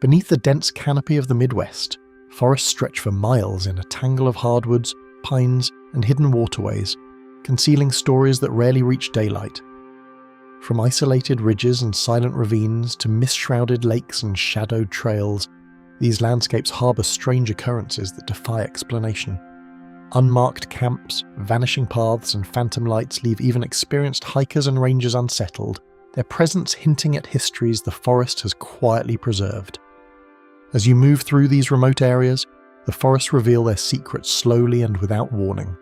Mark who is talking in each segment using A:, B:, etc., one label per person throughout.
A: Beneath the dense canopy of the Midwest, forests stretch for miles in a tangle of hardwoods, pines, and hidden waterways, concealing stories that rarely reach daylight. From isolated ridges and silent ravines to mist-shrouded lakes and shadowed trails, these landscapes harbour strange occurrences that defy explanation. Unmarked camps, vanishing paths, and phantom lights leave even experienced hikers and rangers unsettled, their presence hinting at histories the forest has quietly preserved. As you move through these remote areas, the forests reveal their secrets slowly and without warning.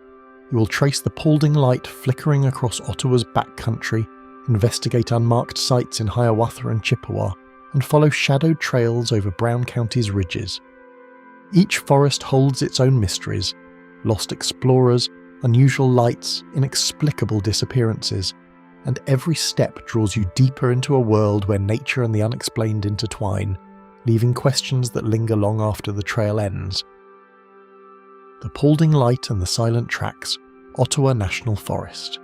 A: You will trace the Paulding light flickering across Ottawa's backcountry, investigate unmarked sites in Hiawatha and Chippewa, and follow shadowed trails over Brown County's ridges. Each forest holds its own mysteries: lost explorers, unusual lights, inexplicable disappearances, and every step draws you deeper into a world where nature and the unexplained intertwine, leaving questions that linger long after the trail ends. The Paulding Light and the Silent Tracks, Ottawa National Forest.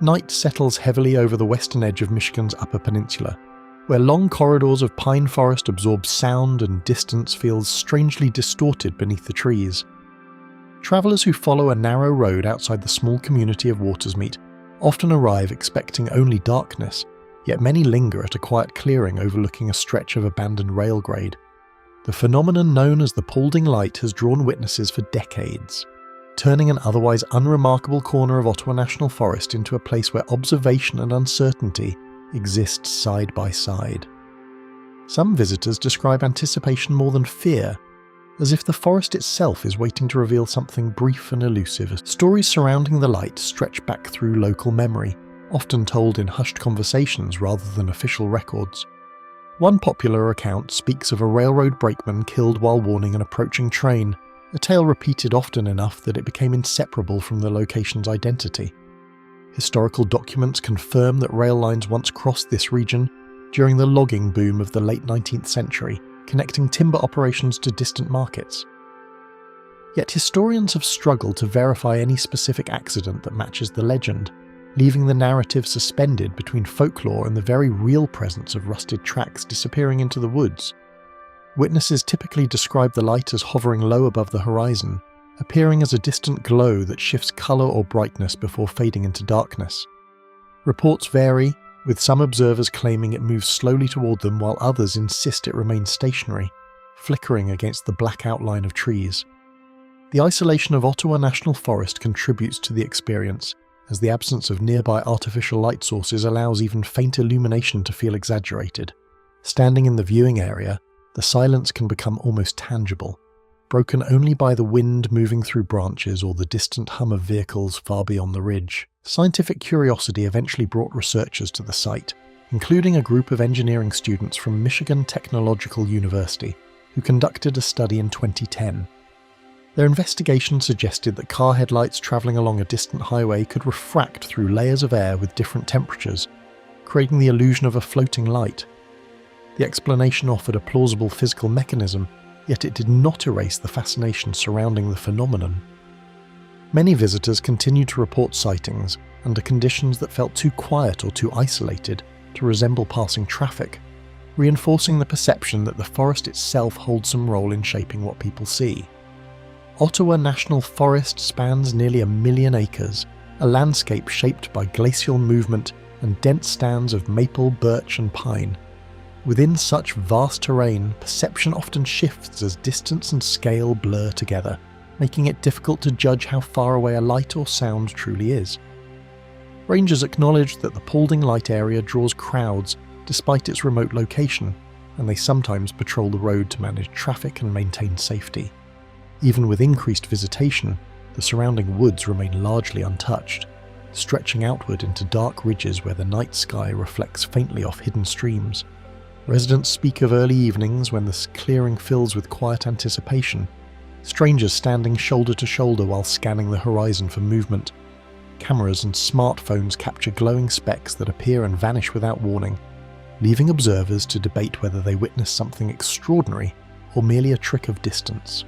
A: Night settles heavily over the western edge of Michigan's Upper Peninsula, where long corridors of pine forest absorb sound and distance feels strangely distorted beneath the trees. Travellers who follow a narrow road outside the small community of Watersmeet often arrive expecting only darkness, yet many linger at a quiet clearing overlooking a stretch of abandoned rail grade. The phenomenon known as the Paulding Light has drawn witnesses for decades, turning an otherwise unremarkable corner of Ottawa National Forest into a place where observation and uncertainty exist side by side. Some visitors describe anticipation more than fear, as if the forest itself is waiting to reveal something brief and elusive. Stories surrounding the light stretch back through local memory, often told in hushed conversations rather than official records. One popular account speaks of a railroad brakeman killed while warning an approaching train, a tale repeated often enough that it became inseparable from the location's identity. Historical documents confirm that rail lines once crossed this region during the logging boom of the late 19th century, connecting timber operations to distant markets. Yet historians have struggled to verify any specific accident that matches the legend, leaving the narrative suspended between folklore and the very real presence of rusted tracks disappearing into the woods. Witnesses typically describe the light as hovering low above the horizon, appearing as a distant glow that shifts colour or brightness before fading into darkness. Reports vary, with some observers claiming it moves slowly toward them while others insist it remains stationary, flickering against the black outline of trees. The isolation of Ottawa National Forest contributes to the experience, as the absence of nearby artificial light sources allows even faint illumination to feel exaggerated. Standing in the viewing area, the silence can become almost tangible, broken only by the wind moving through branches or the distant hum of vehicles far beyond the ridge. Scientific curiosity eventually brought researchers to the site, including a group of engineering students from Michigan Technological University, who conducted a study in 2010. Their investigation suggested that car headlights travelling along a distant highway could refract through layers of air with different temperatures, creating the illusion of a floating light. The explanation offered a plausible physical mechanism, yet it did not erase the fascination surrounding the phenomenon. Many visitors continued to report sightings under conditions that felt too quiet or too isolated to resemble passing traffic, reinforcing the perception that the forest itself holds some role in shaping what people see. Ottawa National Forest spans nearly 1 million acres, a landscape shaped by glacial movement and dense stands of maple, birch and pine. Within such vast terrain, perception often shifts as distance and scale blur together, making it difficult to judge how far away a light or sound truly is. Rangers acknowledge that the Paulding Light area draws crowds despite its remote location, and they sometimes patrol the road to manage traffic and maintain safety. Even with increased visitation, the surrounding woods remain largely untouched, stretching outward into dark ridges where the night sky reflects faintly off hidden streams. Residents speak of early evenings when the clearing fills with quiet anticipation, strangers standing shoulder to shoulder while scanning the horizon for movement. Cameras and smartphones capture glowing specks that appear and vanish without warning, leaving observers to debate whether they witness something extraordinary or merely a trick of distance.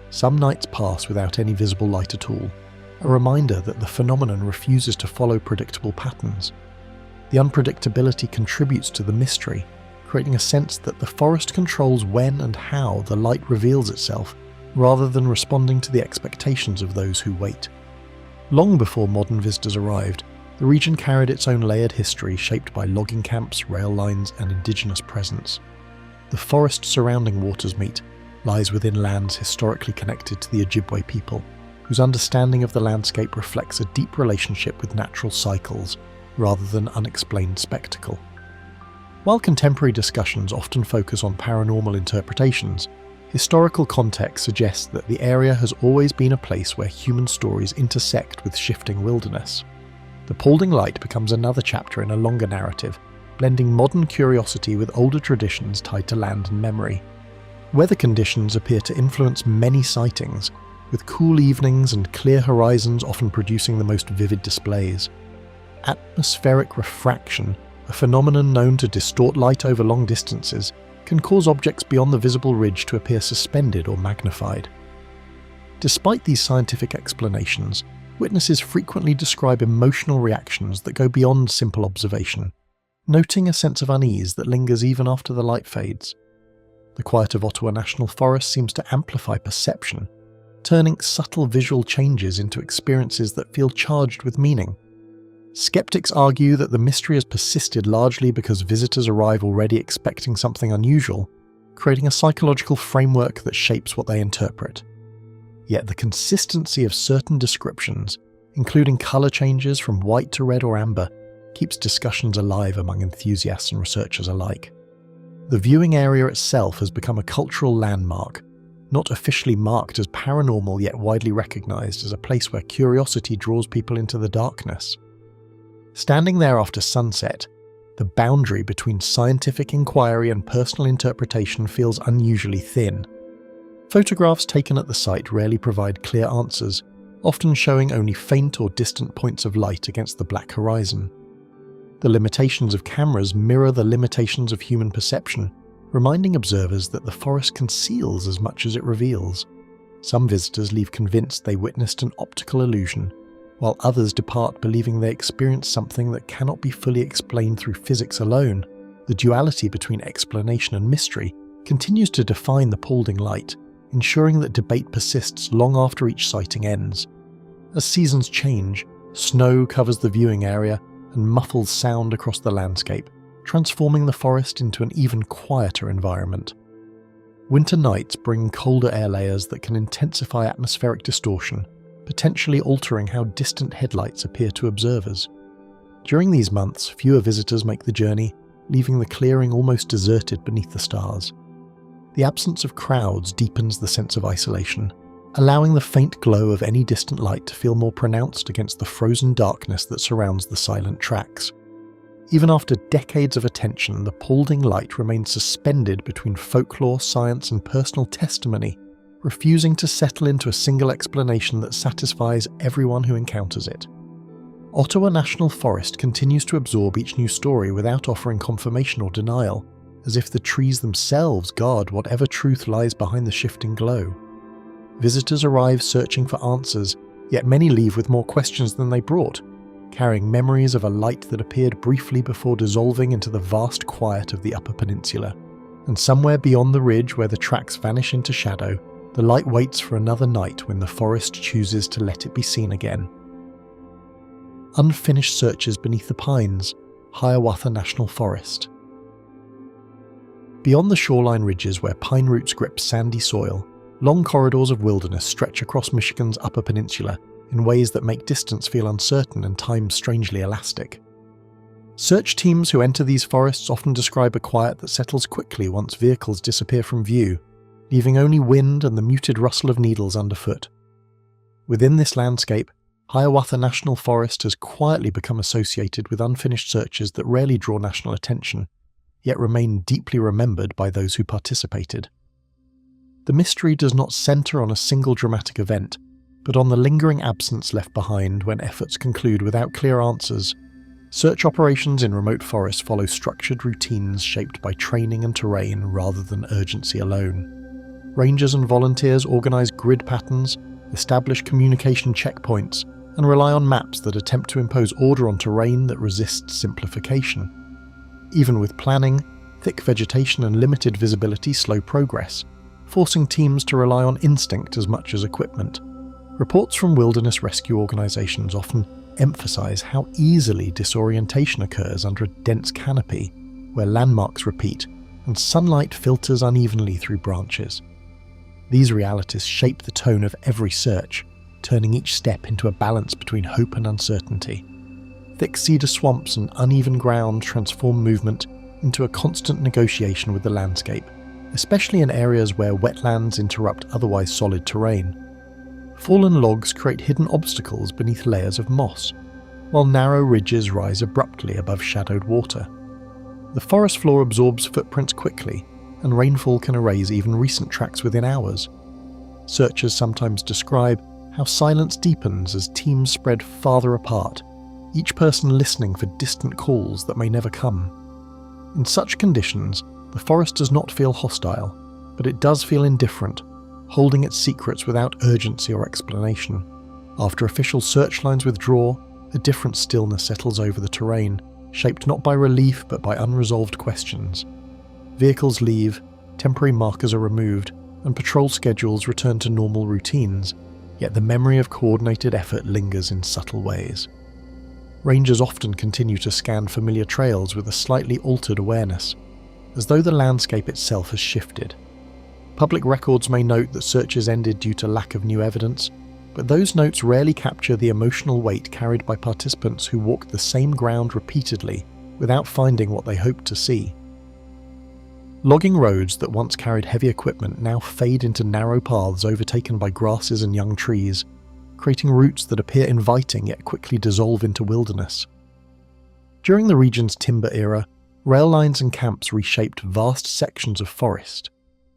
A: Some nights pass without any visible light at all, a reminder that the phenomenon refuses to follow predictable patterns. The unpredictability contributes to the mystery, creating a sense that the forest controls when and how the light reveals itself, rather than responding to the expectations of those who wait. Long before modern visitors arrived, the region carried its own layered history shaped by logging camps, rail lines, and indigenous presence. The forest surrounding Watersmeet lies within lands historically connected to the Ojibwe people, whose understanding of the landscape reflects a deep relationship with natural cycles, rather than unexplained spectacle. While contemporary discussions often focus on paranormal interpretations, historical context suggests that the area has always been a place where human stories intersect with shifting wilderness. The Paulding Light becomes another chapter in a longer narrative, blending modern curiosity with older traditions tied to land and memory. Weather conditions appear to influence many sightings, with cool evenings and clear horizons often producing the most vivid displays. Atmospheric refraction, a phenomenon known to distort light over long distances, can cause objects beyond the visible ridge to appear suspended or magnified. Despite these scientific explanations, witnesses frequently describe emotional reactions that go beyond simple observation, noting a sense of unease that lingers even after the light fades. The quiet of Ottawa National Forest seems to amplify perception, turning subtle visual changes into experiences that feel charged with meaning. Skeptics argue that the mystery has persisted largely because visitors arrive already expecting something unusual, creating a psychological framework that shapes what they interpret. Yet the consistency of certain descriptions, including colour changes from white to red or amber, keeps discussions alive among enthusiasts and researchers alike. The viewing area itself has become a cultural landmark, not officially marked as paranormal yet widely recognised as a place where curiosity draws people into the darkness. Standing there after sunset, the boundary between scientific inquiry and personal interpretation feels unusually thin. Photographs taken at the site rarely provide clear answers, often showing only faint or distant points of light against the black horizon. The limitations of cameras mirror the limitations of human perception, reminding observers that the forest conceals as much as it reveals. Some visitors leave convinced they witnessed an optical illusion, while others depart believing they experienced something that cannot be fully explained through physics alone. The duality between explanation and mystery continues to define the Paulding Light, ensuring that debate persists long after each sighting ends. As seasons change, snow covers the viewing area and muffles sound across the landscape, transforming the forest into an even quieter environment. Winter nights bring colder air layers that can intensify atmospheric distortion, potentially altering how distant headlights appear to observers. During these months, fewer visitors make the journey, leaving the clearing almost deserted beneath the stars. The absence of crowds deepens the sense of isolation, allowing the faint glow of any distant light to feel more pronounced against the frozen darkness that surrounds the silent tracks. Even after decades of attention, the Paulding Light remains suspended between folklore, science, and personal testimony, refusing to settle into a single explanation that satisfies everyone who encounters it. Ottawa National Forest continues to absorb each new story without offering confirmation or denial, as if the trees themselves guard whatever truth lies behind the shifting glow. Visitors arrive searching for answers, yet many leave with more questions than they brought, carrying memories of a light that appeared briefly before dissolving into the vast quiet of the Upper Peninsula. And somewhere beyond the ridge where the tracks vanish into shadow, the light waits for another night when the forest chooses to let it be seen again. Unfinished searches beneath the pines, Hiawatha National Forest. Beyond the shoreline ridges where pine roots grip sandy soil, long corridors of wilderness stretch across Michigan's Upper Peninsula in ways that make distance feel uncertain and time strangely elastic. Search teams who enter these forests often describe a quiet that settles quickly once vehicles disappear from view, leaving only wind and the muted rustle of needles underfoot. Within this landscape, Hiawatha National Forest has quietly become associated with unfinished searches that rarely draw national attention, yet remain deeply remembered by those who participated. The mystery does not centre on a single dramatic event, but on the lingering absence left behind when efforts conclude without clear answers. Search operations in remote forests follow structured routines shaped by training and terrain rather than urgency alone. Rangers and volunteers organise grid patterns, establish communication checkpoints, and rely on maps that attempt to impose order on terrain that resists simplification. Even with planning, Thick vegetation and limited visibility slow progress, forcing teams to rely on instinct as much as equipment. Reports from wilderness rescue organisations often emphasise how easily disorientation occurs under a dense canopy, where landmarks repeat and sunlight filters unevenly through branches. These realities shape the tone of every search, turning each step into a balance between hope and uncertainty. Thick cedar swamps and uneven ground transform movement into a constant negotiation with the landscape, especially in areas where wetlands interrupt otherwise solid terrain. Fallen logs create hidden obstacles beneath layers of moss, while narrow ridges rise abruptly above shadowed water. The forest floor absorbs footprints quickly, and rainfall can erase even recent tracks within hours. Searchers sometimes describe how silence deepens as teams spread farther apart, each person listening for distant calls that may never come. In such conditions, the forest does not feel hostile, but it does feel indifferent, holding its secrets without urgency or explanation. After official search lines withdraw, a different stillness settles over the terrain, shaped not by relief but by unresolved questions. Vehicles leave, temporary markers are removed, and patrol schedules return to normal routines, yet the memory of coordinated effort lingers in subtle ways. Rangers often continue to scan familiar trails with a slightly altered awareness, as though the landscape itself has shifted. Public records may note that searches ended due to lack of new evidence, but those notes rarely capture the emotional weight carried by participants who walked the same ground repeatedly without finding what they hoped to see. Logging roads that once carried heavy equipment now fade into narrow paths overtaken by grasses and young trees, creating routes that appear inviting yet quickly dissolve into wilderness. During the region's timber era, rail lines and camps reshaped vast sections of forest,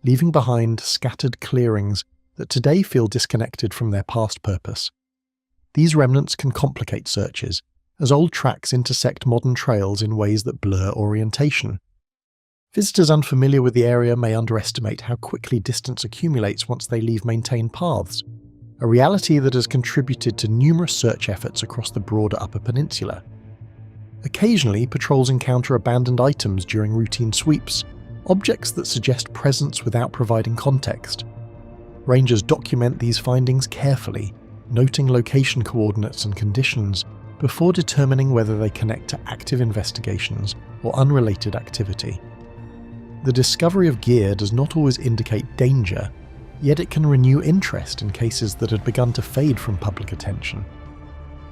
A: leaving behind scattered clearings that today feel disconnected from their past purpose. These remnants can complicate searches, as old tracks intersect modern trails in ways that blur orientation. Visitors unfamiliar with the area may underestimate how quickly distance accumulates once they leave maintained paths, a reality that has contributed to numerous search efforts across the broader Upper Peninsula. Occasionally, patrols encounter abandoned items during routine sweeps, objects that suggest presence without providing context. Rangers document these findings carefully, noting location coordinates and conditions before determining whether they connect to active investigations or unrelated activity. The discovery of gear does not always indicate danger, yet it can renew interest in cases that had begun to fade from public attention.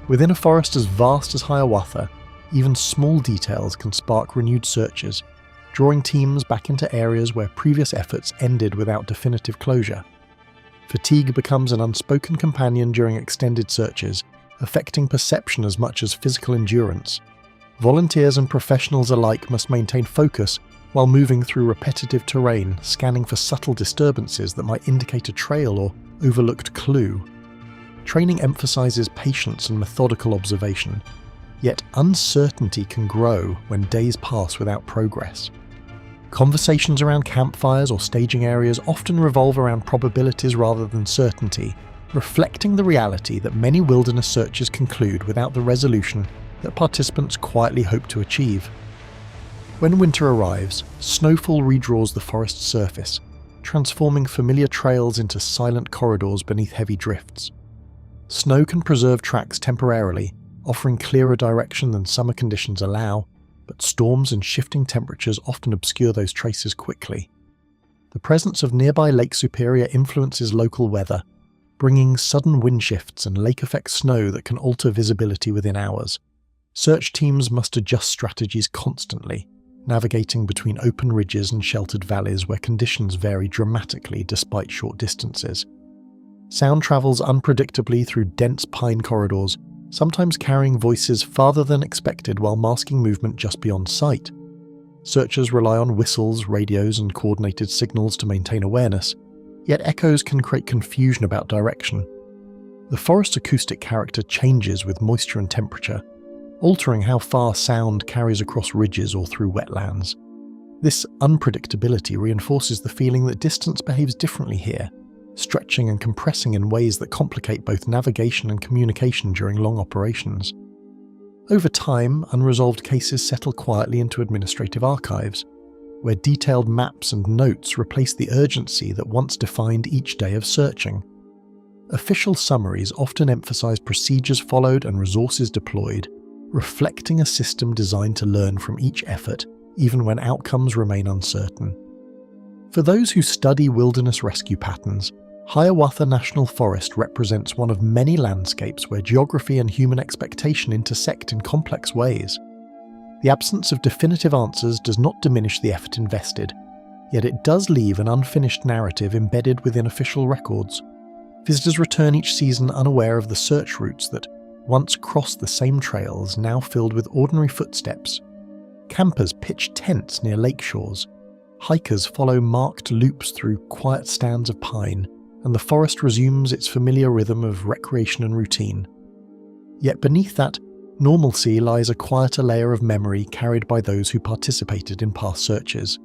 A: Within a forest as vast as Hiawatha, even small details can spark renewed searches, drawing teams back into areas where previous efforts ended without definitive closure. Fatigue becomes an unspoken companion during extended searches, affecting perception as much as physical endurance. Volunteers and professionals alike must maintain focus while moving through repetitive terrain, scanning for subtle disturbances that might indicate a trail or overlooked clue. Training emphasizes patience and methodical observation, yet uncertainty can grow when days pass without progress. Conversations around campfires or staging areas often revolve around probabilities rather than certainty, reflecting the reality that many wilderness searches conclude without the resolution that participants quietly hope to achieve. When winter arrives, snowfall redraws the forest's surface, transforming familiar trails into silent corridors beneath heavy drifts. Snow can preserve tracks temporarily, offering clearer direction than summer conditions allow, but storms and shifting temperatures often obscure those traces quickly. The presence of nearby Lake Superior influences local weather, bringing sudden wind shifts and lake-effect snow that can alter visibility within hours. Search teams must adjust strategies constantly, navigating between open ridges and sheltered valleys where conditions vary dramatically despite short distances. Sound travels unpredictably through dense pine corridors, sometimes carrying voices farther than expected while masking movement just beyond sight. Searchers rely on whistles, radios, and coordinated signals to maintain awareness, yet echoes can create confusion about direction. The forest's acoustic character changes with moisture and temperature, altering how far sound carries across ridges or through wetlands. This unpredictability reinforces the feeling that distance behaves differently here, stretching and compressing in ways that complicate both navigation and communication during long operations. Over time, unresolved cases settle quietly into administrative archives, where detailed maps and notes replace the urgency that once defined each day of searching. Official summaries often emphasize procedures followed and resources deployed, reflecting a system designed to learn from each effort, even when outcomes remain uncertain. For those who study wilderness rescue patterns, Hiawatha National Forest represents one of many landscapes where geography and human expectation intersect in complex ways. The absence of definitive answers does not diminish the effort invested, yet it does leave an unfinished narrative embedded within official records. Visitors return each season unaware of the search routes that once crossed the same trails, now filled with ordinary footsteps. Campers pitch tents near lake shores. Hikers follow marked loops through quiet stands of pine, and the forest resumes its familiar rhythm of recreation and routine. Yet beneath that normalcy lies a quieter layer of memory carried by those who participated in past searches.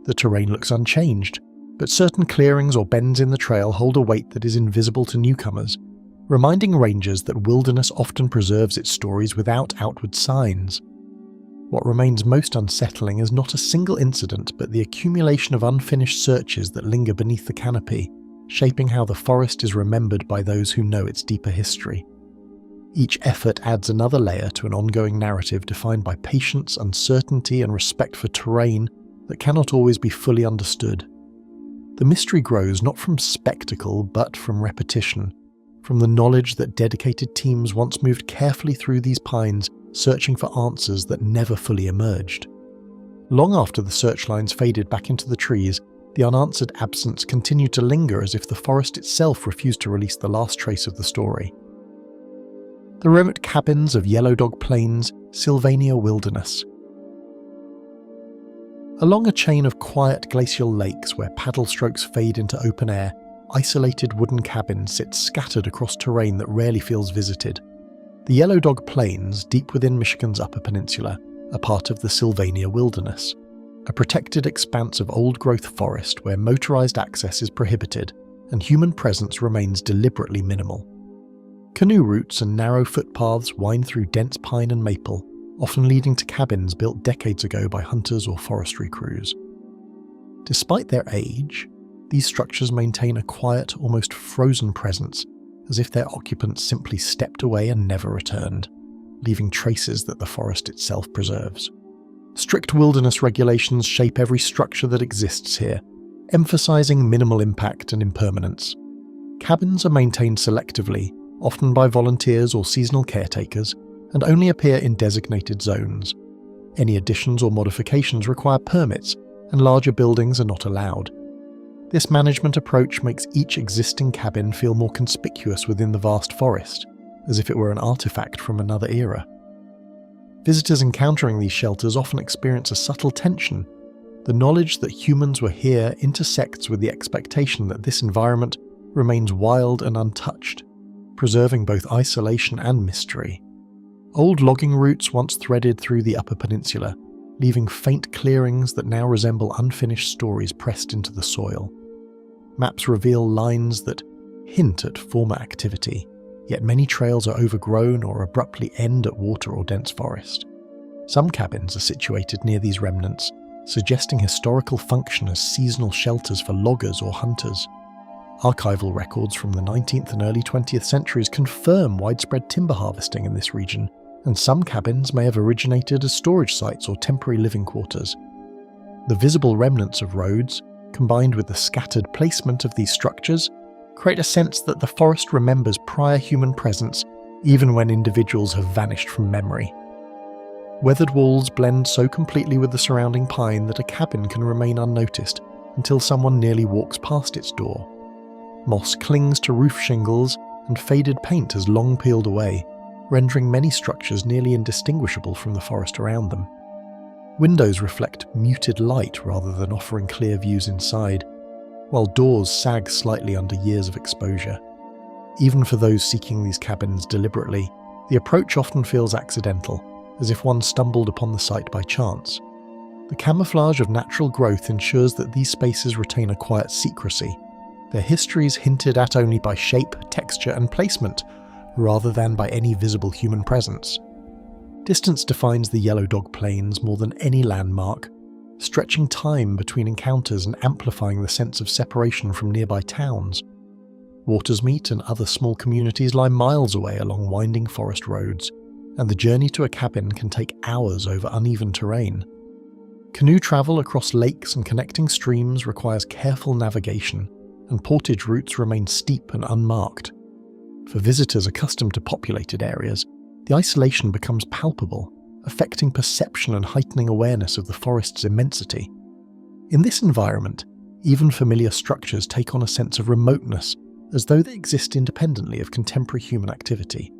A: The terrain looks unchanged, but certain clearings or bends in the trail hold a weight that is invisible to newcomers, reminding rangers that wilderness often preserves its stories without outward signs. What remains most unsettling is not a single incident, but the accumulation of unfinished searches that linger beneath the canopy, shaping how the forest is remembered by those who know its deeper history. Each effort adds another layer to an ongoing narrative defined by patience, uncertainty, and respect for terrain that cannot always be fully understood. The mystery grows not from spectacle, but from repetition, from the knowledge that dedicated teams once moved carefully through these pines, searching for answers that never fully emerged. Long after the searchlines faded back into the trees, the unanswered absence continued to linger as if the forest itself refused to release the last trace of the story. The remote cabins of Yellow Dog Plains, Sylvania Wilderness. Along a chain of quiet glacial lakes where paddle strokes fade into open air, isolated wooden cabins sit scattered across terrain that rarely feels visited. The Yellow Dog Plains, deep within Michigan's Upper Peninsula, are part of the Sylvania Wilderness, a protected expanse of old-growth forest where motorized access is prohibited and human presence remains deliberately minimal. Canoe routes and narrow footpaths wind through dense pine and maple, often leading to cabins built decades ago by hunters or forestry crews. Despite their age, these structures maintain a quiet, almost frozen presence, as if their occupants simply stepped away and never returned, leaving traces that the forest itself preserves. Strict wilderness regulations shape every structure that exists here, emphasizing minimal impact and impermanence. Cabins are maintained selectively, often by volunteers or seasonal caretakers, and only appear in designated zones. Any additions or modifications require permits, and larger buildings are not allowed. This management approach makes each existing cabin feel more conspicuous within the vast forest, as if it were an artifact from another era. Visitors encountering these shelters often experience a subtle tension. The knowledge that humans were here intersects with the expectation that this environment remains wild and untouched, preserving both isolation and mystery. Old logging routes once threaded through the Upper Peninsula, leaving faint clearings that now resemble unfinished stories pressed into the soil. Maps reveal lines that hint at former activity, yet many trails are overgrown or abruptly end at water or dense forest. Some cabins are situated near these remnants, suggesting historical function as seasonal shelters for loggers or hunters. Archival records from the 19th and early 20th centuries confirm widespread timber harvesting in this region, and some cabins may have originated as storage sites or temporary living quarters. The visible remnants of roads, combined with the scattered placement of these structures, create a sense that the forest remembers prior human presence even when individuals have vanished from memory. Weathered walls blend so completely with the surrounding pine that a cabin can remain unnoticed until someone nearly walks past its door. Moss clings to roof shingles, and faded paint has long peeled away, rendering many structures nearly indistinguishable from the forest around them. Windows reflect muted light rather than offering clear views inside, while doors sag slightly under years of exposure. Even for those seeking these cabins deliberately, the approach often feels accidental, as if one stumbled upon the site by chance. The camouflage of natural growth ensures that these spaces retain a quiet secrecy, their histories hinted at only by shape, texture, and placement, rather than by any visible human presence. Distance defines the Yellow Dog Plains more than any landmark. stretching time between encounters and amplifying the sense of separation from nearby towns. Watersmeet and other small communities lie miles away along winding forest roads, and the journey to a cabin can take hours over uneven terrain. Canoe travel across lakes and connecting streams requires careful navigation, and portage routes remain steep and unmarked. For visitors accustomed to populated areas, the isolation becomes palpable, affecting perception and heightening awareness of the forest's immensity. In this environment, even familiar structures take on a sense of remoteness, as though they exist independently of contemporary human activity.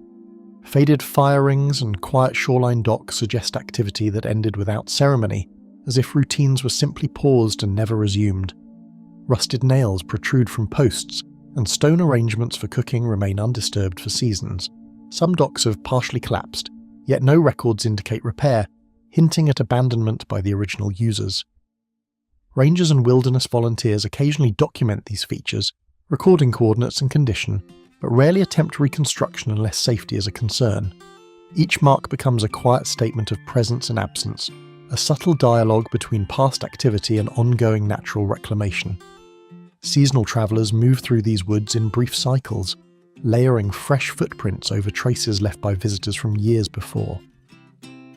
A: Faded fire rings and quiet shoreline docks suggest activity that ended without ceremony, as if routines were simply paused and never resumed. Rusted nails protrude from posts, and stone arrangements for cooking remain undisturbed for seasons. Some docks have partially collapsed, yet no records indicate repair, hinting at abandonment by the original users. Rangers and wilderness volunteers occasionally document these features, recording coordinates and condition, but rarely attempt reconstruction unless safety is a concern. Each mark becomes a quiet statement of presence and absence, a subtle dialogue between past activity and ongoing natural reclamation. Seasonal travellers move through these woods in brief cycles, layering fresh footprints over traces left by visitors from years before.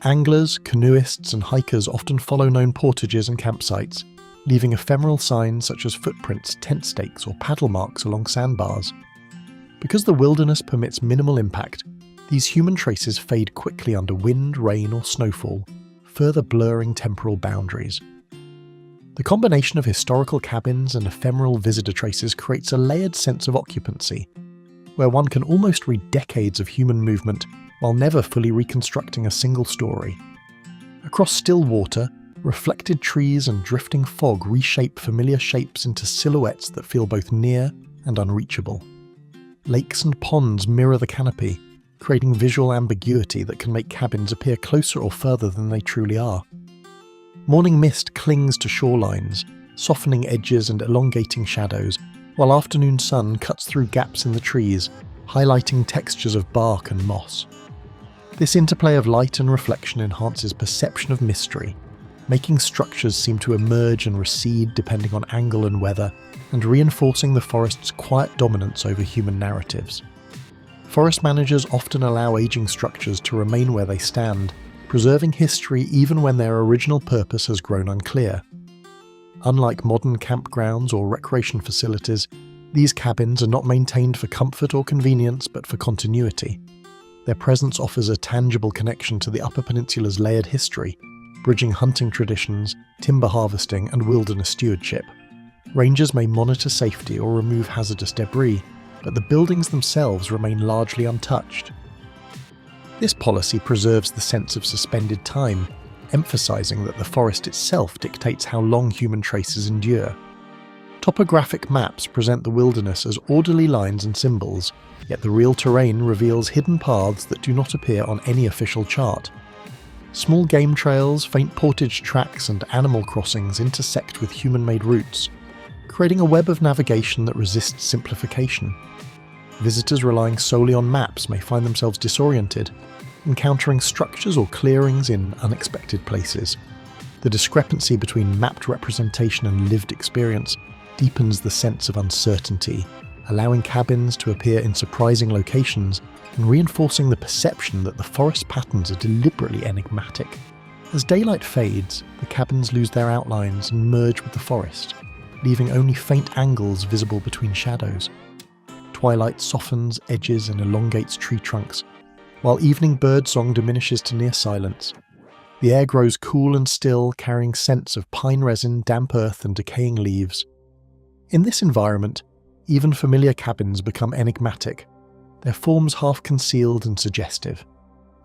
A: Anglers, canoeists and hikers often follow known portages and campsites, leaving ephemeral signs such as footprints, tent stakes or paddle marks along sandbars. Because the wilderness permits minimal impact, these human traces fade quickly under wind, rain or snowfall, further blurring temporal boundaries. The combination of historical cabins and ephemeral visitor traces creates a layered sense of occupancy, where one can almost read decades of human movement while never fully reconstructing a single story. Across still water, reflected trees and drifting fog reshape familiar shapes into silhouettes that feel both near and unreachable. Lakes and ponds mirror the canopy, creating visual ambiguity that can make cabins appear closer or further than they truly are. Morning mist clings to shorelines, softening edges and elongating shadows, while afternoon sun cuts through gaps in the trees, highlighting textures of bark and moss. This interplay of light and reflection enhances perception of mystery, making structures seem to emerge and recede depending on angle and weather, and reinforcing the forest's quiet dominance over human narratives. Forest managers often allow aging structures to remain where they stand, preserving history even when their original purpose has grown unclear. Unlike modern campgrounds or recreation facilities, these cabins are not maintained for comfort or convenience but for continuity. Their presence offers a tangible connection to the Upper Peninsula's layered history, bridging hunting traditions, timber harvesting and wilderness stewardship. Rangers may monitor safety or remove hazardous debris, but the buildings themselves remain largely untouched. This policy preserves the sense of suspended time, emphasizing that the forest itself dictates how long human traces endure. Topographic maps present the wilderness as orderly lines and symbols, yet the real terrain reveals hidden paths that do not appear on any official chart. Small game trails, faint portage tracks and animal crossings intersect with human-made routes, creating a web of navigation that resists simplification. Visitors relying solely on maps may find themselves disoriented, encountering structures or clearings in unexpected places. The discrepancy between mapped representation and lived experience deepens the sense of uncertainty, allowing cabins to appear in surprising locations and reinforcing the perception that the forest patterns are deliberately enigmatic. As daylight fades, the cabins lose their outlines and merge with the forest, leaving only faint angles visible between shadows. Twilight softens edges and elongates tree trunks, while evening birdsong diminishes to near silence. The air grows cool and still, carrying scents of pine resin, damp earth and decaying leaves. In this environment, even familiar cabins become enigmatic, their forms half concealed and suggestive.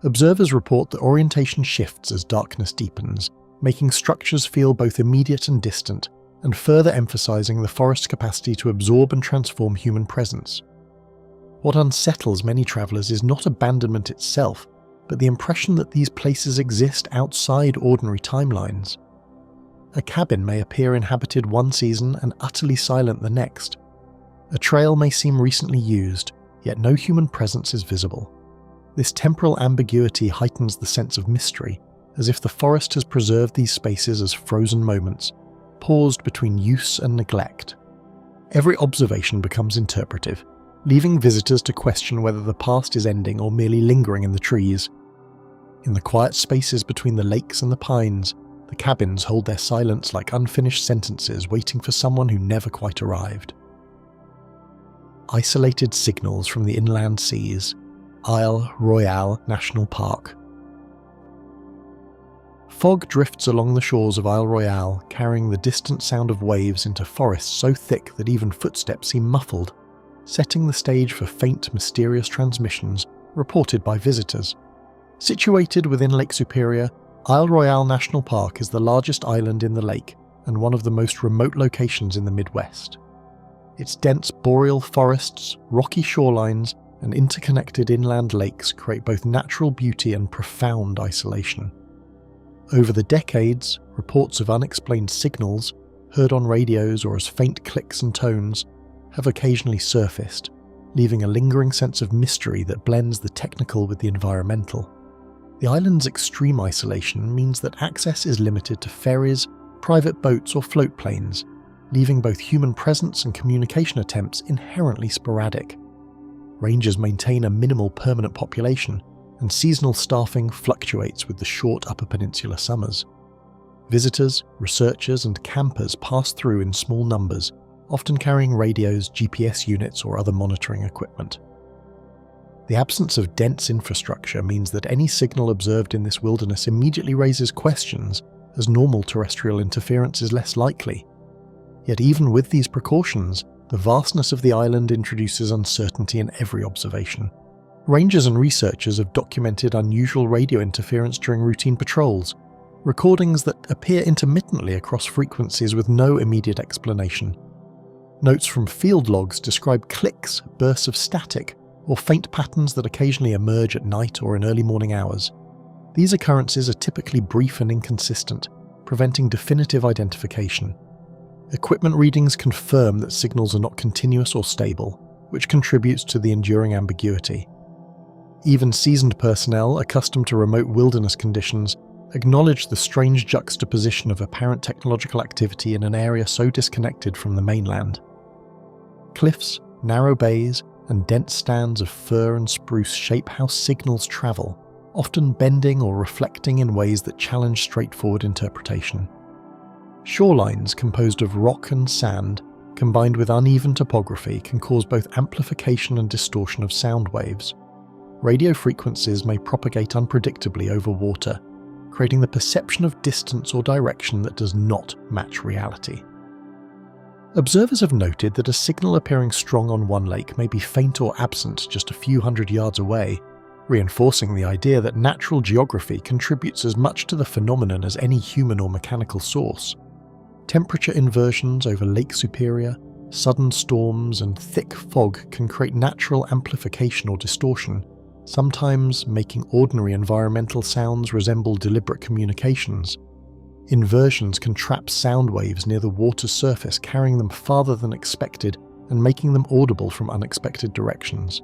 A: Observers report that orientation shifts as darkness deepens, making structures feel both immediate and distant, and further emphasizing the forest's capacity to absorb and transform human presence. What unsettles many travelers is not abandonment itself, but the impression that these places exist outside ordinary timelines. A cabin may appear inhabited one season and utterly silent the next. A trail may seem recently used, yet no human presence is visible. This temporal ambiguity heightens the sense of mystery, as if the forest has preserved these spaces as frozen moments, paused between use and neglect. Every observation becomes interpretive, leaving visitors to question whether the past is ending or merely lingering in the trees. In the quiet spaces between the lakes and the pines, the cabins hold their silence like unfinished sentences waiting for someone who never quite arrived. Isolated signals from the inland seas. Royale National Park. Fog drifts along the shores of Royale, carrying the distant sound of waves into forests so thick that even footsteps seem muffled, setting the stage for faint, mysterious transmissions reported by visitors. Situated within Lake Superior, Royale National Park is the largest island in the lake and one of the most remote locations in the Midwest. Its dense boreal forests, rocky shorelines, and interconnected inland lakes create both natural beauty and profound isolation. Over the decades, reports of unexplained signals, heard on radios or as faint clicks and tones, have occasionally surfaced, leaving a lingering sense of mystery that blends the technical with the environmental. The island's extreme isolation means that access is limited to ferries, private boats or float planes, leaving both human presence and communication attempts inherently sporadic. Rangers maintain a minimal permanent population, and seasonal staffing fluctuates with the short Upper Peninsula summers. Visitors, researchers and campers pass through in small numbers, often carrying radios, GPS units or other monitoring equipment. The absence of dense infrastructure means that any signal observed in this wilderness immediately raises questions, as normal terrestrial interference is less likely. Yet even with these precautions, the vastness of the island introduces uncertainty in every observation. Rangers and researchers have documented unusual radio interference during routine patrols, recordings that appear intermittently across frequencies with no immediate explanation. Notes from field logs describe clicks, bursts of static, or faint patterns that occasionally emerge at night or in early morning hours. These occurrences are typically brief and inconsistent, preventing definitive identification. Equipment readings confirm that signals are not continuous or stable, which contributes to the enduring ambiguity. Even seasoned personnel accustomed to remote wilderness conditions acknowledge the strange juxtaposition of apparent technological activity in an area so disconnected from the mainland. Cliffs, narrow bays, and dense stands of fir and spruce shape how signals travel, often bending or reflecting in ways that challenge straightforward interpretation. Shorelines composed of rock and sand, combined with uneven topography, can cause both amplification and distortion of sound waves. Radio frequencies may propagate unpredictably over water, creating the perception of distance or direction that does not match reality. Observers have noted that a signal appearing strong on one lake may be faint or absent just a few hundred yards away, reinforcing the idea that natural geography contributes as much to the phenomenon as any human or mechanical source. Temperature inversions over Lake Superior, sudden storms, and thick fog can create natural amplification or distortion, sometimes making ordinary environmental sounds resemble deliberate communications. Inversions can trap sound waves near the water's surface, carrying them farther than expected and making them audible from unexpected directions.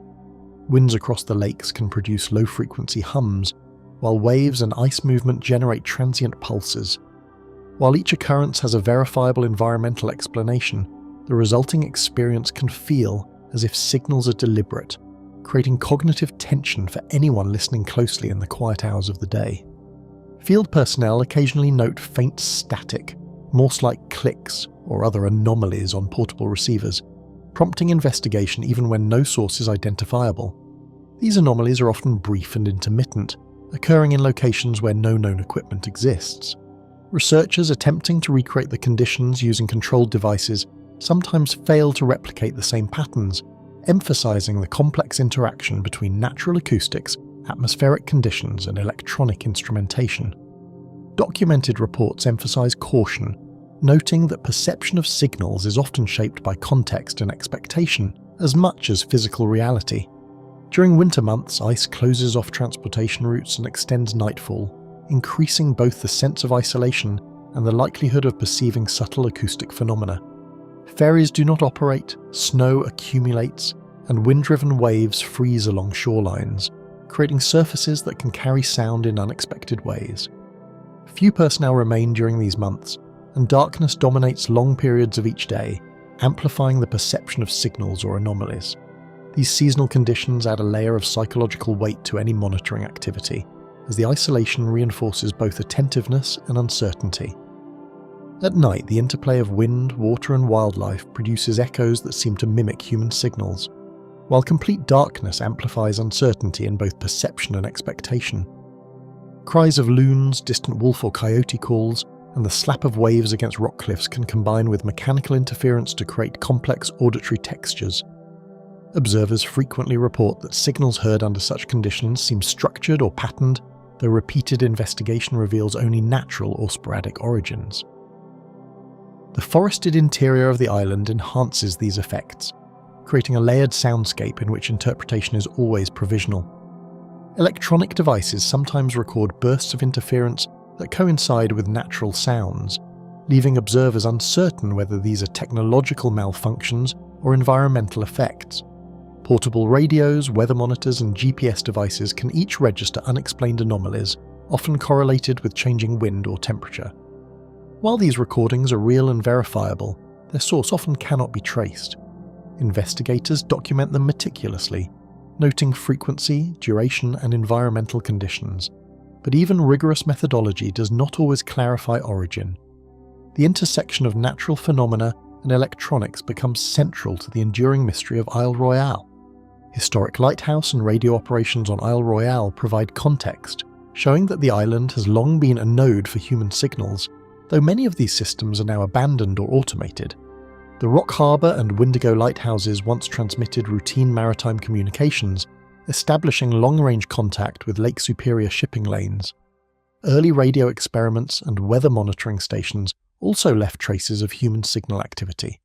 A: Winds across the lakes can produce low-frequency hums, while waves and ice movement generate transient pulses. While each occurrence has a verifiable environmental explanation, the resulting experience can feel as if signals are deliberate, creating cognitive tension for anyone listening closely in the quiet hours of the day. Field personnel occasionally note faint static, Morse-like clicks or other anomalies on portable receivers, prompting investigation even when no source is identifiable. These anomalies are often brief and intermittent, occurring in locations where no known equipment exists. Researchers attempting to recreate the conditions using controlled devices sometimes fail to replicate the same patterns, emphasizing the complex interaction between natural acoustics, atmospheric conditions, and electronic instrumentation. Documented reports emphasize caution, noting that perception of signals is often shaped by context and expectation as much as physical reality. During winter months, ice closes off transportation routes and extends nightfall, increasing both the sense of isolation and the likelihood of perceiving subtle acoustic phenomena. Ferries do not operate, snow accumulates, and wind-driven waves freeze along shorelines, creating surfaces that can carry sound in unexpected ways. Few personnel remain during these months, and darkness dominates long periods of each day, amplifying the perception of signals or anomalies. These seasonal conditions add a layer of psychological weight to any monitoring activity, as the isolation reinforces both attentiveness and uncertainty. At night, the interplay of wind, water and wildlife produces echoes that seem to mimic human signals, while complete darkness amplifies uncertainty in both perception and expectation. Cries of loons, distant wolf or coyote calls, and the slap of waves against rock cliffs can combine with mechanical interference to create complex auditory textures. Observers frequently report that signals heard under such conditions seem structured or patterned, though repeated investigation reveals only natural or sporadic origins. The forested interior of the island enhances these effects, creating a layered soundscape in which interpretation is always provisional. Electronic devices sometimes record bursts of interference that coincide with natural sounds, leaving observers uncertain whether these are technological malfunctions or environmental effects. Portable radios, weather monitors, and GPS devices can each register unexplained anomalies, often correlated with changing wind or temperature. While these recordings are real and verifiable, their source often cannot be traced. Investigators document them meticulously, noting frequency, duration, and environmental conditions. But even rigorous methodology does not always clarify origin. The intersection of natural phenomena and electronics becomes central to the enduring mystery of Isle Royale. Historic lighthouse and radio operations on Isle Royale provide context, showing that the island has long been a node for human signals, though many of these systems are now abandoned or automated. The Rock Harbour and Windigo lighthouses once transmitted routine maritime communications, establishing long-range contact with Lake Superior shipping lanes. Early radio experiments and weather monitoring stations also left traces of human signal activity.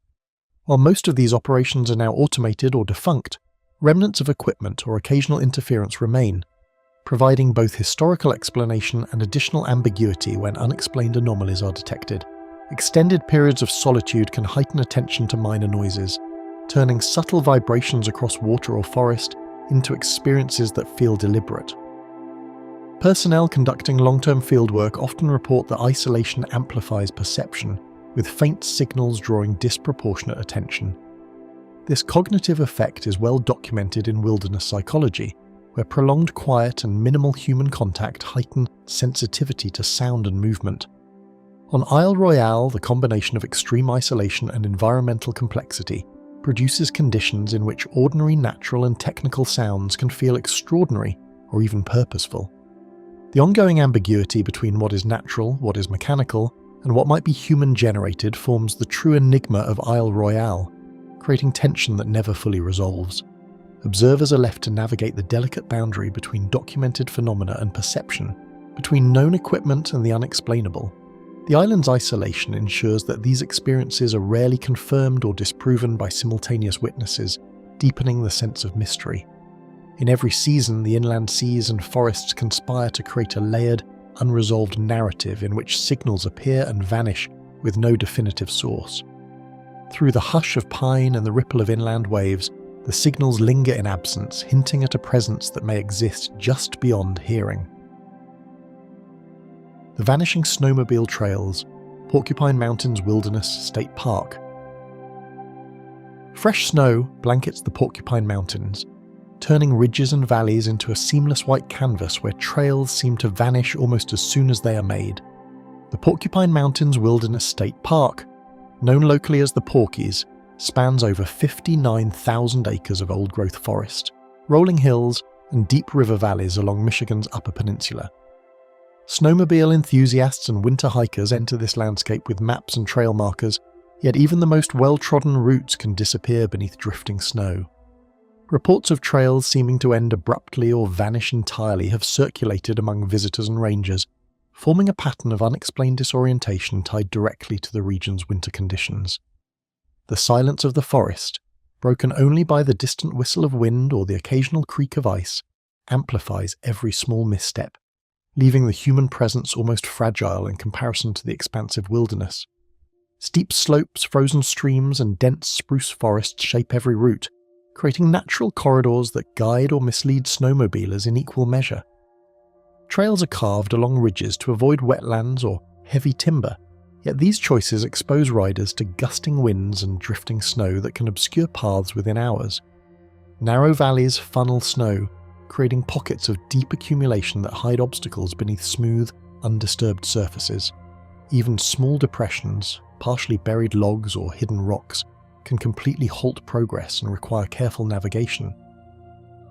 A: While most of these operations are now automated or defunct, remnants of equipment or occasional interference remain, providing both historical explanation and additional ambiguity when unexplained anomalies are detected. Extended periods of solitude can heighten attention to minor noises, turning subtle vibrations across water or forest into experiences that feel deliberate. Personnel conducting long-term fieldwork often report that isolation amplifies perception, with faint signals drawing disproportionate attention. This cognitive effect is well documented in wilderness psychology, where prolonged quiet and minimal human contact heighten sensitivity to sound and movement. On Isle Royale, the combination of extreme isolation and environmental complexity produces conditions in which ordinary natural and technical sounds can feel extraordinary or even purposeful. The ongoing ambiguity between what is natural, what is mechanical, and what might be human-generated forms the true enigma of Isle Royale, creating tension that never fully resolves. Observers are left to navigate the delicate boundary between documented phenomena and perception, between known equipment and the unexplainable. The island's isolation ensures that these experiences are rarely confirmed or disproven by simultaneous witnesses, deepening the sense of mystery. In every season, the inland seas and forests conspire to create a layered, unresolved narrative in which signals appear and vanish with no definitive source. Through the hush of pine and the ripple of inland waves, the signals linger in absence, hinting at a presence that may exist just beyond hearing. The Vanishing Snowmobile Trails, Porcupine Mountains Wilderness State Park. Fresh snow blankets the Porcupine Mountains, turning ridges and valleys into a seamless white canvas where trails seem to vanish almost as soon as they are made. The Porcupine Mountains Wilderness State Park, known locally as the Porkies, spans over 59,000 acres of old-growth forest, rolling hills, and deep river valleys along Michigan's Upper Peninsula. Snowmobile enthusiasts and winter hikers enter this landscape with maps and trail markers, yet even the most well-trodden routes can disappear beneath drifting snow. Reports of trails seeming to end abruptly or vanish entirely have circulated among visitors and rangers, forming a pattern of unexplained disorientation tied directly to the region's winter conditions. The silence of the forest, broken only by the distant whistle of wind or the occasional creak of ice, amplifies every small misstep, leaving the human presence almost fragile in comparison to the expansive wilderness. Steep slopes, frozen streams, and dense spruce forests shape every route, creating natural corridors that guide or mislead snowmobilers in equal measure. Trails are carved along ridges to avoid wetlands or heavy timber, yet these choices expose riders to gusting winds and drifting snow that can obscure paths within hours. Narrow valleys funnel snow, creating pockets of deep accumulation that hide obstacles beneath smooth, undisturbed surfaces. Even small depressions, partially buried logs or hidden rocks, can completely halt progress and require careful navigation.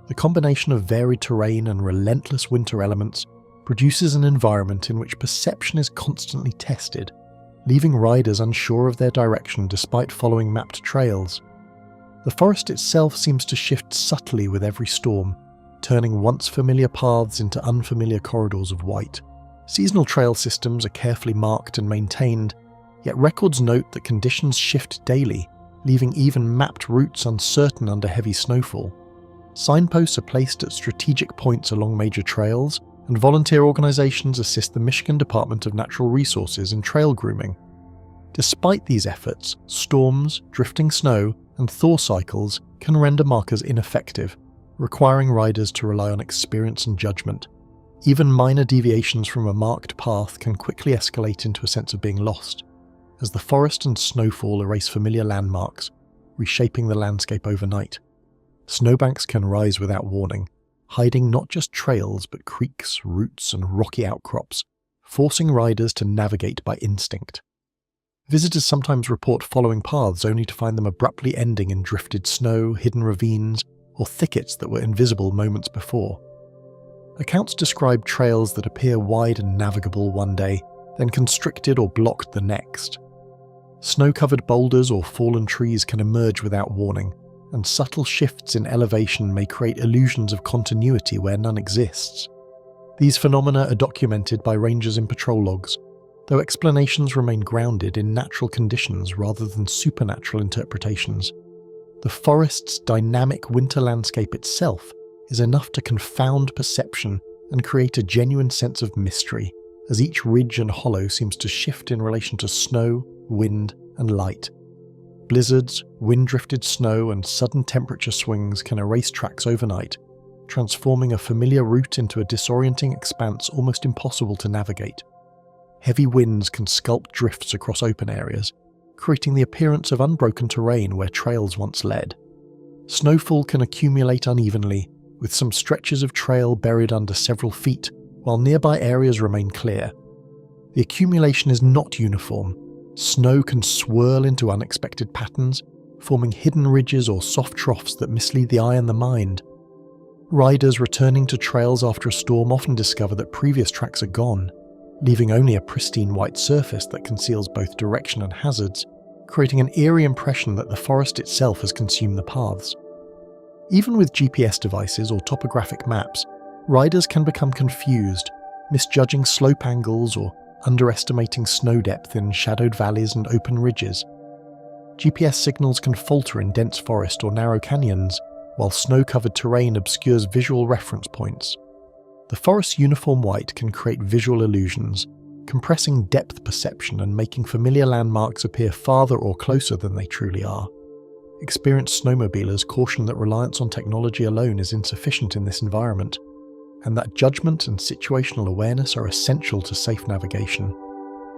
A: The combination of varied terrain and relentless winter elements produces an environment in which perception is constantly tested, leaving riders unsure of their direction despite following mapped trails. The forest itself seems to shift subtly with every storm, turning once familiar paths into unfamiliar corridors of white. Seasonal trail systems are carefully marked and maintained, yet records note that conditions shift daily, leaving even mapped routes uncertain under heavy snowfall. Signposts are placed at strategic points along major trails, and volunteer organizations assist the Michigan Department of Natural Resources in trail grooming. Despite these efforts, storms, drifting snow, and thaw cycles can render markers ineffective, requiring riders to rely on experience and judgment. Even minor deviations from a marked path can quickly escalate into a sense of being lost, as the forest and snowfall erase familiar landmarks, reshaping the landscape overnight. Snowbanks can rise without warning, hiding not just trails but creeks, roots, and rocky outcrops, forcing riders to navigate by instinct. Visitors sometimes report following paths only to find them abruptly ending in drifted snow, hidden ravines, or thickets that were invisible moments before. Accounts describe trails that appear wide and navigable one day, then constricted or blocked the next. Snow-covered boulders or fallen trees can emerge without warning, and subtle shifts in elevation may create illusions of continuity where none exists. These phenomena are documented by rangers in patrol logs, though explanations remain grounded in natural conditions rather than supernatural interpretations. The forest's dynamic winter landscape itself is enough to confound perception and create a genuine sense of mystery, as each ridge and hollow seems to shift in relation to snow, wind, and light. Blizzards, wind-drifted snow, and sudden temperature swings can erase tracks overnight, transforming a familiar route into a disorienting expanse almost impossible to navigate. Heavy winds can sculpt drifts across open areas, creating the appearance of unbroken terrain where trails once led. Snowfall can accumulate unevenly, with some stretches of trail buried under several feet, while nearby areas remain clear. The accumulation is not uniform. Snow can swirl into unexpected patterns, forming hidden ridges or soft troughs that mislead the eye and the mind. Riders returning to trails after a storm often discover that previous tracks are gone, leaving only a pristine white surface that conceals both direction and hazards, creating an eerie impression that the forest itself has consumed the paths. Even with GPS devices or topographic maps, riders can become confused, misjudging slope angles or underestimating snow depth in shadowed valleys and open ridges. GPS signals can falter in dense forest or narrow canyons, while snow-covered terrain obscures visual reference points. The forest's uniform white can create visual illusions, compressing depth perception and making familiar landmarks appear farther or closer than they truly are. Experienced snowmobilers caution that reliance on technology alone is insufficient in this environment, and that judgment and situational awareness are essential to safe navigation.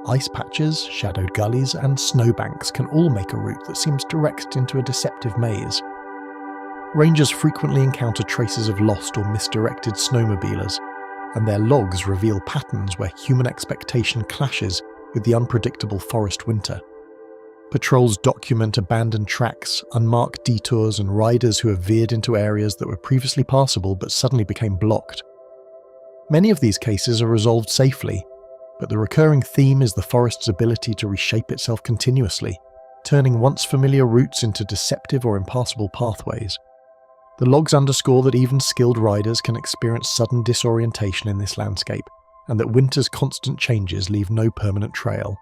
A: Ice patches, shadowed gullies, and snowbanks can all make a route that seems direct into a deceptive maze. Rangers frequently encounter traces of lost or misdirected snowmobilers, and their logs reveal patterns where human expectation clashes with the unpredictable forest winter. Patrols document abandoned tracks, unmarked detours, and riders who have veered into areas that were previously passable but suddenly became blocked. Many of these cases are resolved safely, but the recurring theme is the forest's ability to reshape itself continuously, turning once familiar routes into deceptive or impassable pathways. The logs underscore that even skilled riders can experience sudden disorientation in this landscape, and that winter's constant changes leave no permanent trail.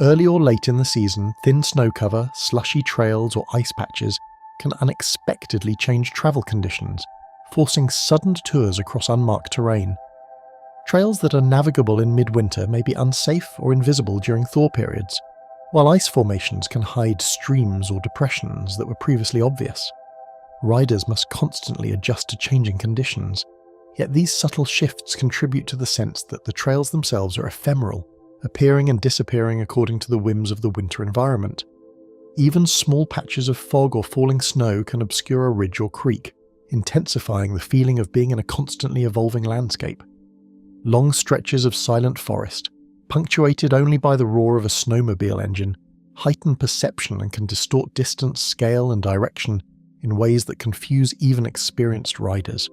A: Early or late in the season, thin snow cover, slushy trails, or ice patches can unexpectedly change travel conditions, forcing sudden detours across unmarked terrain. Trails that are navigable in midwinter may be unsafe or invisible during thaw periods, while ice formations can hide streams or depressions that were previously obvious. Riders must constantly adjust to changing conditions, Yet these subtle shifts contribute to the sense that the trails themselves are ephemeral, appearing and disappearing according to the whims of the winter environment. Even small patches of fog or falling snow can obscure a ridge or creek, intensifying the feeling of being in a constantly evolving landscape. Long stretches of silent forest, punctuated only by the roar of a snowmobile engine, heighten perception and can distort distance, scale, and direction in ways that confuse even experienced riders.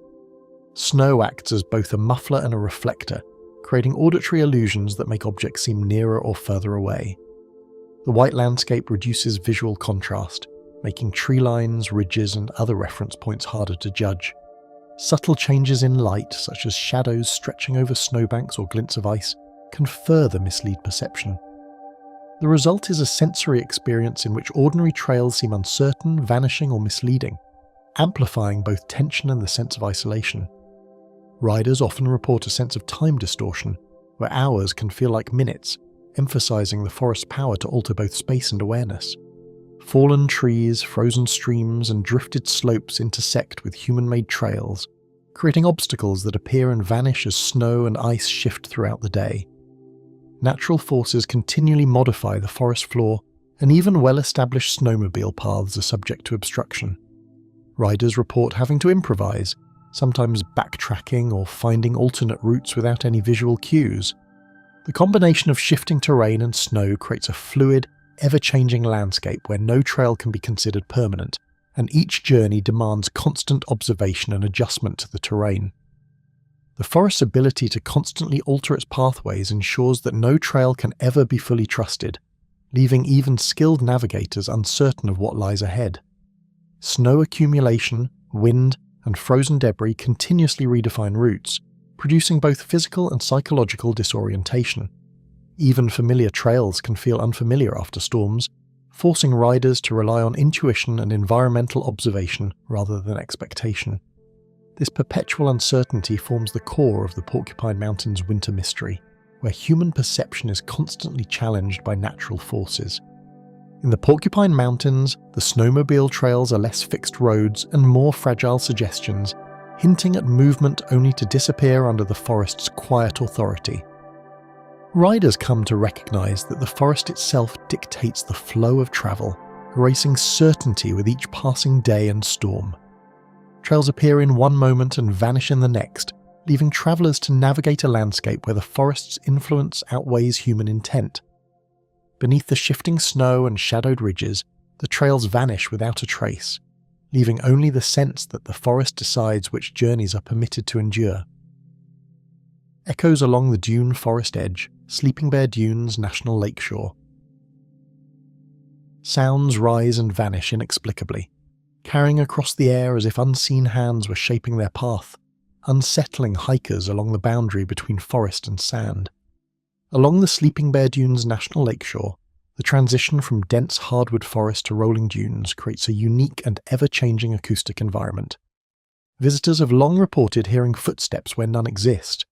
A: Snow acts as both a muffler and a reflector, creating auditory illusions that make objects seem nearer or further away. The white landscape reduces visual contrast, making tree lines, ridges, and other reference points harder to judge. Subtle changes in light, such as shadows stretching over snowbanks or glints of ice, can further mislead perception. The result is a sensory experience in which ordinary trails seem uncertain, vanishing, or misleading, amplifying both tension and the sense of isolation. Riders often report a sense of time distortion, where hours can feel like minutes, emphasizing the forest's power to alter both space and awareness. Fallen trees, frozen streams, and drifted slopes intersect with human-made trails, creating obstacles that appear and vanish as snow and ice shift throughout the day. Natural forces continually modify the forest floor, and even well-established snowmobile paths are subject to obstruction. Riders report having to improvise, sometimes backtracking or finding alternate routes without any visual cues. The combination of shifting terrain and snow creates a fluid, ever-changing landscape where no trail can be considered permanent, and each journey demands constant observation and adjustment to the terrain. The forest's ability to constantly alter its pathways ensures that no trail can ever be fully trusted, leaving even skilled navigators uncertain of what lies ahead. Snow accumulation, wind, and frozen debris continuously redefine routes, producing both physical and psychological disorientation. Even familiar trails can feel unfamiliar after storms, forcing riders to rely on intuition and environmental observation rather than expectation. This perpetual uncertainty forms the core of the Porcupine Mountains' winter mystery, where human perception is constantly challenged by natural forces. In the Porcupine Mountains, the snowmobile trails are less fixed roads and more fragile suggestions, hinting at movement only to disappear under the forest's quiet authority. Riders come to recognize that the forest itself dictates the flow of travel, erasing certainty with each passing day and storm. Trails appear in one moment and vanish in the next, leaving travelers to navigate a landscape where the forest's influence outweighs human intent. Beneath the shifting snow and shadowed ridges, the trails vanish without a trace, leaving only the sense that the forest decides which journeys are permitted to endure. Echoes along the dune forest edge, Sleeping Bear Dunes National Lakeshore. Sounds rise and vanish inexplicably, carrying across the air as if unseen hands were shaping their path, unsettling hikers along the boundary between forest and sand. Along the Sleeping Bear Dunes National Lakeshore, the transition from dense hardwood forest to rolling dunes creates a unique and ever-changing acoustic environment. Visitors have long reported hearing footsteps where none exist,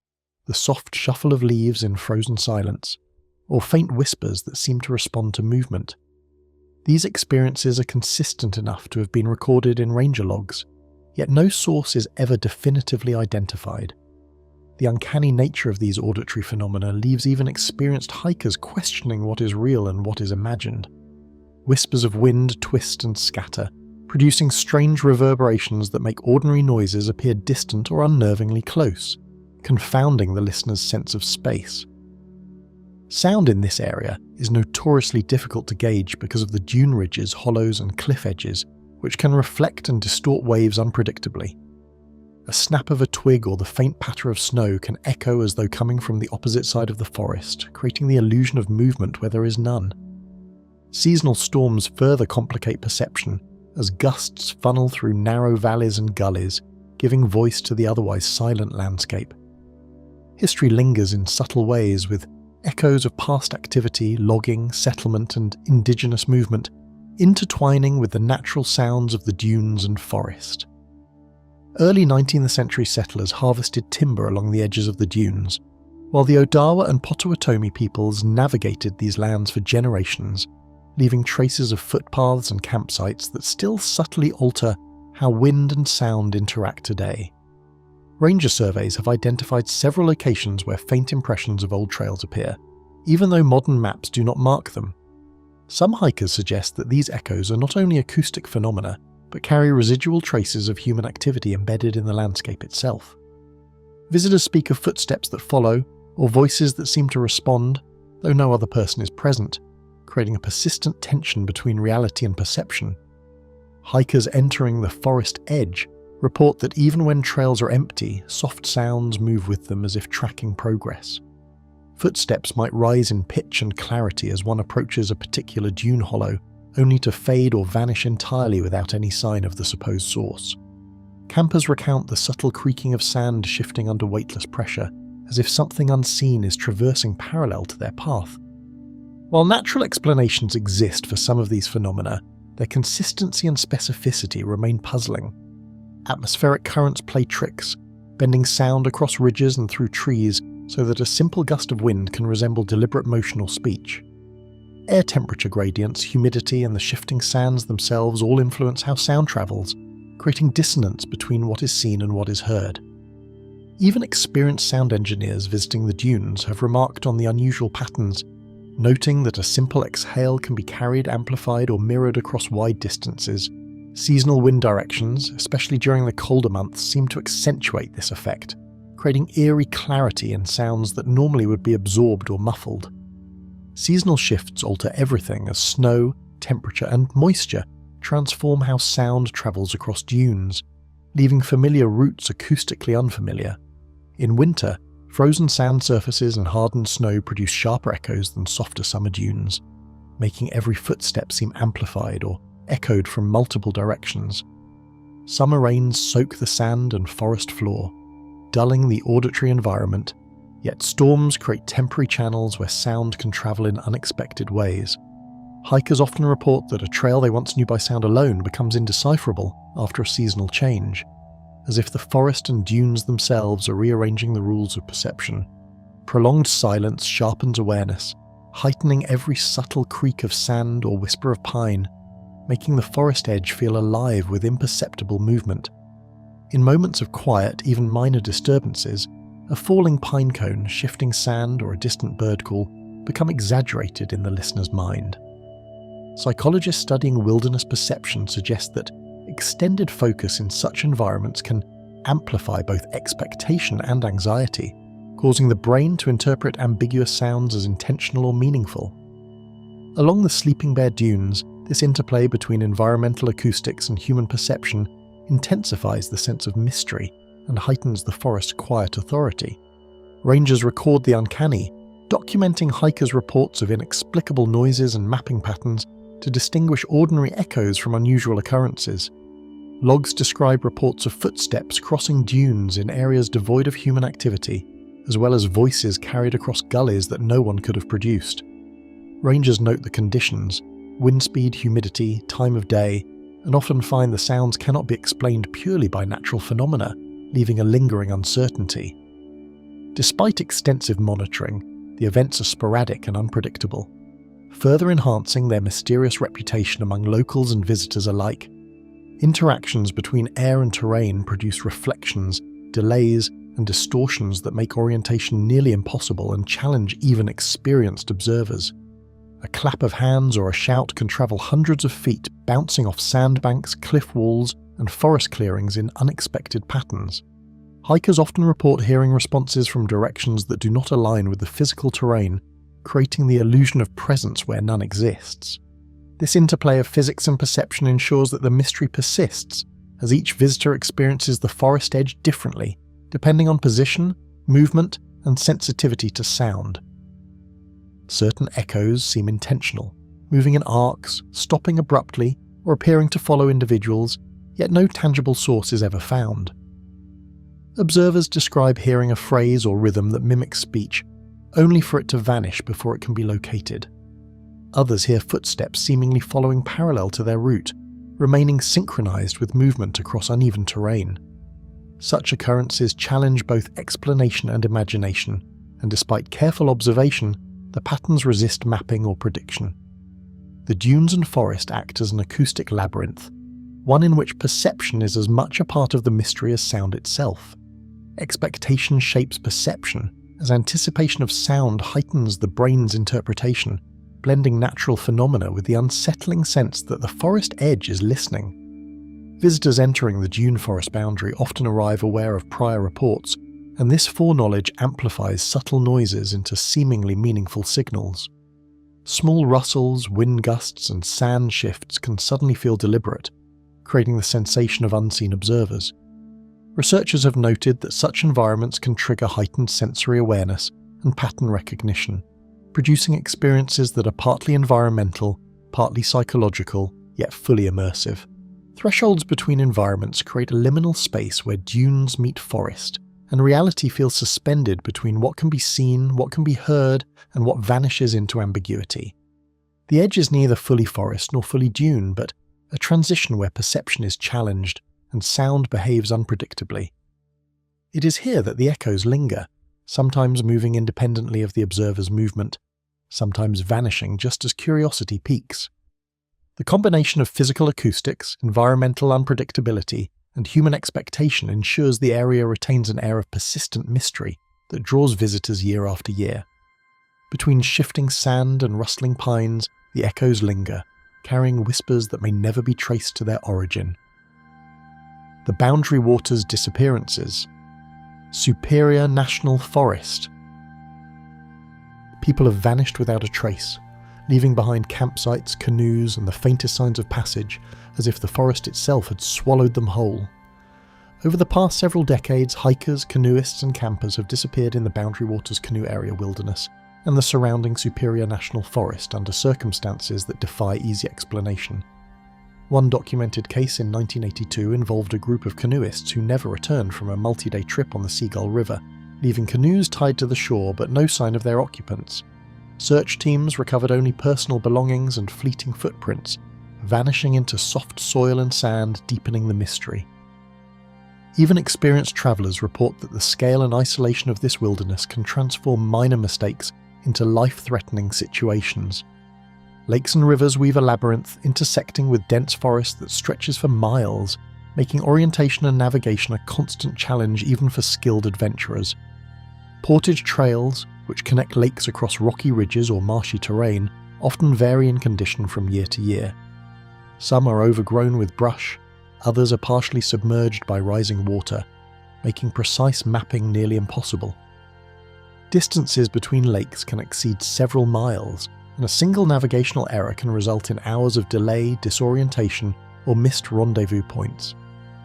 A: the soft shuffle of leaves in frozen silence, or faint whispers that seem to respond to movement. These experiences are consistent enough to have been recorded in ranger logs, yet no source is ever definitively identified. The uncanny nature of these auditory phenomena leaves even experienced hikers questioning what is real and what is imagined. Whispers of wind twist and scatter, producing strange reverberations that make ordinary noises appear distant or unnervingly close, confounding the listener's sense of space. Sound in this area is notoriously difficult to gauge because of the dune ridges, hollows, and cliff edges, which can reflect and distort waves unpredictably. A snap of a twig or the faint patter of snow can echo as though coming from the opposite side of the forest, creating the illusion of movement where there is none. Seasonal storms further complicate perception, as gusts funnel through narrow valleys and gullies, giving voice to the otherwise silent landscape. History lingers in subtle ways, with echoes of past activity, logging, settlement, and indigenous movement intertwining with the natural sounds of the dunes and forest. Early 19th century settlers harvested timber along the edges of the dunes, while the Odawa and Potawatomi peoples navigated these lands for generations, leaving traces of footpaths and campsites that still subtly alter how wind and sound interact today. Ranger surveys have identified several locations where faint impressions of old trails appear, even though modern maps do not mark them. Some hikers suggest that these echoes are not only acoustic phenomena, but carry residual traces of human activity embedded in the landscape itself. Visitors speak of footsteps that follow, or voices that seem to respond, though no other person is present, creating a persistent tension between reality and perception. Hikers entering the forest edge report that even when trails are empty, soft sounds move with them as if tracking progress. Footsteps might rise in pitch and clarity as one approaches a particular dune hollow, only to fade or vanish entirely without any sign of the supposed source. Campers recount the subtle creaking of sand shifting under weightless pressure, as if something unseen is traversing parallel to their path. While natural explanations exist for some of these phenomena, their consistency and specificity remain puzzling. Atmospheric currents play tricks, bending sound across ridges and through trees so that a simple gust of wind can resemble deliberate motion or speech. Air temperature gradients, humidity, and the shifting sands themselves all influence how sound travels, creating dissonance between what is seen and what is heard. Even experienced sound engineers visiting the dunes have remarked on the unusual patterns, noting that a simple exhale can be carried, amplified, or mirrored across wide distances. Seasonal wind directions, especially during the colder months, seem to accentuate this effect, creating eerie clarity in sounds that normally would be absorbed or muffled. Seasonal shifts alter everything as snow, temperature, and moisture transform how sound travels across dunes, leaving familiar routes acoustically unfamiliar. In winter, frozen sand surfaces and hardened snow produce sharper echoes than softer summer dunes, making every footstep seem amplified or echoed from multiple directions. Summer rains soak the sand and forest floor, dulling the auditory environment, yet storms create temporary channels where sound can travel in unexpected ways. Hikers often report that a trail they once knew by sound alone becomes indecipherable after a seasonal change, as if the forest and dunes themselves are rearranging the rules of perception. Prolonged silence sharpens awareness, heightening every subtle creak of sand or whisper of pine, making the forest edge feel alive with imperceptible movement. In moments of quiet, even minor disturbances, a falling pine cone, shifting sand, or a distant bird call become exaggerated in the listener's mind. Psychologists studying wilderness perception suggest that extended focus in such environments can amplify both expectation and anxiety, causing the brain to interpret ambiguous sounds as intentional or meaningful. Along the Sleeping Bear Dunes, this interplay between environmental acoustics and human perception intensifies the sense of mystery and heightens the forest's quiet authority. Rangers record the uncanny, documenting hikers' reports of inexplicable noises and mapping patterns to distinguish ordinary echoes from unusual occurrences. Logs describe reports of footsteps crossing dunes in areas devoid of human activity, as well as voices carried across gullies that no one could have produced. Rangers note the conditions, wind speed, humidity, time of day, and often find the sounds cannot be explained purely by natural phenomena, leaving a lingering uncertainty. Despite extensive monitoring, the events are sporadic and unpredictable, further enhancing their mysterious reputation among locals and visitors alike. Interactions between air and terrain produce reflections, delays, and distortions that make orientation nearly impossible and challenge even experienced observers. A clap of hands or a shout can travel hundreds of feet, bouncing off sandbanks, cliff walls, and forest clearings in unexpected patterns. Hikers often report hearing responses from directions that do not align with the physical terrain, creating the illusion of presence where none exists. This interplay of physics and perception ensures that the mystery persists, as each visitor experiences the forest edge differently, depending on position, movement, and sensitivity to sound. Certain echoes seem intentional, moving in arcs, stopping abruptly, or appearing to follow individuals, yet no tangible source is ever found. Observers describe hearing a phrase or rhythm that mimics speech, only for it to vanish before it can be located. Others hear footsteps seemingly following parallel to their route, remaining synchronized with movement across uneven terrain. Such occurrences challenge both explanation and imagination, and despite careful observation, the patterns resist mapping or prediction. The dunes and forest act as an acoustic labyrinth, one in which perception is as much a part of the mystery as sound itself. expectation shapes perception, as anticipation of sound heightens the brain's interpretation, blending natural phenomena with the unsettling sense that the forest edge is listening. Visitors entering the dune forest boundary often arrive aware of prior reports, and this foreknowledge amplifies subtle noises into seemingly meaningful signals. Small rustles, wind gusts, and sand shifts can suddenly feel deliberate, creating the sensation of unseen observers. Researchers have noted that such environments can trigger heightened sensory awareness and pattern recognition, producing experiences that are partly environmental, partly psychological, yet fully immersive. Thresholds between environments create a liminal space where dunes meet forest, and reality feels suspended between what can be seen, what can be heard, and what vanishes into ambiguity. The edge is neither fully forest nor fully dune, but a transition where perception is challenged and sound behaves unpredictably. It is here that the echoes linger, sometimes moving independently of the observer's movement, sometimes vanishing just as curiosity peaks. The combination of physical acoustics, environmental unpredictability, and human expectation ensures the area retains an air of persistent mystery that draws visitors year after year. Between shifting sand and rustling pines, the echoes linger, carrying whispers that may never be traced to their origin. The Boundary Waters Disappearances. Superior National Forest. People have vanished without a trace, leaving behind campsites, canoes, and the faintest signs of passage, as if the forest itself had swallowed them whole. Over the past several decades, hikers, canoeists, and campers have disappeared in the Boundary Waters Canoe Area Wilderness and the surrounding Superior National Forest under circumstances that defy easy explanation. One documented case in 1982 involved a group of canoeists who never returned from a multi-day trip on the Seagull River, leaving canoes tied to the shore but no sign of their occupants. Search teams recovered only personal belongings and fleeting footprints, vanishing into soft soil and sand, deepening the mystery. Even experienced travellers report that the scale and isolation of this wilderness can transform minor mistakes into life-threatening situations. Lakes and rivers weave a labyrinth, intersecting with dense forest that stretches for miles, making orientation and navigation a constant challenge even for skilled adventurers. Portage trails, which connect lakes across rocky ridges or marshy terrain, often vary in condition from year to year. Some are overgrown with brush, others are partially submerged by rising water, making precise mapping nearly impossible. Distances between lakes can exceed several miles, and a single navigational error can result in hours of delay, disorientation, or missed rendezvous points.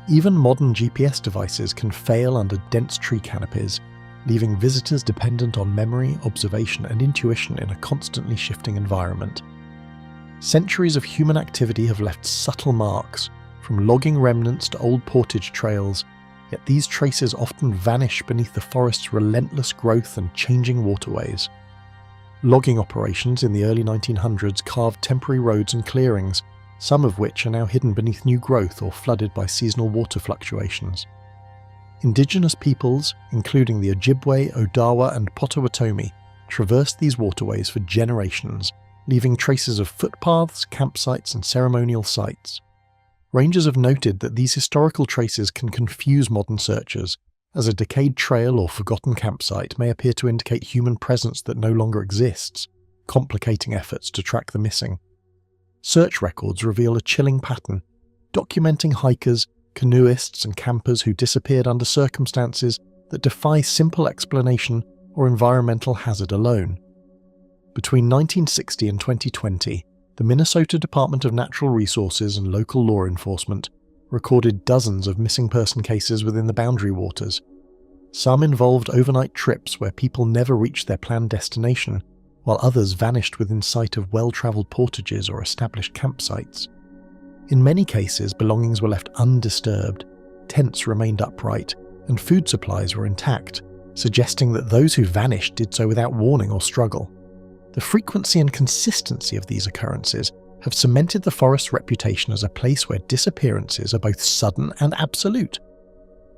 A: Even modern GPS devices can fail under dense tree canopies, leaving visitors dependent on memory, observation, and intuition in a constantly shifting environment. Centuries of human activity have left subtle marks, from logging remnants to old portage trails, yet these traces often vanish beneath the forest's relentless growth and changing waterways. Logging operations in the early 1900s carved temporary roads and clearings, some of which are now hidden beneath new growth or flooded by seasonal water fluctuations. Indigenous peoples, including the Ojibwe, Odawa, and Potawatomi, traversed these waterways for generations, leaving traces of footpaths, campsites, and ceremonial sites. Rangers have noted that these historical traces can confuse modern searchers, as a decayed trail or forgotten campsite may appear to indicate human presence that no longer exists, complicating efforts to track the missing. Search records reveal a chilling pattern, documenting hikers, canoeists, and campers who disappeared under circumstances that defy simple explanation or environmental hazard alone. Between 1960 and 2020, the Minnesota Department of Natural Resources and local law enforcement recorded dozens of missing person cases within the Boundary Waters. Some involved overnight trips where people never reached their planned destination, while others vanished within sight of well-travelled portages or established campsites. In many cases, belongings were left undisturbed, tents remained upright, and food supplies were intact, suggesting that those who vanished did so without warning or struggle. The frequency and consistency of these occurrences have cemented the forest's reputation as a place where disappearances are both sudden and absolute.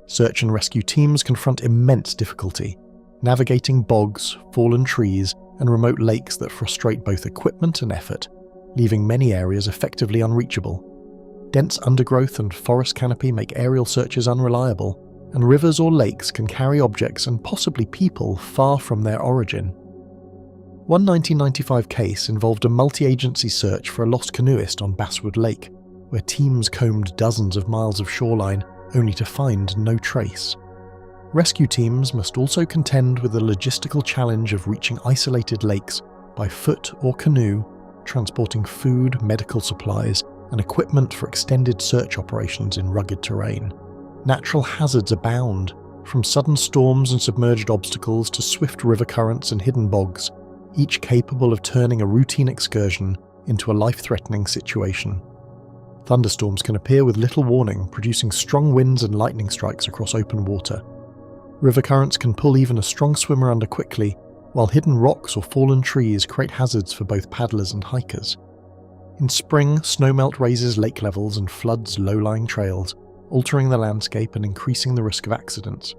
A: Search and rescue teams confront immense difficulty, navigating bogs, fallen trees, and remote lakes that frustrate both equipment and effort, leaving many areas effectively unreachable. Dense undergrowth and forest canopy make aerial searches unreliable, and rivers or lakes can carry objects and possibly people far from their origin. One 1995 case involved a multi-agency search for a lost canoeist on Basswood Lake, where teams combed dozens of miles of shoreline only to find no trace. Rescue teams must also contend with the logistical challenge of reaching isolated lakes by foot or canoe, transporting food, medical supplies, and equipment for extended search operations in rugged terrain. Natural hazards abound, from sudden storms and submerged obstacles to swift river currents and hidden bogs, each capable of turning a routine excursion into a life-threatening situation. Thunderstorms can appear with little warning, producing strong winds and lightning strikes across open water. River currents can pull even a strong swimmer under quickly, while hidden rocks or fallen trees create hazards for both paddlers and hikers. In spring, snowmelt raises lake levels and floods low-lying trails, altering the landscape and increasing the risk of accidents.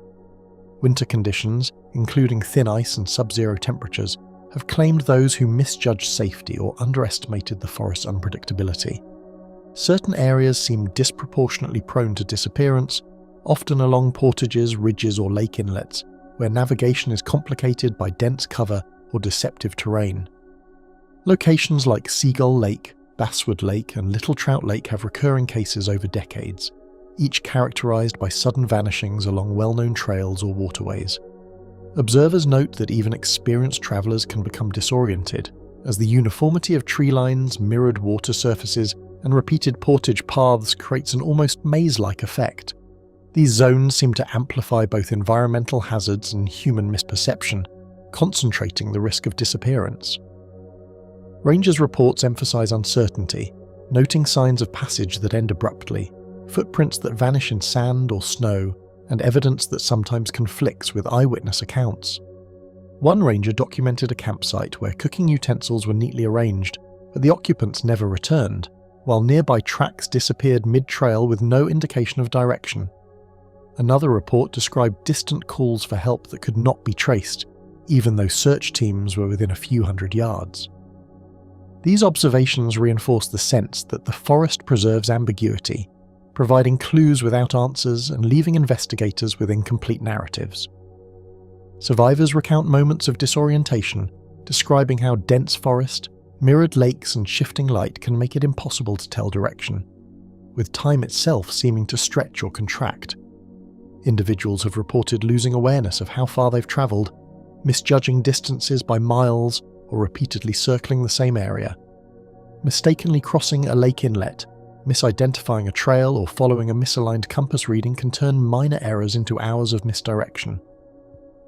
A: Winter conditions, including thin ice and sub-zero temperatures, have claimed those who misjudged safety or underestimated the forest's unpredictability. Certain areas seem disproportionately prone to disappearance, often along portages, ridges or lake inlets, where navigation is complicated by dense cover or deceptive terrain. Locations like Seagull Lake, Basswood Lake and Little Trout Lake have recurring cases over decades, each characterized by sudden vanishings along well-known trails or waterways. Observers note that even experienced travelers can become disoriented, as the uniformity of tree lines, mirrored water surfaces, and repeated portage paths creates an almost maze-like effect. These zones seem to amplify both environmental hazards and human misperception, concentrating the risk of disappearance. Rangers' reports emphasize uncertainty, noting signs of passage that end abruptly, footprints that vanish in sand or snow, and evidence that sometimes conflicts with eyewitness accounts. One ranger documented a campsite where cooking utensils were neatly arranged, but the occupants never returned, while nearby tracks disappeared mid-trail with no indication of direction. Another report described distant calls for help that could not be traced, even though search teams were within a few hundred yards. These observations reinforce the sense that the forest preserves ambiguity, providing clues without answers and leaving investigators with incomplete narratives. Survivors recount moments of disorientation, describing how dense forest, mirrored lakes and shifting light can make it impossible to tell direction, with time itself seeming to stretch or contract. Individuals have reported losing awareness of how far they've travelled, misjudging distances by miles or repeatedly circling the same area. Mistakenly crossing a lake inlet, misidentifying a trail or following a misaligned compass reading can turn minor errors into hours of misdirection.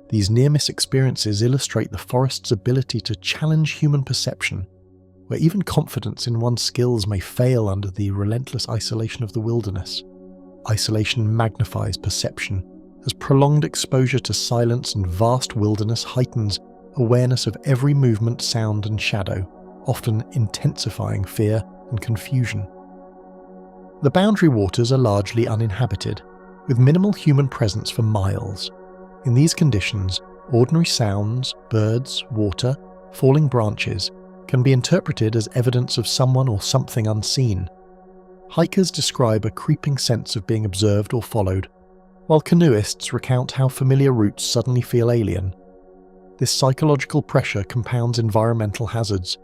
A: These near-miss experiences illustrate the forest's ability to challenge human perception, where even confidence in one's skills may fail under the relentless isolation of the wilderness. Isolation magnifies perception, as prolonged exposure to silence and vast wilderness heightens awareness of every movement, sound and shadow, often intensifying fear and confusion. The boundary waters are largely uninhabited, with minimal human presence for miles. In these conditions, ordinary sounds, birds, water, falling branches can be interpreted as evidence of someone or something unseen. Hikers describe a creeping sense of being observed or followed, while canoeists recount how familiar routes suddenly feel alien. This psychological pressure compounds environmental hazards,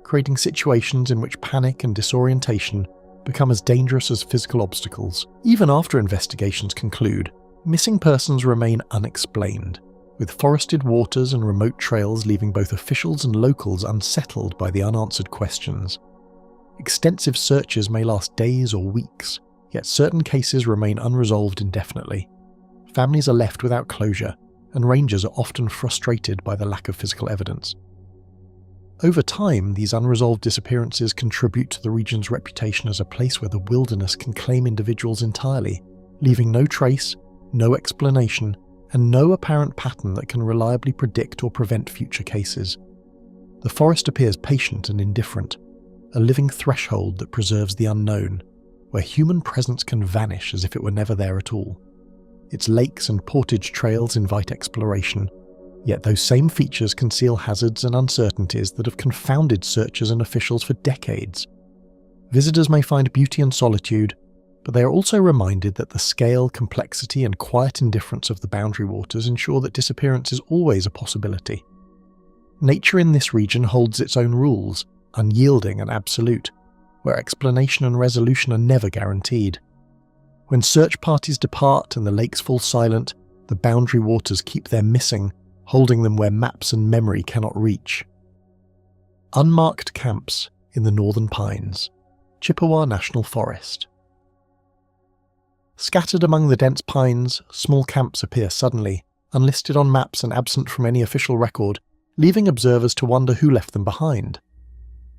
A: creating situations in which panic and disorientation become as dangerous as physical obstacles. Even after investigations conclude, missing persons remain unexplained, with forested waters and remote trails leaving both officials and locals unsettled by the unanswered questions. Extensive searches may last days or weeks, yet certain cases remain unresolved indefinitely. Families are left without closure, and rangers are often frustrated by the lack of physical evidence. Over time, these unresolved disappearances contribute to the region's reputation as a place where the wilderness can claim individuals entirely, leaving no trace, no explanation, and no apparent pattern that can reliably predict or prevent future cases. The forest appears patient and indifferent, a living threshold that preserves the unknown, where human presence can vanish as if it were never there at all. Its lakes and portage trails invite exploration, yet those same features conceal hazards and uncertainties that have confounded searchers and officials for decades. Visitors may find beauty and solitude, but they are also reminded that the scale, complexity, and quiet indifference of the boundary waters ensure that disappearance is always a possibility. Nature in this region holds its own rules, unyielding and absolute, where explanation and resolution are never guaranteed. When search parties depart and the lakes fall silent, the boundary waters keep their missing, holding them where maps and memory cannot reach. Unmarked camps in the Northern Pines, Chippewa National Forest. Scattered among the dense pines, small camps appear suddenly, unlisted on maps and absent from any official record, leaving observers to wonder who left them behind.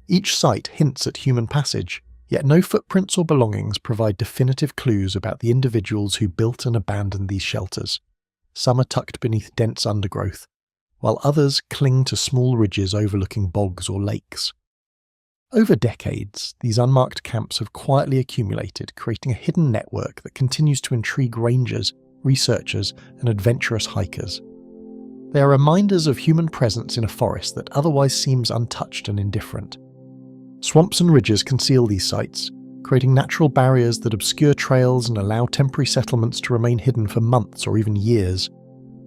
A: Each site hints at human passage, yet no footprints or belongings provide definitive clues about the individuals who built and abandoned these shelters. Some are tucked beneath dense undergrowth, while others cling to small ridges overlooking bogs or lakes. Over decades, these unmarked camps have quietly accumulated, creating a hidden network that continues to intrigue rangers, researchers, and adventurous hikers. They are reminders of human presence in a forest that otherwise seems untouched and indifferent. Swamps and ridges conceal these sites, creating natural barriers that obscure trails and allow temporary settlements to remain hidden for months or even years.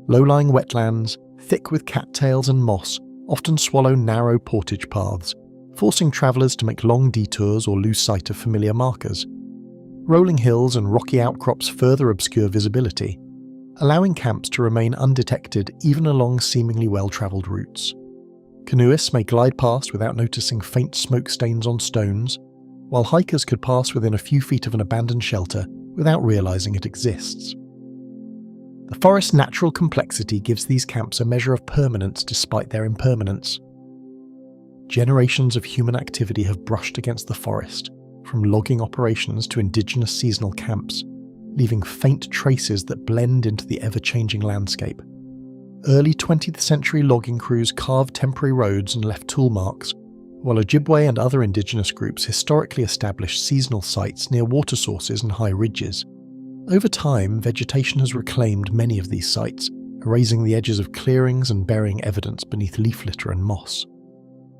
A: Low-lying wetlands, thick with cattails and moss, often swallow narrow portage paths, forcing travellers to make long detours or lose sight of familiar markers. Rolling hills and rocky outcrops further obscure visibility, allowing camps to remain undetected even along seemingly well-travelled routes. Canoeists may glide past without noticing faint smoke stains on stones, while hikers could pass within a few feet of an abandoned shelter without realising it exists. The forest's natural complexity gives these camps a measure of permanence despite their impermanence. Generations of human activity have brushed against the forest, from logging operations to indigenous seasonal camps, leaving faint traces that blend into the ever-changing landscape. Early 20th century logging crews carved temporary roads and left tool marks, while Ojibwe and other indigenous groups historically established seasonal sites near water sources and high ridges. Over time, vegetation has reclaimed many of these sites, erasing the edges of clearings and burying evidence beneath leaf litter and moss.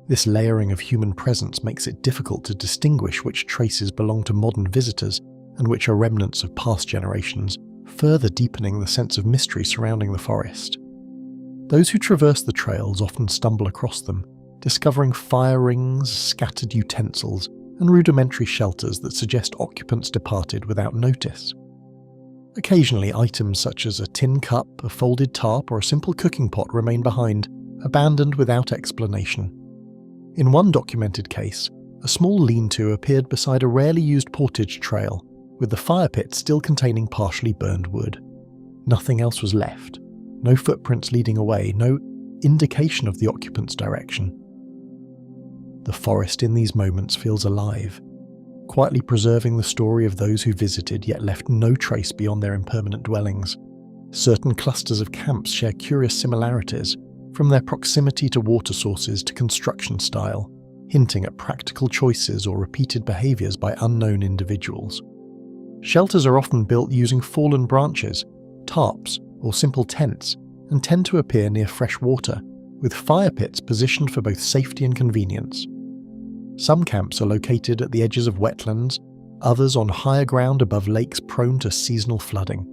A: This layering of human presence makes it difficult to distinguish which traces belong to modern visitors and which are remnants of past generations, further deepening the sense of mystery surrounding the forest. Those who traverse the trails often stumble across them, discovering fire rings, scattered utensils, and rudimentary shelters that suggest occupants departed without notice. Occasionally, items such as a tin cup, a folded tarp, or a simple cooking pot remain behind, abandoned without explanation. In one documented case, a small lean-to appeared beside a rarely used portage trail, with the fire pit still containing partially burned wood. Nothing else was left. No footprints leading away, no indication of the occupant's direction. The forest in these moments feels alive, quietly preserving the story of those who visited yet left no trace beyond their impermanent dwellings. Certain clusters of camps share curious similarities, from their proximity to water sources to construction style, hinting at practical choices or repeated behaviours by unknown individuals. Shelters are often built using fallen branches, tarps, or simple tents, and tend to appear near fresh water, with fire pits positioned for both safety and convenience. Some camps are located at the edges of wetlands, others on higher ground above lakes prone to seasonal flooding.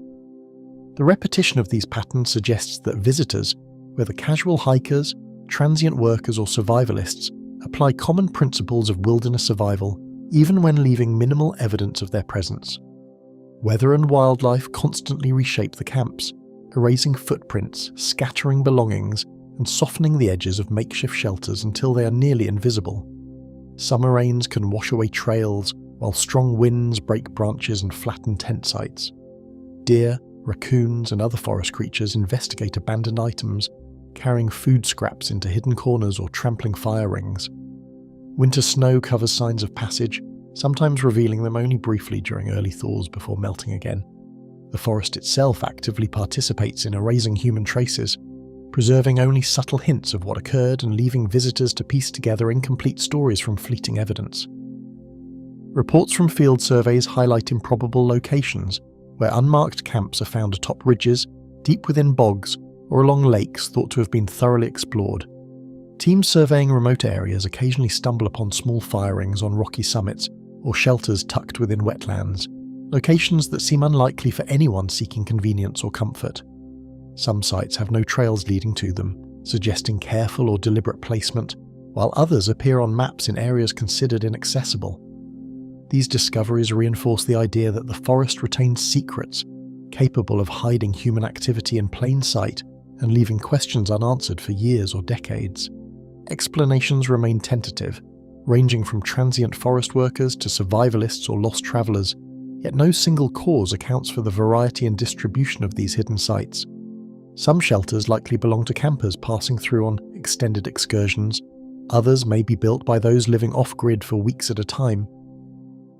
A: The repetition of these patterns suggests that visitors, whether casual hikers, transient workers or survivalists, apply common principles of wilderness survival even when leaving minimal evidence of their presence. Weather and wildlife constantly reshape the camps, erasing footprints, scattering belongings, and softening the edges of makeshift shelters until they are nearly invisible. Summer rains can wash away trails, while strong winds break branches and flatten tent sites. Deer, raccoons, and other forest creatures investigate abandoned items, carrying food scraps into hidden corners or trampling fire rings. Winter snow covers signs of passage, sometimes revealing them only briefly during early thaws before melting again. The forest itself actively participates in erasing human traces, preserving only subtle hints of what occurred and leaving visitors to piece together incomplete stories from fleeting evidence. Reports from field surveys highlight improbable locations, where unmarked camps are found atop ridges, deep within bogs, or along lakes thought to have been thoroughly explored. Teams surveying remote areas occasionally stumble upon small fire rings on rocky summits or shelters tucked within wetlands, locations that seem unlikely for anyone seeking convenience or comfort. Some sites have no trails leading to them, suggesting careful or deliberate placement, while others appear on maps in areas considered inaccessible. These discoveries reinforce the idea that the forest retains secrets, capable of hiding human activity in plain sight and leaving questions unanswered for years or decades. Explanations remain tentative, ranging from transient forest workers to survivalists or lost travelers, yet no single cause accounts for the variety and distribution of these hidden sites. Some shelters likely belong to campers passing through on extended excursions, others may be built by those living off-grid for weeks at a time.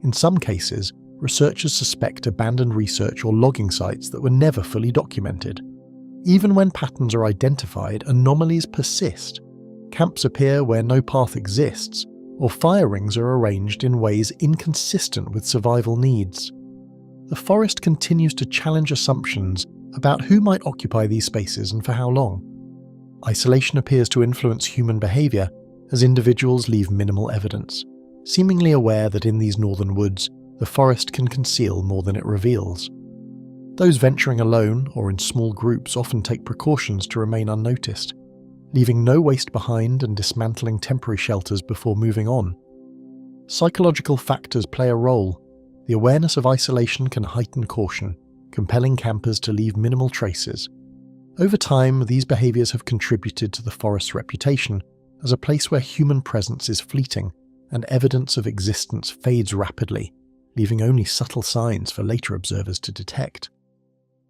A: In some cases, researchers suspect abandoned research or logging sites that were never fully documented. Even when patterns are identified, anomalies persist. Camps appear where no path exists, or fire rings are arranged in ways inconsistent with survival needs. The forest continues to challenge assumptions about who might occupy these spaces and for how long. Isolation appears to influence human behaviour as individuals leave minimal evidence, seemingly aware that in these northern woods, the forest can conceal more than it reveals. Those venturing alone or in small groups often take precautions to remain unnoticed, leaving no waste behind and dismantling temporary shelters before moving on. Psychological factors play a role. The awareness of isolation can heighten caution, compelling campers to leave minimal traces. Over time, these behaviours have contributed to the forest's reputation as a place where human presence is fleeting and evidence of existence fades rapidly, leaving only subtle signs for later observers to detect.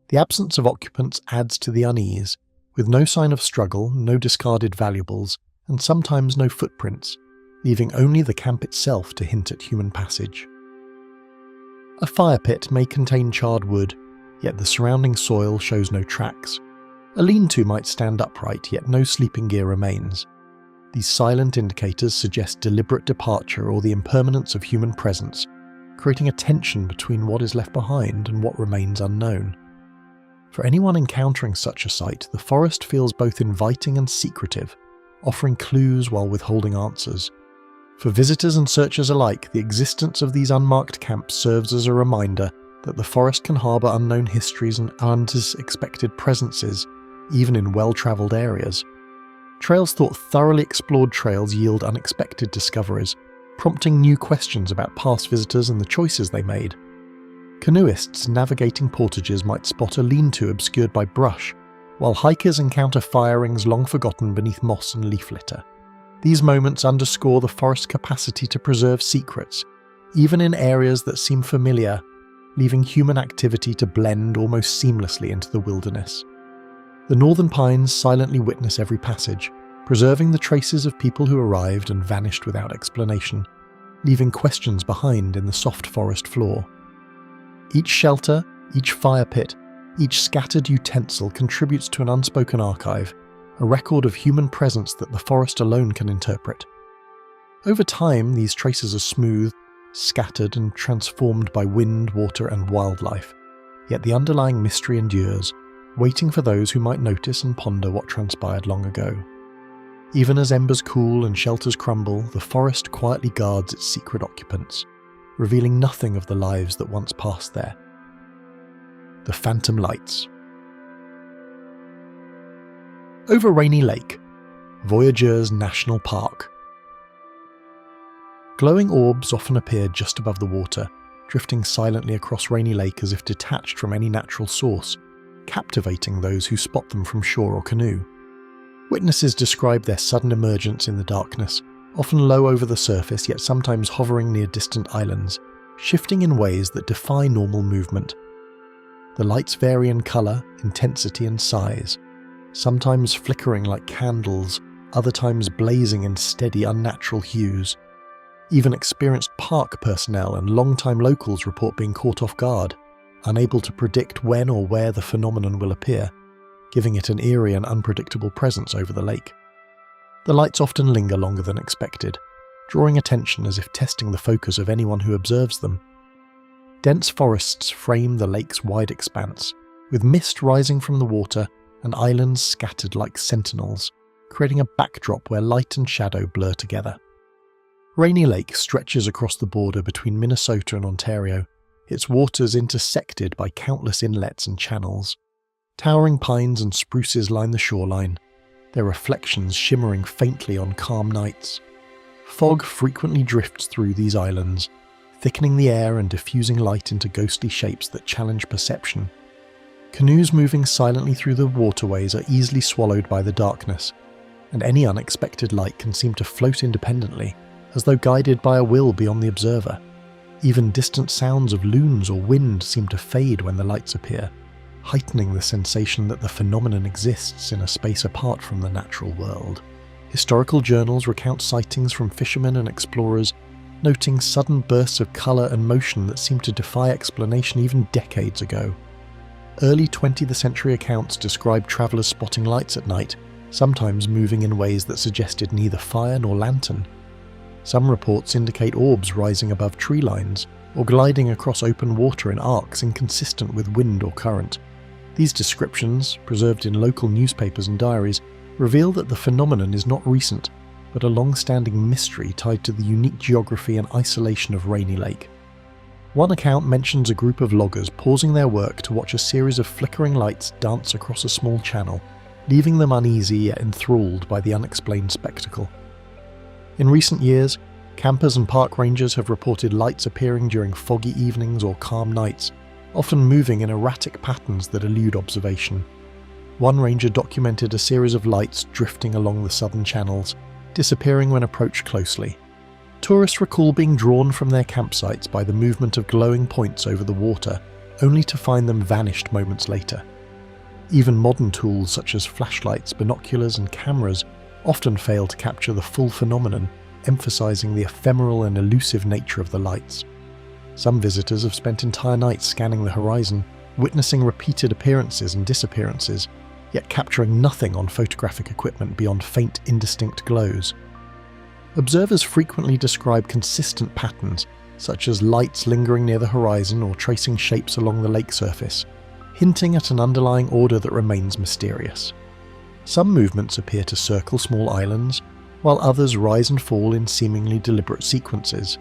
A: The absence of occupants adds to the unease, with no sign of struggle, no discarded valuables, and sometimes no footprints, leaving only the camp itself to hint at human passage. A fire pit may contain charred wood, yet the surrounding soil shows no tracks. A lean-to might stand upright, yet no sleeping gear remains. These silent indicators suggest deliberate departure or the impermanence of human presence, creating a tension between what is left behind and what remains unknown. For anyone encountering such a site, the forest feels both inviting and secretive, offering clues while withholding answers. For visitors and searchers alike, the existence of these unmarked camps serves as a reminder that the forest can harbour unknown histories and unexpected presences, even in well-travelled areas. Trails thought thoroughly explored trails yield unexpected discoveries, prompting new questions about past visitors and the choices they made. Canoeists navigating portages might spot a lean-to obscured by brush, while hikers encounter fire rings long forgotten beneath moss and leaf litter. These moments underscore the forest's capacity to preserve secrets, even in areas that seem familiar, leaving human activity to blend almost seamlessly into the wilderness. The northern pines silently witness every passage, preserving the traces of people who arrived and vanished without explanation, leaving questions behind in the soft forest floor. Each shelter, each fire pit, each scattered utensil contributes to an unspoken archive, a record of human presence that the forest alone can interpret. Over time, these traces are smoothed, scattered and transformed by wind, water and wildlife, yet the underlying mystery endures, waiting for those who might notice and ponder what transpired long ago. Even as embers cool and shelters crumble, the forest quietly guards its secret occupants, revealing nothing of the lives that once passed there. The Phantom Lights. Over Rainy Lake, Voyageurs National Park. Glowing orbs often appear just above the water, drifting silently across Rainy Lake as if detached from any natural source, captivating those who spot them from shore or canoe. Witnesses describe their sudden emergence in the darkness, often low over the surface yet sometimes hovering near distant islands, shifting in ways that defy normal movement. The lights vary in colour, intensity and size, sometimes flickering like candles, other times blazing in steady, unnatural hues. Even experienced park personnel and long-time locals report being caught off guard, unable to predict when or where the phenomenon will appear, giving it an eerie and unpredictable presence over the lake. The lights often linger longer than expected, drawing attention as if testing the focus of anyone who observes them. Dense forests frame the lake's wide expanse, with mist rising from the water and islands scattered like sentinels, creating a backdrop where light and shadow blur together. Rainy Lake stretches across the border between Minnesota and Ontario, its waters intersected by countless inlets and channels. Towering pines and spruces line the shoreline, their reflections shimmering faintly on calm nights. Fog frequently drifts through these islands, thickening the air and diffusing light into ghostly shapes that challenge perception. Canoes moving silently through the waterways are easily swallowed by the darkness, and any unexpected light can seem to float independently, as though guided by a will beyond the observer. Even distant sounds of loons or wind seem to fade when the lights appear, heightening the sensation that the phenomenon exists in a space apart from the natural world. Historical journals recount sightings from fishermen and explorers, noting sudden bursts of colour and motion that seem to defy explanation even decades ago. Early 20th century accounts describe travellers spotting lights at night, sometimes moving in ways that suggested neither fire nor lantern. Some reports indicate orbs rising above tree lines, or gliding across open water in arcs inconsistent with wind or current. These descriptions, preserved in local newspapers and diaries, reveal that the phenomenon is not recent, but a long-standing mystery tied to the unique geography and isolation of Rainy Lake. One account mentions a group of loggers pausing their work to watch a series of flickering lights dance across a small channel, leaving them uneasy yet enthralled by the unexplained spectacle. In recent years, campers and park rangers have reported lights appearing during foggy evenings or calm nights, often moving in erratic patterns that elude observation. One ranger documented a series of lights drifting along the southern channels, disappearing when approached closely. Tourists recall being drawn from their campsites by the movement of glowing points over the water, only to find them vanished moments later. Even modern tools such as flashlights, binoculars and cameras often fail to capture the full phenomenon, emphasizing the ephemeral and elusive nature of the lights. Some visitors have spent entire nights scanning the horizon, witnessing repeated appearances and disappearances, yet capturing nothing on photographic equipment beyond faint, indistinct glows. Observers frequently describe consistent patterns, such as lights lingering near the horizon or tracing shapes along the lake surface, hinting at an underlying order that remains mysterious. Some movements appear to circle small islands, while others rise and fall in seemingly deliberate sequences.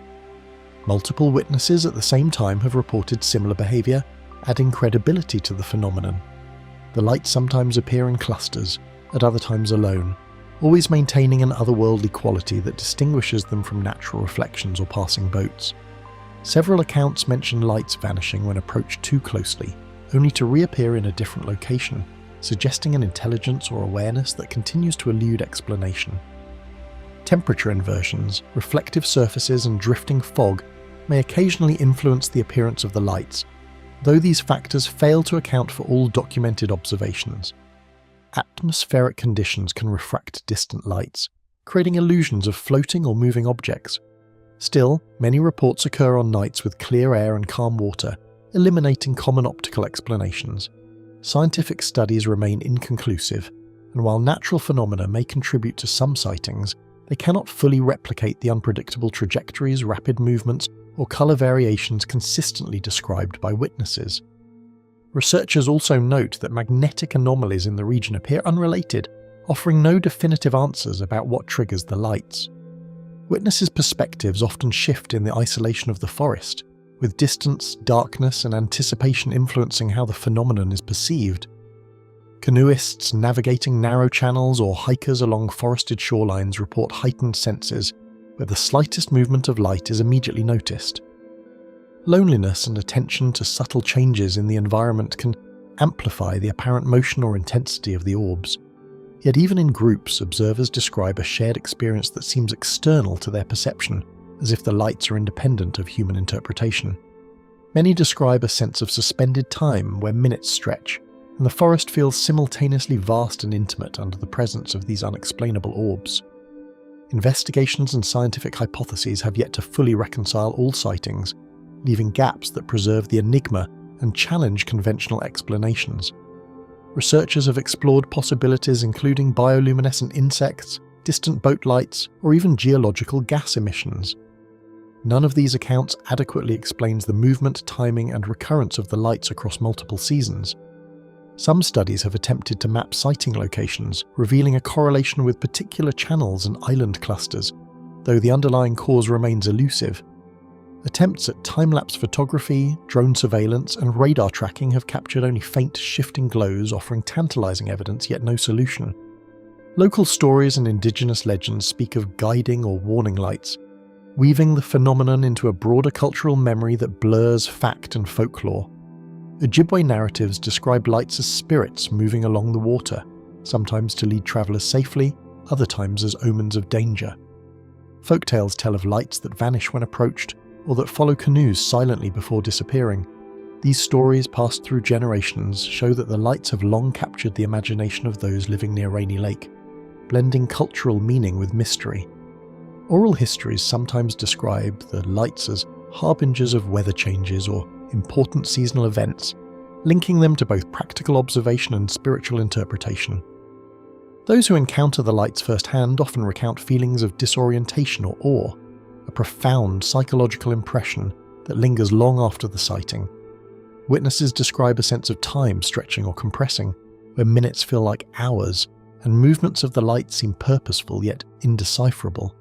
A: Multiple witnesses at the same time have reported similar behaviour, adding credibility to the phenomenon. The lights sometimes appear in clusters, at other times alone, always maintaining an otherworldly quality that distinguishes them from natural reflections or passing boats. Several accounts mention lights vanishing when approached too closely, only to reappear in a different location, suggesting an intelligence or awareness that continues to elude explanation. Temperature inversions, reflective surfaces and drifting fog may occasionally influence the appearance of the lights, though these factors fail to account for all documented observations. Atmospheric conditions can refract distant lights, creating illusions of floating or moving objects. Still, many reports occur on nights with clear air and calm water, eliminating common optical explanations. Scientific studies remain inconclusive, and while natural phenomena may contribute to some sightings, they cannot fully replicate the unpredictable trajectories, rapid movements, or colour variations consistently described by witnesses. Researchers also note that magnetic anomalies in the region appear unrelated, offering no definitive answers about what triggers the lights. Witnesses' perspectives often shift in the isolation of the forest, with distance, darkness, and anticipation influencing how the phenomenon is perceived. Canoeists navigating narrow channels or hikers along forested shorelines report heightened senses, where the slightest movement of light is immediately noticed. Loneliness and attention to subtle changes in the environment can amplify the apparent motion or intensity of the orbs. Yet even in groups, observers describe a shared experience that seems external to their perception, as if the lights are independent of human interpretation. Many describe a sense of suspended time where minutes stretch, and the forest feels simultaneously vast and intimate under the presence of these unexplainable orbs. Investigations and scientific hypotheses have yet to fully reconcile all sightings, leaving gaps that preserve the enigma and challenge conventional explanations. Researchers have explored possibilities including bioluminescent insects, distant boat lights, or even geological gas emissions. None of these accounts adequately explains the movement, timing, and recurrence of the lights across multiple seasons. Some studies have attempted to map sighting locations, revealing a correlation with particular channels and island clusters, though the underlying cause remains elusive. Attempts at time-lapse photography, drone surveillance, and radar tracking have captured only faint, shifting glows offering tantalizing evidence yet no solution. Local stories and indigenous legends speak of guiding or warning lights, weaving the phenomenon into a broader cultural memory that blurs fact and folklore. Ojibwe narratives describe lights as spirits moving along the water, sometimes to lead travellers safely, other times as omens of danger. Folktales tell of lights that vanish when approached, or that follow canoes silently before disappearing. These stories, passed through generations, show that the lights have long captured the imagination of those living near Rainy Lake, blending cultural meaning with mystery. Oral histories sometimes describe the lights as harbingers of weather changes or important seasonal events, linking them to both practical observation and spiritual interpretation. Those who encounter the lights firsthand often recount feelings of disorientation or awe, a profound psychological impression that lingers long after the sighting. Witnesses describe a sense of time stretching or compressing, where minutes feel like hours, and movements of the light seem purposeful yet indecipherable.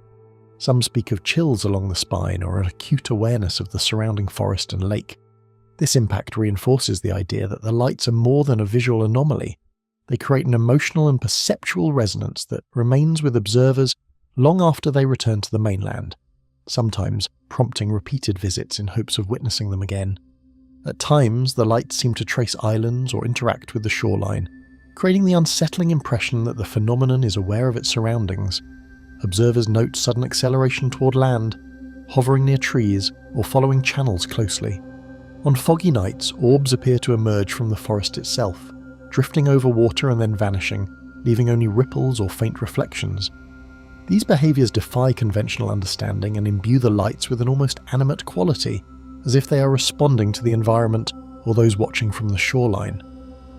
A: Some speak of chills along the spine or an acute awareness of the surrounding forest and lake. This impact reinforces the idea that the lights are more than a visual anomaly. They create an emotional and perceptual resonance that remains with observers long after they return to the mainland, sometimes prompting repeated visits in hopes of witnessing them again. At times, the lights seem to trace islands or interact with the shoreline, creating the unsettling impression that the phenomenon is aware of its surroundings. Observers note sudden acceleration toward land, hovering near trees, or following channels closely. On foggy nights, orbs appear to emerge from the forest itself, drifting over water and then vanishing, leaving only ripples or faint reflections. These behaviours defy conventional understanding and imbue the lights with an almost animate quality, as if they are responding to the environment or those watching from the shoreline.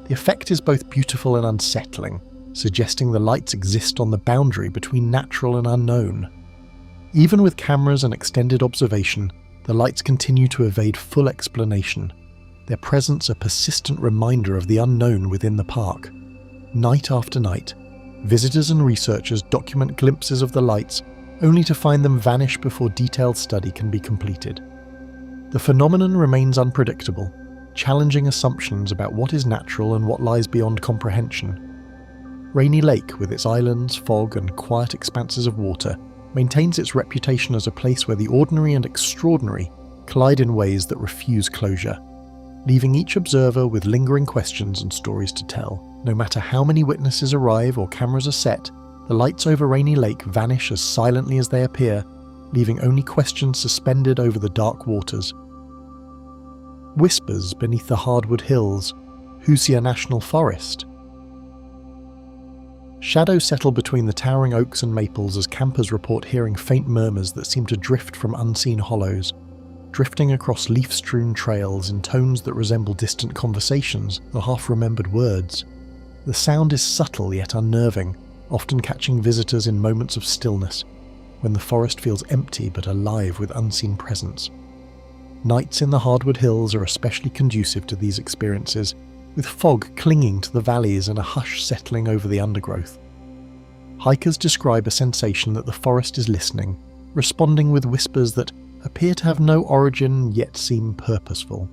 A: The effect is both beautiful and unsettling, suggesting the lights exist on the boundary between natural and unknown. Even with cameras and extended observation, the lights continue to evade full explanation, their presence a persistent reminder of the unknown within the park. Night after night, visitors and researchers document glimpses of the lights, only to find them vanish before detailed study can be completed. The phenomenon remains unpredictable, challenging assumptions about what is natural and what lies beyond comprehension. Rainy Lake, with its islands, fog, and quiet expanses of water, maintains its reputation as a place where the ordinary and extraordinary collide in ways that refuse closure, leaving each observer with lingering questions and stories to tell. No matter how many witnesses arrive or cameras are set, the lights over Rainy Lake vanish as silently as they appear, leaving only questions suspended over the dark waters. Whispers beneath the hardwood hills, Hoosier National Forest. Shadows settle between the towering oaks and maples as campers report hearing faint murmurs that seem to drift from unseen hollows, drifting across leaf-strewn trails in tones that resemble distant conversations or half-remembered words. The sound is subtle yet unnerving, often catching visitors in moments of stillness, when the forest feels empty but alive with unseen presence. Nights in the hardwood hills are especially conducive to these experiences, with fog clinging to the valleys and a hush settling over the undergrowth. Hikers describe a sensation that the forest is listening, responding with whispers that appear to have no origin yet seem purposeful.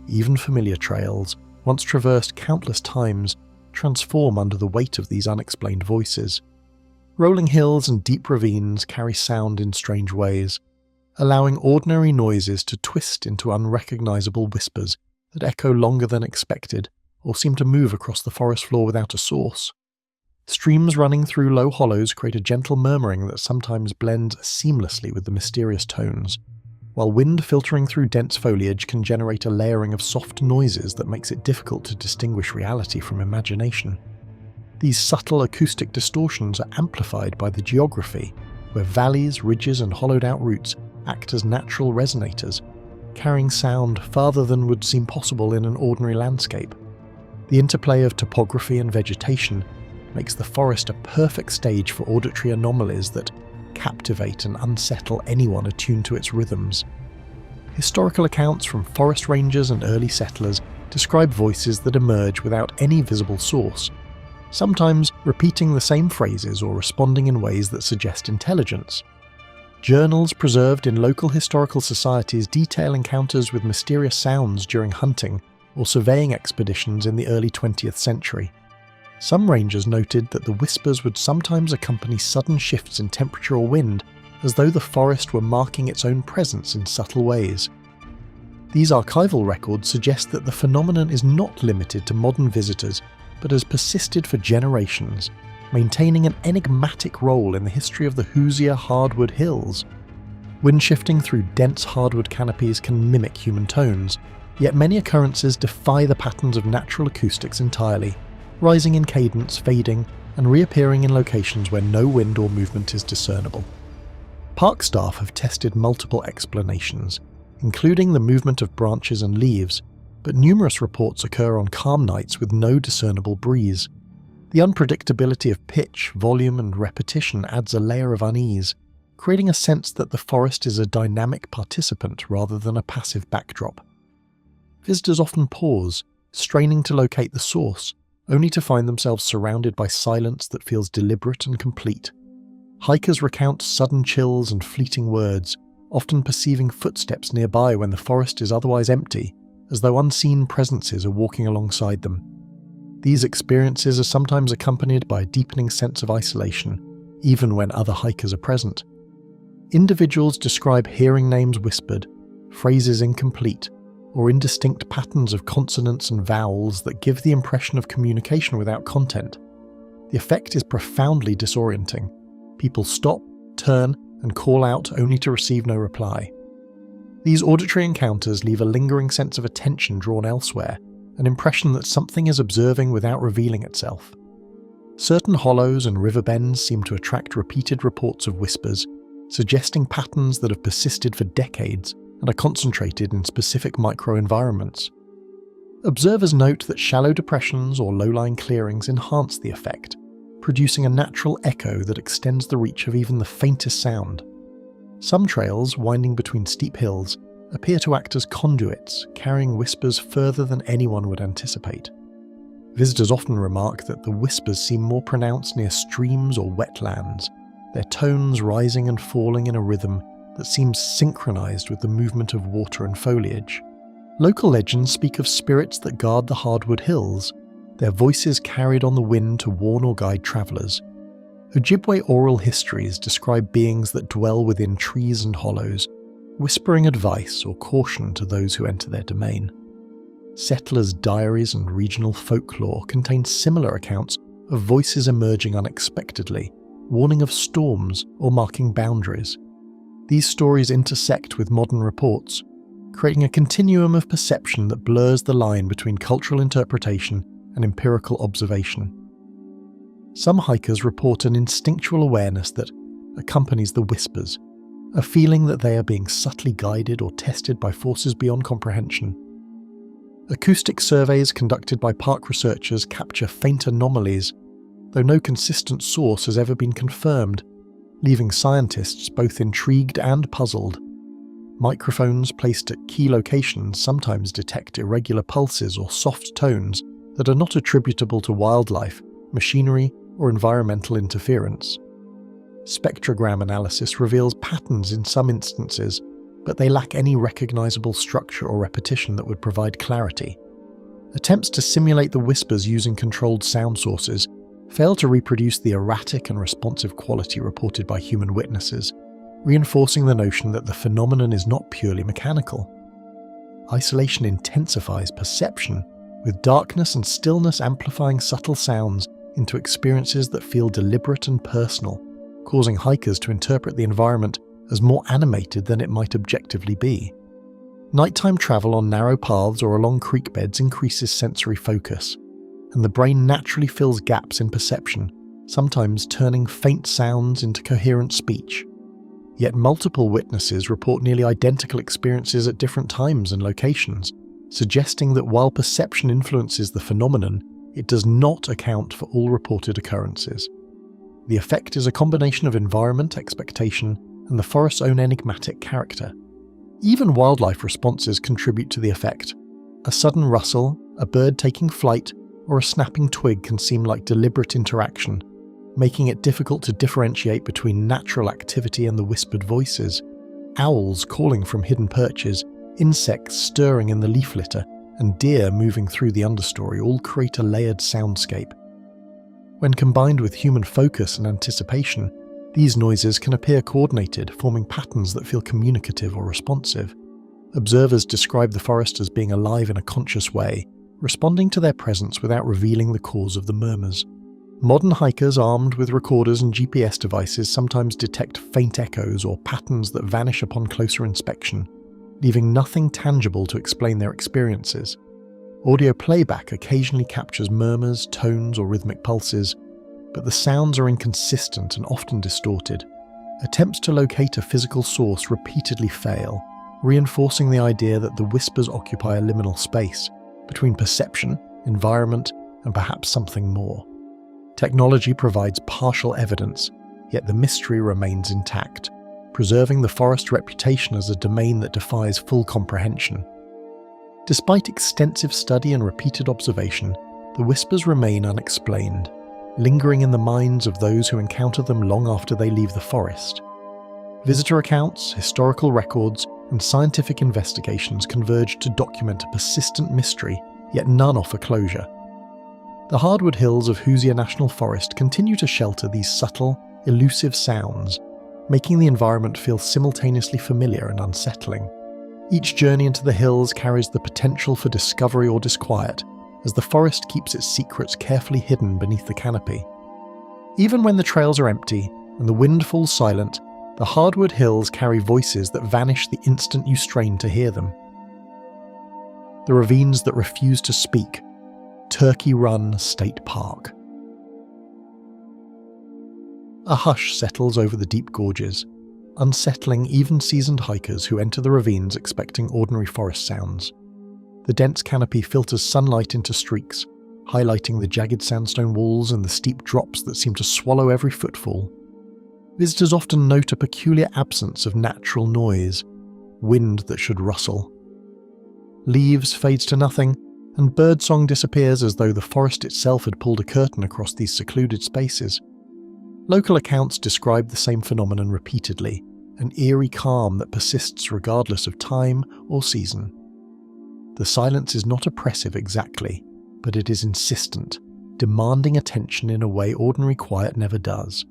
A: Even familiar trails, once traversed countless times, transform under the weight of these unexplained voices. Rolling hills and deep ravines carry sound in strange ways, allowing ordinary noises to twist into unrecognizable whispers that echo longer than expected or seem to move across the forest floor without a source. Streams running through low hollows create a gentle murmuring that sometimes blends seamlessly with the mysterious tones, while wind filtering through dense foliage can generate a layering of soft noises that makes it difficult to distinguish reality from imagination. These subtle acoustic distortions are amplified by the geography, where valleys, ridges, and hollowed-out roots act as natural resonators, carrying sound farther than would seem possible in an ordinary landscape. The interplay of topography and vegetation makes the forest a perfect stage for auditory anomalies that captivate and unsettle anyone attuned to its rhythms. Historical accounts from forest rangers and early settlers describe voices that emerge without any visible source, sometimes repeating the same phrases or responding in ways that suggest intelligence. Journals preserved in local historical societies detail encounters with mysterious sounds during hunting or surveying expeditions in the early 20th century. Some rangers noted that the whispers would sometimes accompany sudden shifts in temperature or wind, as though the forest were marking its own presence in subtle ways. These archival records suggest that the phenomenon is not limited to modern visitors, but has persisted for generations, maintaining an enigmatic role in the history of the Hoosier hardwood hills. Wind shifting through dense hardwood canopies can mimic human tones, yet many occurrences defy the patterns of natural acoustics entirely, rising in cadence, fading, and reappearing in locations where no wind or movement is discernible. Park staff have tested multiple explanations, including the movement of branches and leaves, but numerous reports occur on calm nights with no discernible breeze. The unpredictability of pitch, volume, and repetition adds a layer of unease, creating a sense that the forest is a dynamic participant rather than a passive backdrop. Visitors often pause, straining to locate the source, only to find themselves surrounded by silence that feels deliberate and complete. Hikers recount sudden chills and fleeting words, often perceiving footsteps nearby when the forest is otherwise empty, as though unseen presences are walking alongside them. These experiences are sometimes accompanied by a deepening sense of isolation, even when other hikers are present. Individuals describe hearing names whispered, phrases incomplete, or indistinct patterns of consonants and vowels that give the impression of communication without content. The effect is profoundly disorienting. People stop, turn, and call out only to receive no reply. These auditory encounters leave a lingering sense of attention drawn elsewhere, an impression that something is observing without revealing itself. Certain hollows and river bends seem to attract repeated reports of whispers, suggesting patterns that have persisted for decades and are concentrated in specific microenvironments. Observers note that shallow depressions or low-lying clearings enhance the effect, producing a natural echo that extends the reach of even the faintest sound. Some trails, winding between steep hills, appear to act as conduits, carrying whispers further than anyone would anticipate. Visitors often remark that the whispers seem more pronounced near streams or wetlands, their tones rising and falling in a rhythm that seems synchronized with the movement of water and foliage. Local legends speak of spirits that guard the hardwood hills, their voices carried on the wind to warn or guide travelers. Ojibwe oral histories describe beings that dwell within trees and hollows, whispering advice or caution to those who enter their domain. Settlers' diaries and regional folklore contain similar accounts of voices emerging unexpectedly, warning of storms or marking boundaries. These stories intersect with modern reports, creating a continuum of perception that blurs the line between cultural interpretation and empirical observation. Some hikers report an instinctual awareness that accompanies the whispers, a feeling that they are being subtly guided or tested by forces beyond comprehension. Acoustic surveys conducted by park researchers capture faint anomalies, though no consistent source has ever been confirmed, leaving scientists both intrigued and puzzled. Microphones placed at key locations sometimes detect irregular pulses or soft tones that are not attributable to wildlife, machinery, or environmental interference. Spectrogram analysis reveals patterns in some instances, but they lack any recognizable structure or repetition that would provide clarity. Attempts to simulate the whispers using controlled sound sources fail to reproduce the erratic and responsive quality reported by human witnesses, reinforcing the notion that the phenomenon is not purely mechanical. Isolation intensifies perception, with darkness and stillness amplifying subtle sounds into experiences that feel deliberate and personal, causing hikers to interpret the environment as more animated than it might objectively be. Nighttime travel on narrow paths or along creek beds increases sensory focus, and the brain naturally fills gaps in perception, sometimes turning faint sounds into coherent speech. Yet multiple witnesses report nearly identical experiences at different times and locations, suggesting that while perception influences the phenomenon, it does not account for all reported occurrences. The effect is a combination of environment, expectation, and the forest's own enigmatic character. Even wildlife responses contribute to the effect. A sudden rustle, a bird taking flight, or a snapping twig can seem like deliberate interaction, making it difficult to differentiate between natural activity and the whispered voices. Owls calling from hidden perches, insects stirring in the leaf litter, and deer moving through the understory all create a layered soundscape. When combined with human focus and anticipation, these noises can appear coordinated, forming patterns that feel communicative or responsive. Observers describe the forest as being alive in a conscious way, responding to their presence without revealing the cause of the murmurs. Modern hikers armed with recorders and GPS devices sometimes detect faint echoes or patterns that vanish upon closer inspection, leaving nothing tangible to explain their experiences. Audio playback occasionally captures murmurs, tones, or rhythmic pulses, but the sounds are inconsistent and often distorted. Attempts to locate a physical source repeatedly fail, reinforcing the idea that the whispers occupy a liminal space between perception, environment, and perhaps something more. Technology provides partial evidence, yet the mystery remains intact, preserving the forest's reputation as a domain that defies full comprehension. Despite extensive study and repeated observation, the whispers remain unexplained, lingering in the minds of those who encounter them long after they leave the forest. Visitor accounts, historical records, and scientific investigations converge to document a persistent mystery, yet none offer closure. The hardwood hills of Hoosier National Forest continue to shelter these subtle, elusive sounds, making the environment feel simultaneously familiar and unsettling. Each journey into the hills carries the potential for discovery or disquiet, as the forest keeps its secrets carefully hidden beneath the canopy. Even when the trails are empty and the wind falls silent, the hardwood hills carry voices that vanish the instant you strain to hear them. The ravines that refuse to speak. Turkey Run State Park. A hush settles over the deep gorges, unsettling even seasoned hikers who enter the ravines expecting ordinary forest sounds. The dense canopy filters sunlight into streaks, highlighting the jagged sandstone walls and the steep drops that seem to swallow every footfall. Visitors often note a peculiar absence of natural noise, wind that should rustle. Leaves fades to nothing, and birdsong disappears as though the forest itself had pulled a curtain across these secluded spaces. Local accounts describe the same phenomenon repeatedly, an eerie calm that persists regardless of time or season. The silence is not oppressive exactly, but it is insistent, demanding attention in a way ordinary quiet never does.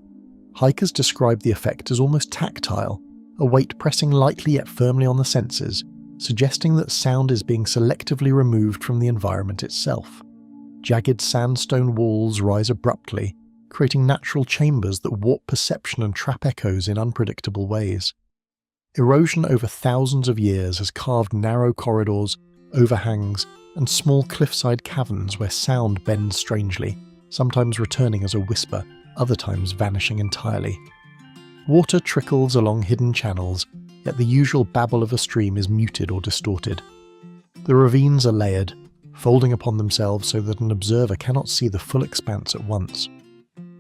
A: Hikers describe the effect as almost tactile, a weight pressing lightly yet firmly on the senses, suggesting that sound is being selectively removed from the environment itself. Jagged sandstone walls rise abruptly, creating natural chambers that warp perception and trap echoes in unpredictable ways. Erosion over thousands of years has carved narrow corridors, overhangs, and small cliffside caverns where sound bends strangely, sometimes returning as a whisper, other times vanishing entirely. Water trickles along hidden channels, yet the usual babble of a stream is muted or distorted. The ravines are layered, folding upon themselves so that an observer cannot see the full expanse at once.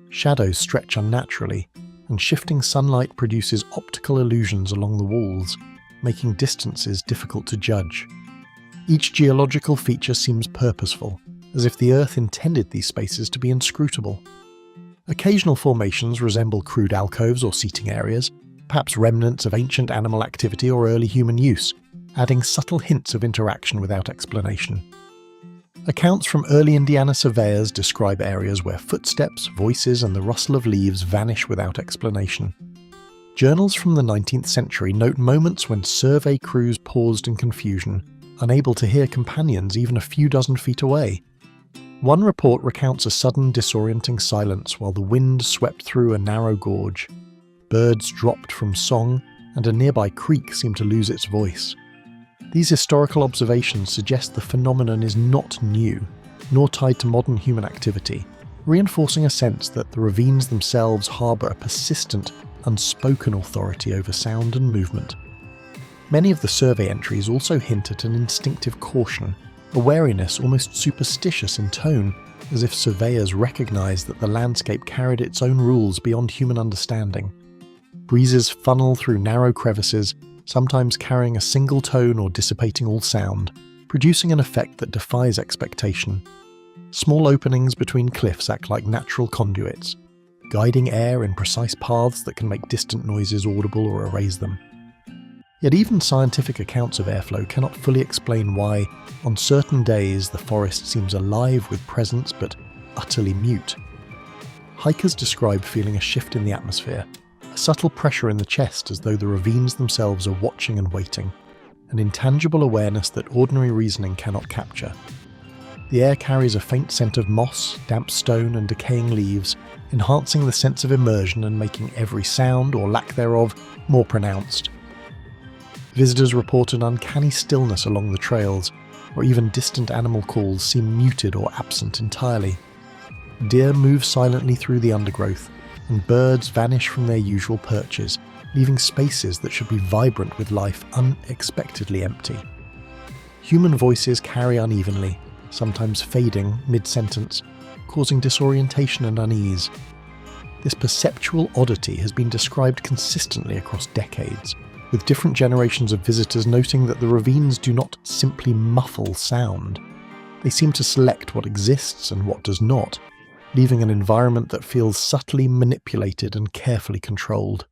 A: Shadows stretch unnaturally, and shifting sunlight produces optical illusions along the walls, making distances difficult to judge. Each geological feature seems purposeful, as if the Earth intended these spaces to be inscrutable. Occasional formations resemble crude alcoves or seating areas, perhaps remnants of ancient animal activity or early human use, adding subtle hints of interaction without explanation. Accounts from early Indiana surveyors describe areas where footsteps, voices, and the rustle of leaves vanish without explanation. Journals from the 19th century note moments when survey crews paused in confusion, unable to hear companions even a few dozen feet away. One report recounts a sudden disorienting silence while the wind swept through a narrow gorge. Birds dropped from song, and a nearby creek seemed to lose its voice. These historical observations suggest the phenomenon is not new, nor tied to modern human activity, reinforcing a sense that the ravines themselves harbour a persistent, unspoken authority over sound and movement. Many of the survey entries also hint at an instinctive caution, a wariness almost superstitious in tone, as if surveyors recognised that the landscape carried its own rules beyond human understanding. Breezes funnel through narrow crevices, sometimes carrying a single tone or dissipating all sound, producing an effect that defies expectation. Small openings between cliffs act like natural conduits, guiding air in precise paths that can make distant noises audible or erase them. Yet even scientific accounts of airflow cannot fully explain why, on certain days, the forest seems alive with presence but utterly mute. Hikers describe feeling a shift in the atmosphere, a subtle pressure in the chest as though the ravines themselves are watching and waiting, an intangible awareness that ordinary reasoning cannot capture. The air carries a faint scent of moss, damp stone and decaying leaves, enhancing the sense of immersion and making every sound, or lack thereof, more pronounced. Visitors report an uncanny stillness along the trails, or even distant animal calls seem muted or absent entirely. Deer move silently through the undergrowth, and birds vanish from their usual perches, leaving spaces that should be vibrant with life unexpectedly empty. Human voices carry unevenly, sometimes fading mid-sentence, causing disorientation and unease. This perceptual oddity has been described consistently across decades, with different generations of visitors noting that the ravines do not simply muffle sound. They seem to select what exists and what does not, leaving an environment that feels subtly manipulated and carefully controlled.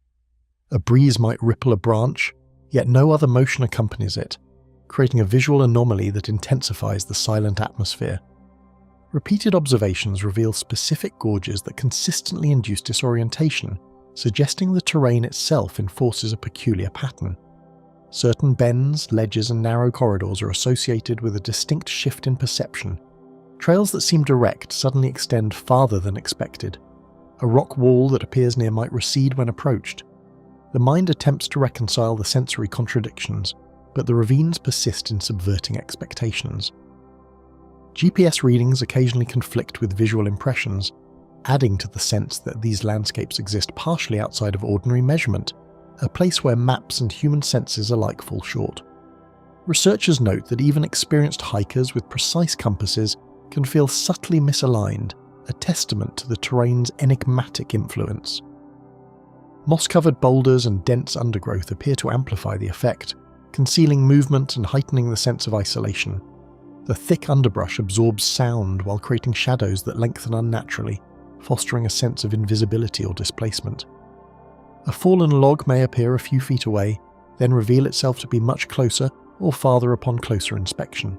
A: A breeze might ripple a branch, yet no other motion accompanies it, creating a visual anomaly that intensifies the silent atmosphere. Repeated observations reveal specific gorges that consistently induce disorientation, suggesting the terrain itself enforces a peculiar pattern. Certain bends, ledges and narrow corridors are associated with a distinct shift in perception. Trails that seem direct suddenly extend farther than expected. A rock wall that appears near might recede when approached. The mind attempts to reconcile the sensory contradictions, but the ravines persist in subverting expectations. GPS readings occasionally conflict with visual impressions, adding to the sense that these landscapes exist partially outside of ordinary measurement, a place where maps and human senses alike fall short. Researchers note that even experienced hikers with precise compasses can feel subtly misaligned, a testament to the terrain's enigmatic influence. Moss-covered boulders and dense undergrowth appear to amplify the effect, concealing movement and heightening the sense of isolation. The thick underbrush absorbs sound while creating shadows that lengthen unnaturally, fostering a sense of invisibility or displacement. A fallen log may appear a few feet away, then reveal itself to be much closer or farther upon closer inspection.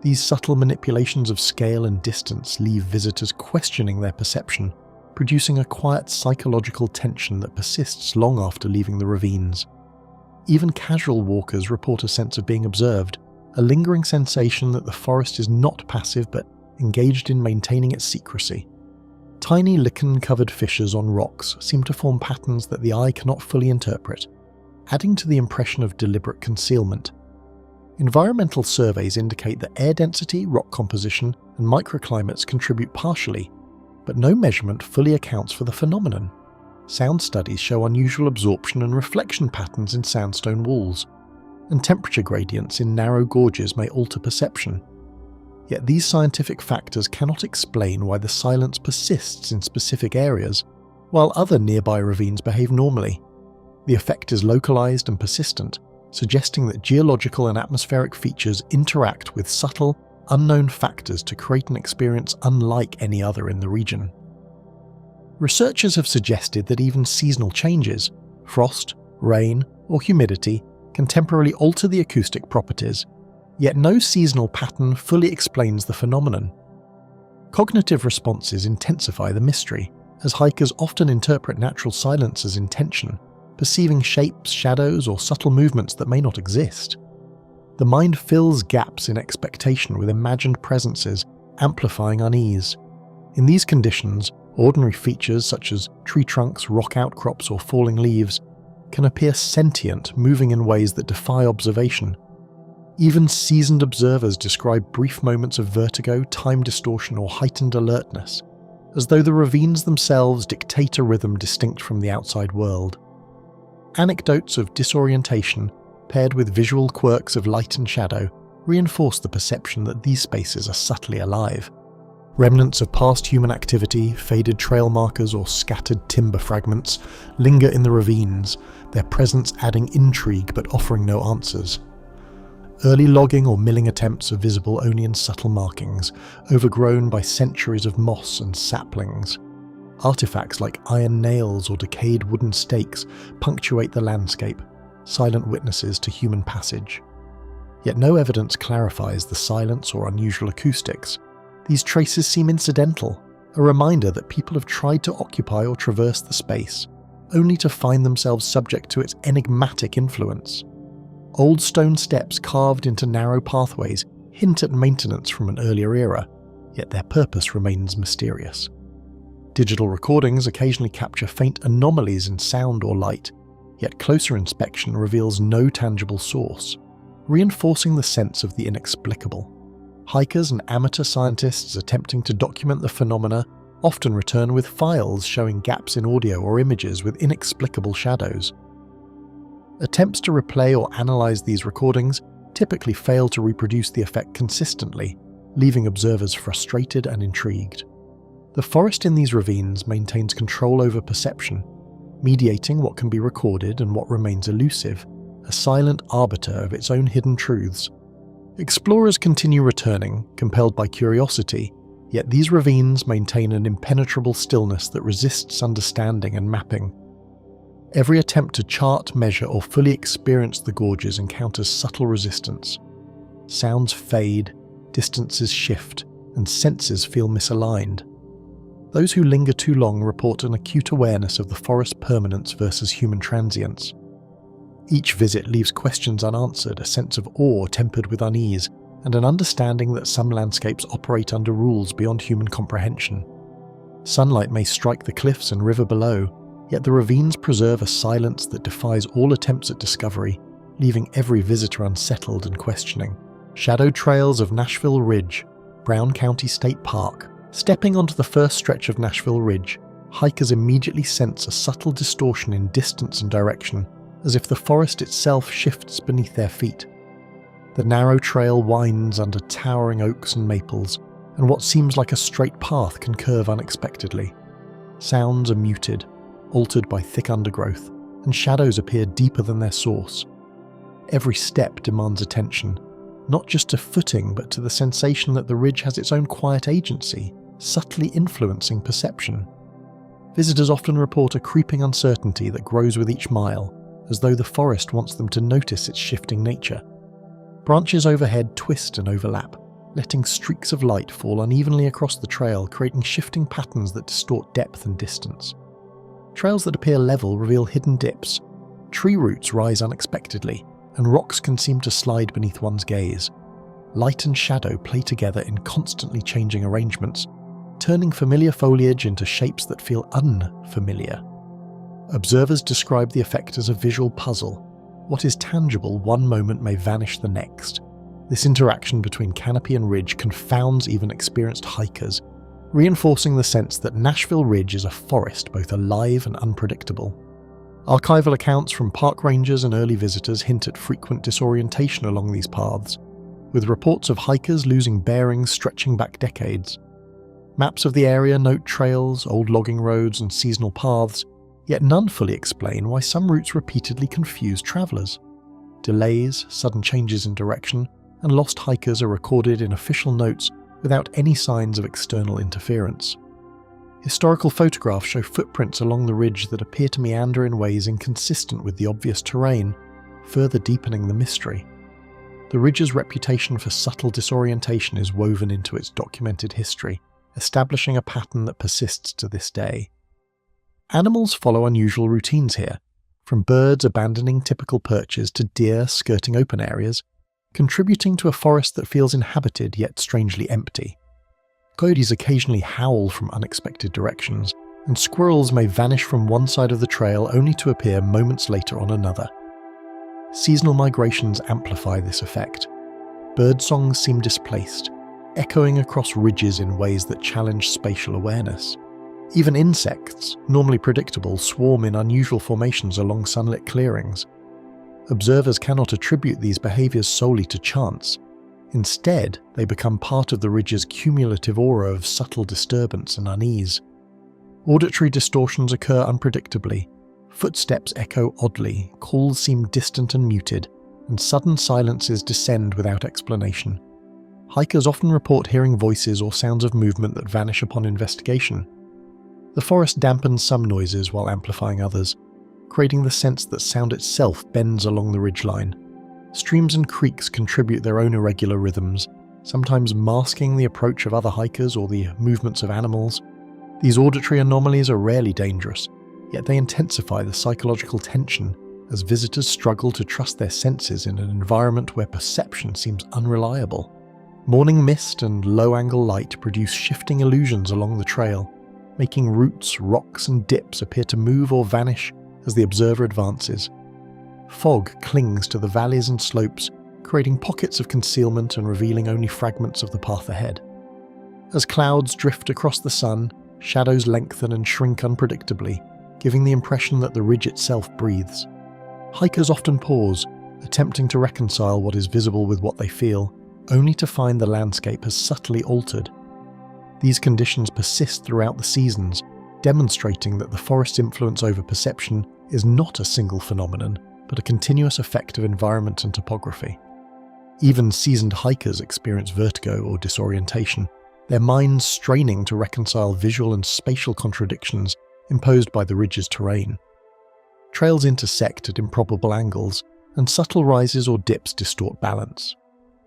A: These subtle manipulations of scale and distance leave visitors questioning their perception, producing a quiet psychological tension that persists long after leaving the ravines. Even casual walkers report a sense of being observed, a lingering sensation that the forest is not passive but engaged in maintaining its secrecy. Tiny lichen-covered fissures on rocks seem to form patterns that the eye cannot fully interpret, adding to the impression of deliberate concealment. Environmental surveys indicate that air density, rock composition, and microclimates contribute partially, but no measurement fully accounts for the phenomenon. Sound studies show unusual absorption and reflection patterns in sandstone walls, and temperature gradients in narrow gorges may alter perception. Yet these scientific factors cannot explain why the silence persists in specific areas, while other nearby ravines behave normally. The effect is localized and persistent, suggesting that geological and atmospheric features interact with subtle, unknown factors to create an experience unlike any other in the region. Researchers have suggested that even seasonal changes, frost, rain, or humidity, can temporarily alter the acoustic properties, yet no seasonal pattern fully explains the phenomenon. Cognitive responses intensify the mystery, as hikers often interpret natural silence as intention, perceiving shapes, shadows, or subtle movements that may not exist. The mind fills gaps in expectation with imagined presences, amplifying unease. In these conditions, ordinary features such as tree trunks, rock outcrops, or falling leaves can appear sentient, moving in ways that defy observation. Even seasoned observers describe brief moments of vertigo, time distortion, or heightened alertness, as though the ravines themselves dictate a rhythm distinct from the outside world. Anecdotes of disorientation, paired with visual quirks of light and shadow, reinforce the perception that these spaces are subtly alive. Remnants of past human activity, faded trail markers, or scattered timber fragments linger in the ravines, their presence adding intrigue but offering no answers. Early logging or milling attempts are visible only in subtle markings, overgrown by centuries of moss and saplings. Artifacts like iron nails or decayed wooden stakes punctuate the landscape, silent witnesses to human passage. Yet no evidence clarifies the silence or unusual acoustics. These traces seem incidental, a reminder that people have tried to occupy or traverse the space, only to find themselves subject to its enigmatic influence. Old stone steps carved into narrow pathways hint at maintenance from an earlier era, yet their purpose remains mysterious. Digital recordings occasionally capture faint anomalies in sound or light, yet closer inspection reveals no tangible source, reinforcing the sense of the inexplicable. Hikers and amateur scientists attempting to document the phenomena often return with files showing gaps in audio or images with inexplicable shadows. Attempts to replay or analyze these recordings typically fail to reproduce the effect consistently, leaving observers frustrated and intrigued. The forest in these ravines maintains control over perception, mediating what can be recorded and what remains elusive, a silent arbiter of its own hidden truths. Explorers continue returning, compelled by curiosity, yet these ravines maintain an impenetrable stillness that resists understanding and mapping. Every attempt to chart, measure, or fully experience the gorges encounters subtle resistance. Sounds fade, distances shift, and senses feel misaligned. Those who linger too long report an acute awareness of the forest's permanence versus human transience. Each visit leaves questions unanswered, a sense of awe tempered with unease, and an understanding that some landscapes operate under rules beyond human comprehension. Sunlight may strike the cliffs and river below, yet the ravines preserve a silence that defies all attempts at discovery, leaving every visitor unsettled and questioning. Shadowed trails of Nashville Ridge, Brown County State Park. Stepping onto the first stretch of Nashville Ridge, hikers immediately sense a subtle distortion in distance and direction, as if the forest itself shifts beneath their feet. The narrow trail winds under towering oaks and maples, and what seems like a straight path can curve unexpectedly. Sounds are muted, altered by thick undergrowth, and shadows appear deeper than their source. Every step demands attention, not just to footing but to the sensation that the ridge has its own quiet agency, subtly influencing perception. Visitors often report a creeping uncertainty that grows with each mile, as though the forest wants them to notice its shifting nature. Branches overhead twist and overlap, letting streaks of light fall unevenly across the trail, creating shifting patterns that distort depth and distance. Trails that appear level reveal hidden dips. Tree roots rise unexpectedly, and rocks can seem to slide beneath one's gaze. Light and shadow play together in constantly changing arrangements, turning familiar foliage into shapes that feel unfamiliar. Observers describe the effect as a visual puzzle. What is tangible one moment may vanish the next. This interaction between canopy and ridge confounds even experienced hikers, reinforcing the sense that Nashville Ridge is a forest both alive and unpredictable. Archival accounts from park rangers and early visitors hint at frequent disorientation along these paths, with reports of hikers losing bearings stretching back decades. Maps of the area note trails, old logging roads, and seasonal paths, yet none fully explain why some routes repeatedly confuse travellers. Delays, sudden changes in direction, and lost hikers are recorded in official notes without any signs of external interference. Historical photographs show footprints along the ridge that appear to meander in ways inconsistent with the obvious terrain, further deepening the mystery. The ridge's reputation for subtle disorientation is woven into its documented history, establishing a pattern that persists to this day. Animals follow unusual routines here, from birds abandoning typical perches to deer skirting open areas, contributing to a forest that feels inhabited yet strangely empty. Coyotes occasionally howl from unexpected directions, and squirrels may vanish from one side of the trail only to appear moments later on another. Seasonal migrations amplify this effect. Birdsongs seem displaced, echoing across ridges in ways that challenge spatial awareness. Even insects, normally predictable, swarm in unusual formations along sunlit clearings. Observers cannot attribute these behaviors solely to chance. Instead, they become part of the ridge's cumulative aura of subtle disturbance and unease. Auditory distortions occur unpredictably. Footsteps echo oddly, calls seem distant and muted, and sudden silences descend without explanation. Hikers often report hearing voices or sounds of movement that vanish upon investigation. The forest dampens some noises while amplifying others, creating the sense that sound itself bends along the ridgeline. Streams and creeks contribute their own irregular rhythms, sometimes masking the approach of other hikers or the movements of animals. These auditory anomalies are rarely dangerous, yet they intensify the psychological tension as visitors struggle to trust their senses in an environment where perception seems unreliable. Morning mist and low-angle light produce shifting illusions along the trail, making roots, rocks, and dips appear to move or vanish as the observer advances. Fog clings to the valleys and slopes, creating pockets of concealment and revealing only fragments of the path ahead. As clouds drift across the sun, shadows lengthen and shrink unpredictably, giving the impression that the ridge itself breathes. Hikers often pause, attempting to reconcile what is visible with what they feel, only to find the landscape has subtly altered. These conditions persist throughout the seasons, demonstrating that the forest's influence over perception is not a single phenomenon, but a continuous effect of environment and topography. Even seasoned hikers experience vertigo or disorientation, their minds straining to reconcile visual and spatial contradictions imposed by the ridge's terrain. Trails intersect at improbable angles, and subtle rises or dips distort balance.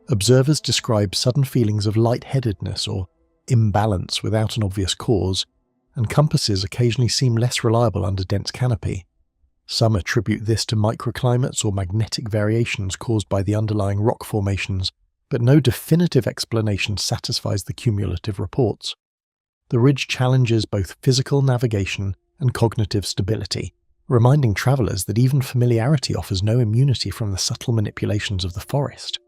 A: Observers describe sudden feelings of lightheadedness or imbalance without an obvious cause, and compasses occasionally seem less reliable under dense canopy. Some attribute this to microclimates or magnetic variations caused by the underlying rock formations, but no definitive explanation satisfies the cumulative reports. The ridge challenges both physical navigation and cognitive stability, reminding travelers that even familiarity offers no immunity from the subtle manipulations of the forest.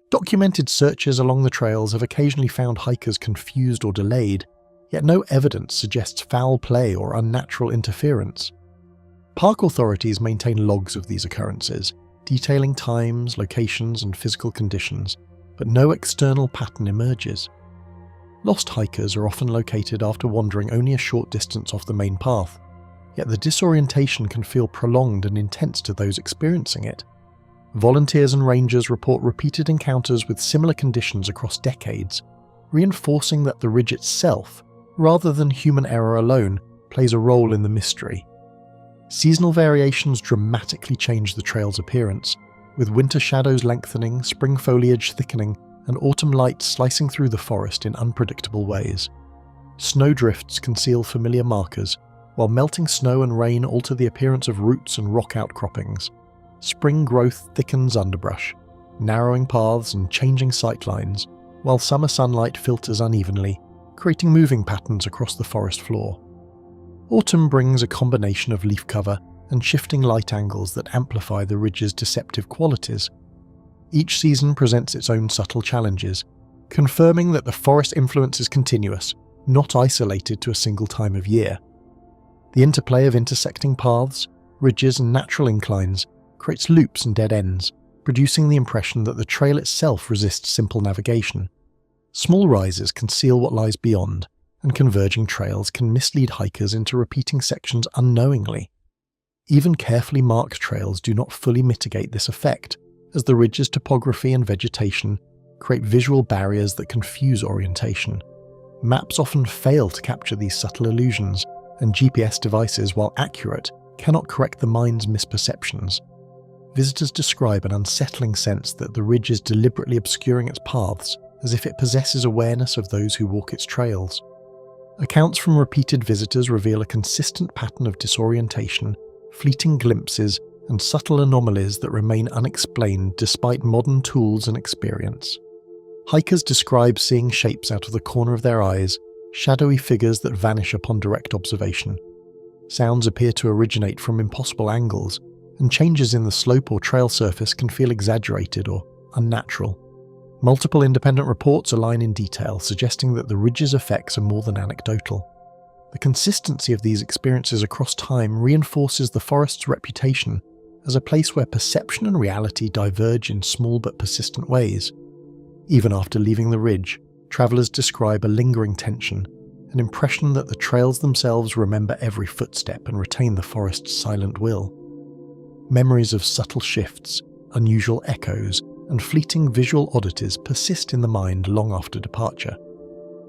A: Documented searches along the trails have occasionally found hikers confused or delayed, yet no evidence suggests foul play or unnatural interference. Park authorities maintain logs of these occurrences, detailing times, locations, and physical conditions, but no external pattern emerges. Lost hikers are often located after wandering only a short distance off the main path, yet the disorientation can feel prolonged and intense to those experiencing it. Volunteers and rangers report repeated encounters with similar conditions across decades, reinforcing that the ridge itself, rather than human error alone, plays a role in the mystery. Seasonal variations dramatically change the trail's appearance, with winter shadows lengthening, spring foliage thickening, and autumn light slicing through the forest in unpredictable ways. Snowdrifts conceal familiar markers, while melting snow and rain alter the appearance of roots and rock outcroppings. Spring growth thickens underbrush, narrowing paths and changing sightlines, while summer sunlight filters unevenly, creating moving patterns across the forest floor. Autumn brings a combination of leaf cover and shifting light angles that amplify the ridge's deceptive qualities. Each season presents its own subtle challenges, confirming that the forest influence is continuous, not isolated to a single time of year. The interplay of intersecting paths, ridges, and natural inclines creates loops and dead ends, producing the impression that the trail itself resists simple navigation. Small rises conceal what lies beyond, and converging trails can mislead hikers into repeating sections unknowingly. Even carefully marked trails do not fully mitigate this effect, as the ridge's topography and vegetation create visual barriers that confuse orientation. Maps often fail to capture these subtle illusions, and GPS devices, while accurate, cannot correct the mind's misperceptions. Visitors describe an unsettling sense that the ridge is deliberately obscuring its paths, as if it possesses awareness of those who walk its trails. Accounts from repeated visitors reveal a consistent pattern of disorientation, fleeting glimpses, and subtle anomalies that remain unexplained despite modern tools and experience. Hikers describe seeing shapes out of the corner of their eyes, shadowy figures that vanish upon direct observation. Sounds appear to originate from impossible angles, and changes in the slope or trail surface can feel exaggerated or unnatural. Multiple independent reports align in detail, suggesting that the ridge's effects are more than anecdotal. The consistency of these experiences across time reinforces the forest's reputation as a place where perception and reality diverge in small but persistent ways. Even after leaving the ridge, travelers describe a lingering tension, an impression that the trails themselves remember every footstep and retain the forest's silent will. Memories of subtle shifts, unusual echoes, and fleeting visual oddities persist in the mind long after departure.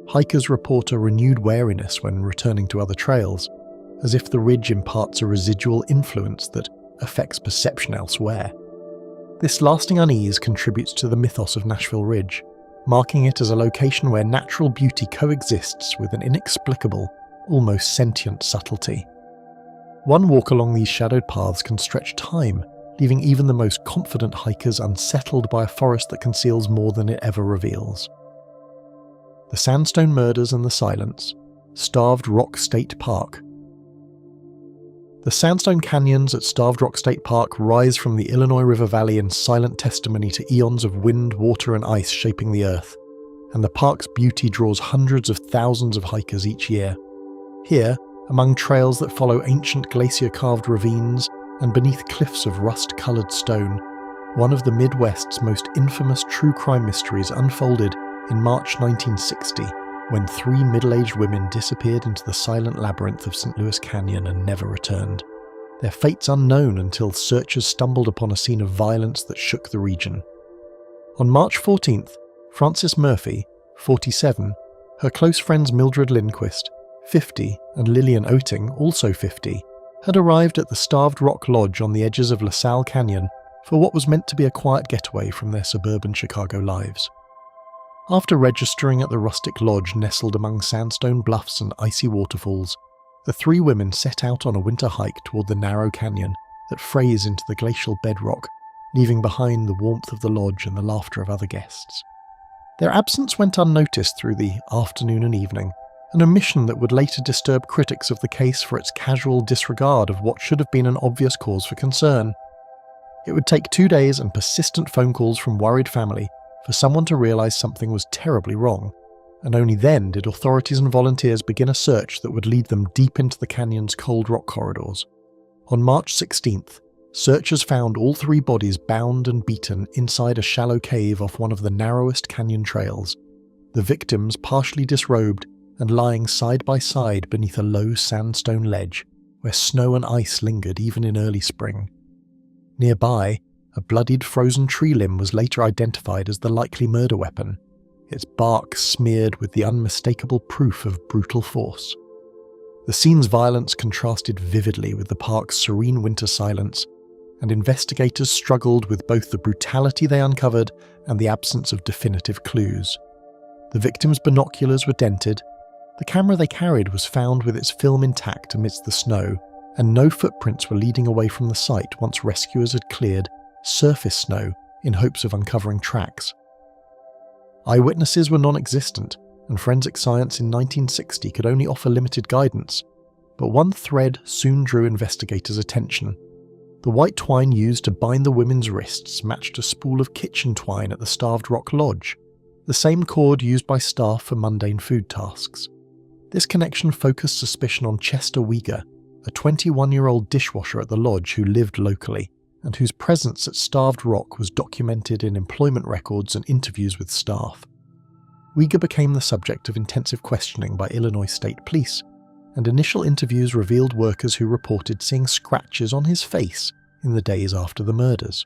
A: hikers report a renewed wariness when returning to other trails, as if the ridge imparts a residual influence that affects perception elsewhere. This lasting unease contributes to the mythos of Nashville Ridge, marking it as a location where natural beauty coexists with an inexplicable, almost sentient subtlety. One walk along these shadowed paths can stretch time, leaving even the most confident hikers unsettled by a forest that conceals more than it ever reveals. The Sandstone Murders and the Silence, Starved Rock State Park. The sandstone canyons at Starved Rock State Park rise from the Illinois River Valley in silent testimony to eons of wind, water and ice shaping the earth, and the park's beauty draws hundreds of thousands of hikers each year. Here, among trails that follow ancient glacier-carved ravines and beneath cliffs of rust-coloured stone, one of the Midwest's most infamous true crime mysteries unfolded in March 1960, when 3 middle-aged women disappeared into the silent labyrinth of St. Louis Canyon and never returned. Their fates unknown until searchers stumbled upon a scene of violence that shook the region. On March 14th, Frances Murphy, 47, her close friends Mildred Lindquist, 50, and Lillian Oetting, also 50, had arrived at the Starved Rock Lodge on the edges of LaSalle Canyon for what was meant to be a quiet getaway from their suburban Chicago lives. After registering at the rustic lodge nestled among sandstone bluffs and icy waterfalls, the 3 women set out on a winter hike toward the narrow canyon that frays into the glacial bedrock, leaving behind the warmth of the lodge and the laughter of other guests. Their absence went unnoticed through the afternoon and evening, an omission that would later disturb critics of the case for its casual disregard of what should have been an obvious cause for concern. It would take 2 days and persistent phone calls from worried family for someone to realise something was terribly wrong, and only then did authorities and volunteers begin a search that would lead them deep into the canyon's cold rock corridors. On March 16th, searchers found all 3 bodies bound and beaten inside a shallow cave off one of the narrowest canyon trails, the victims partially disrobed and lying side by side beneath a low sandstone ledge, where snow and ice lingered even in early spring. Nearby, a bloodied frozen tree limb was later identified as the likely murder weapon, its bark smeared with the unmistakable proof of brutal force. The scene's violence contrasted vividly with the park's serene winter silence, and investigators struggled with both the brutality they uncovered and the absence of definitive clues. The victims' binoculars were dented, the camera they carried was found with its film intact amidst the snow, and no footprints were leading away from the site once rescuers had cleared surface snow in hopes of uncovering tracks. Eyewitnesses were non-existent, and forensic science in 1960 could only offer limited guidance, but one thread soon drew investigators' attention. The white twine used to bind the women's wrists matched a spool of kitchen twine at the Starved Rock Lodge, the same cord used by staff for mundane food tasks. This connection focused suspicion on Chester Uyghur, a 21-year-old dishwasher at the lodge who lived locally, and whose presence at Starved Rock was documented in employment records and interviews with staff. Uyghur became the subject of intensive questioning by Illinois State Police, and initial interviews revealed workers who reported seeing scratches on his face in the days after the murders.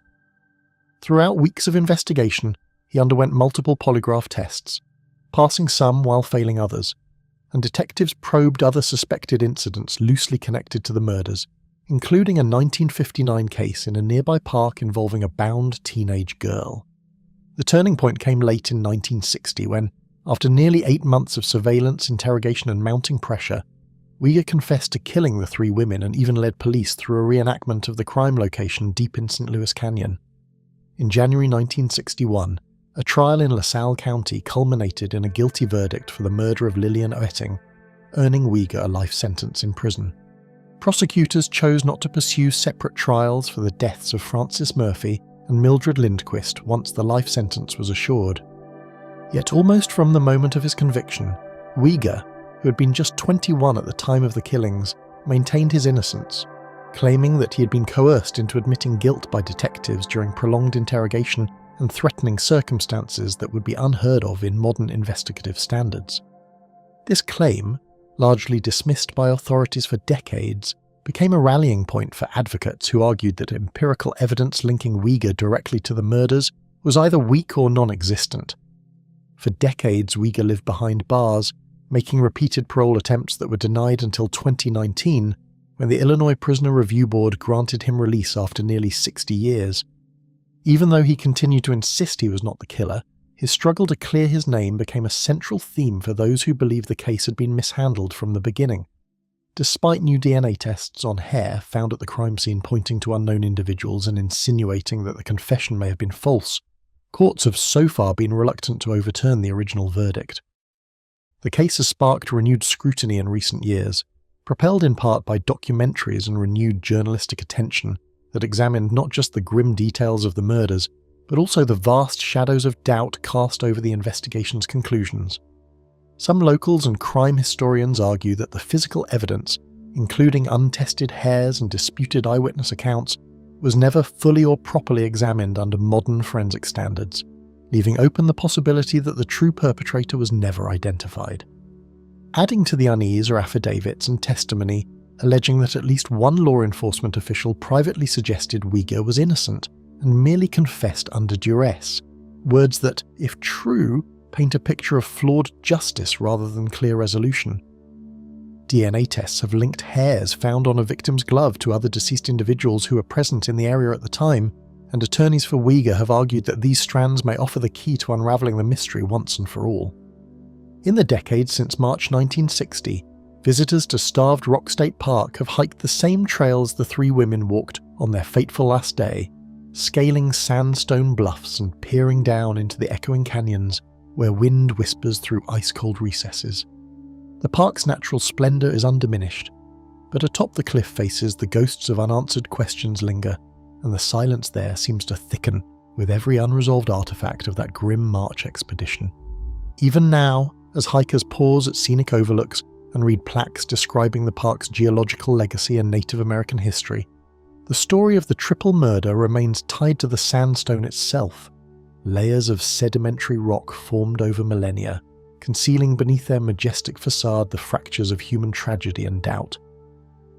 A: Throughout weeks of investigation, he underwent multiple polygraph tests, passing some while failing others, and detectives probed other suspected incidents loosely connected to the murders, including a 1959 case in a nearby park involving a bound teenage girl. The turning point came late in 1960 when, after nearly 8 months of surveillance, interrogation and mounting pressure, Uyghur confessed to killing the 3 women and even led police through a reenactment of the crime location deep in St. Louis Canyon. In January 1961, a trial in LaSalle County culminated in a guilty verdict for the murder of Lillian Oetting, earning Uyghur a life sentence in prison. Prosecutors chose not to pursue separate trials for the deaths of Frances Murphy and Mildred Lindquist once the life sentence was assured. Yet almost from the moment of his conviction, Uyghur, who had been just 21 at the time of the killings, maintained his innocence, claiming that he had been coerced into admitting guilt by detectives during prolonged interrogation and threatening circumstances that would be unheard of in modern investigative standards. This claim, largely dismissed by authorities for decades, became a rallying point for advocates who argued that empirical evidence linking Uyghur directly to the murders was either weak or non-existent. For decades, Uyghur lived behind bars, making repeated parole attempts that were denied until 2019, when the Illinois Prisoner Review Board granted him release after nearly 60 years. Even though he continued to insist he was not the killer, his struggle to clear his name became a central theme for those who believed the case had been mishandled from the beginning. Despite new DNA tests on hair found at the crime scene pointing to unknown individuals and insinuating that the confession may have been false, courts have so far been reluctant to overturn the original verdict. The case has sparked renewed scrutiny in recent years, propelled in part by documentaries and renewed journalistic attention that examined not just the grim details of the murders, but also the vast shadows of doubt cast over the investigation's conclusions. Some locals and crime historians argue that the physical evidence, including untested hairs and disputed eyewitness accounts, was never fully or properly examined under modern forensic standards, leaving open the possibility that the true perpetrator was never identified. Adding to the unease are affidavits and testimony alleging that at least one law enforcement official privately suggested Uyghur was innocent and merely confessed under duress, words that, if true, paint a picture of flawed justice rather than clear resolution. DNA tests have linked hairs found on a victim's glove to other deceased individuals who were present in the area at the time, and attorneys for Uyghur have argued that these strands may offer the key to unravelling the mystery once and for all. In the decades since March 1960, visitors to Starved Rock State Park have hiked the same trails the three women walked on their fateful last day, scaling sandstone bluffs and peering down into the echoing canyons where wind whispers through ice-cold recesses. The park's natural splendour is undiminished, but atop the cliff faces the ghosts of unanswered questions linger, and the silence there seems to thicken with every unresolved artefact of that grim March expedition. Even now, as hikers pause at scenic overlooks and read plaques describing the park's geological legacy and Native American history, the story of the triple murder remains tied to the sandstone itself, layers of sedimentary rock formed over millennia, concealing beneath their majestic facade the fractures of human tragedy and doubt.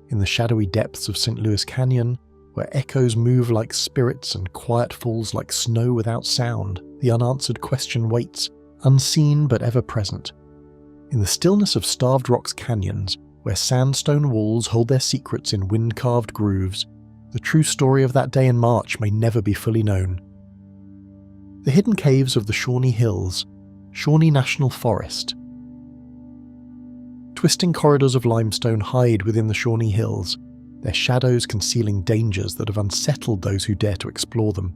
A: In the shadowy depths of St. Louis Canyon, where echoes move like spirits and quiet falls like snow without sound, the unanswered question waits, unseen but ever present. In the stillness of Starved Rock's canyons, where sandstone walls hold their secrets in wind-carved grooves, the true story of that day in March may never be fully known. The hidden caves of the Shawnee Hills, Shawnee National Forest. Twisting corridors of limestone hide within the Shawnee Hills, their shadows concealing dangers that have unsettled those who dare to explore them.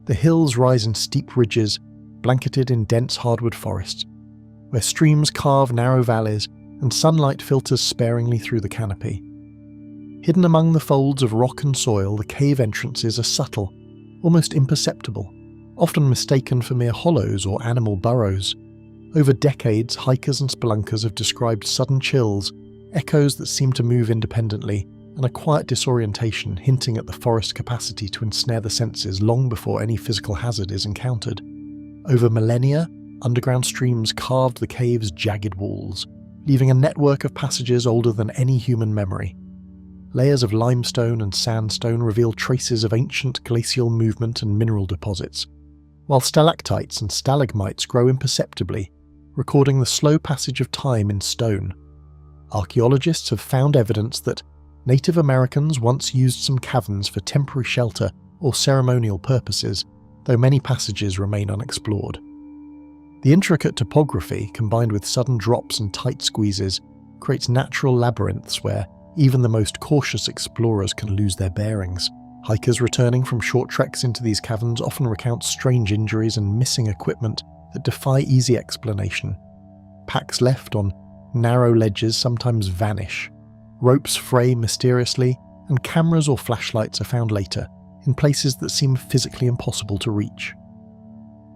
A: The hills rise in steep ridges, blanketed in dense hardwood forests, where streams carve narrow valleys and sunlight filters sparingly through the canopy. Hidden among the folds of rock and soil, the cave entrances are subtle, almost imperceptible, often mistaken for mere hollows or animal burrows. Over decades, hikers and spelunkers have described sudden chills, echoes that seem to move independently, and a quiet disorientation hinting at the forest's capacity to ensnare the senses long before any physical hazard is encountered. Over millennia, underground streams carved the cave's jagged walls, leaving a network of passages older than any human memory. Layers of limestone and sandstone reveal traces of ancient glacial movement and mineral deposits, while stalactites and stalagmites grow imperceptibly, recording the slow passage of time in stone. Archaeologists have found evidence that Native Americans once used some caverns for temporary shelter or ceremonial purposes, though many passages remain unexplored. The intricate topography, combined with sudden drops and tight squeezes, creates natural labyrinths where even the most cautious explorers can lose their bearings. Hikers returning from short treks into these caverns often recount strange injuries and missing equipment that defy easy explanation. Packs left on narrow ledges sometimes vanish. Ropes fray mysteriously, and cameras or flashlights are found later, in places that seem physically impossible to reach.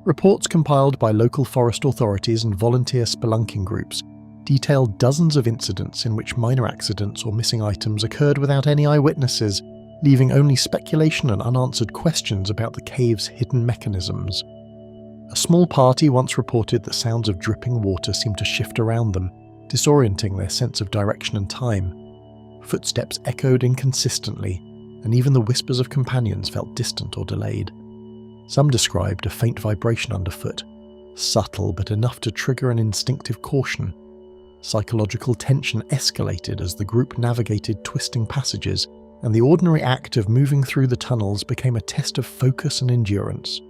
A: Reports compiled by local forest authorities and volunteer spelunking groups detail dozens of incidents in which minor accidents or missing items occurred without any eyewitnesses, leaving only speculation and unanswered questions about the cave's hidden mechanisms. A small party once reported that sounds of dripping water seemed to shift around them, disorienting their sense of direction and time. Footsteps echoed inconsistently, and even the whispers of companions felt distant or delayed. Some described a faint vibration underfoot, subtle but enough to trigger an instinctive caution. Psychological tension escalated as the group navigated twisting passages, and the ordinary act of moving through the tunnels became a test of focus and endurance.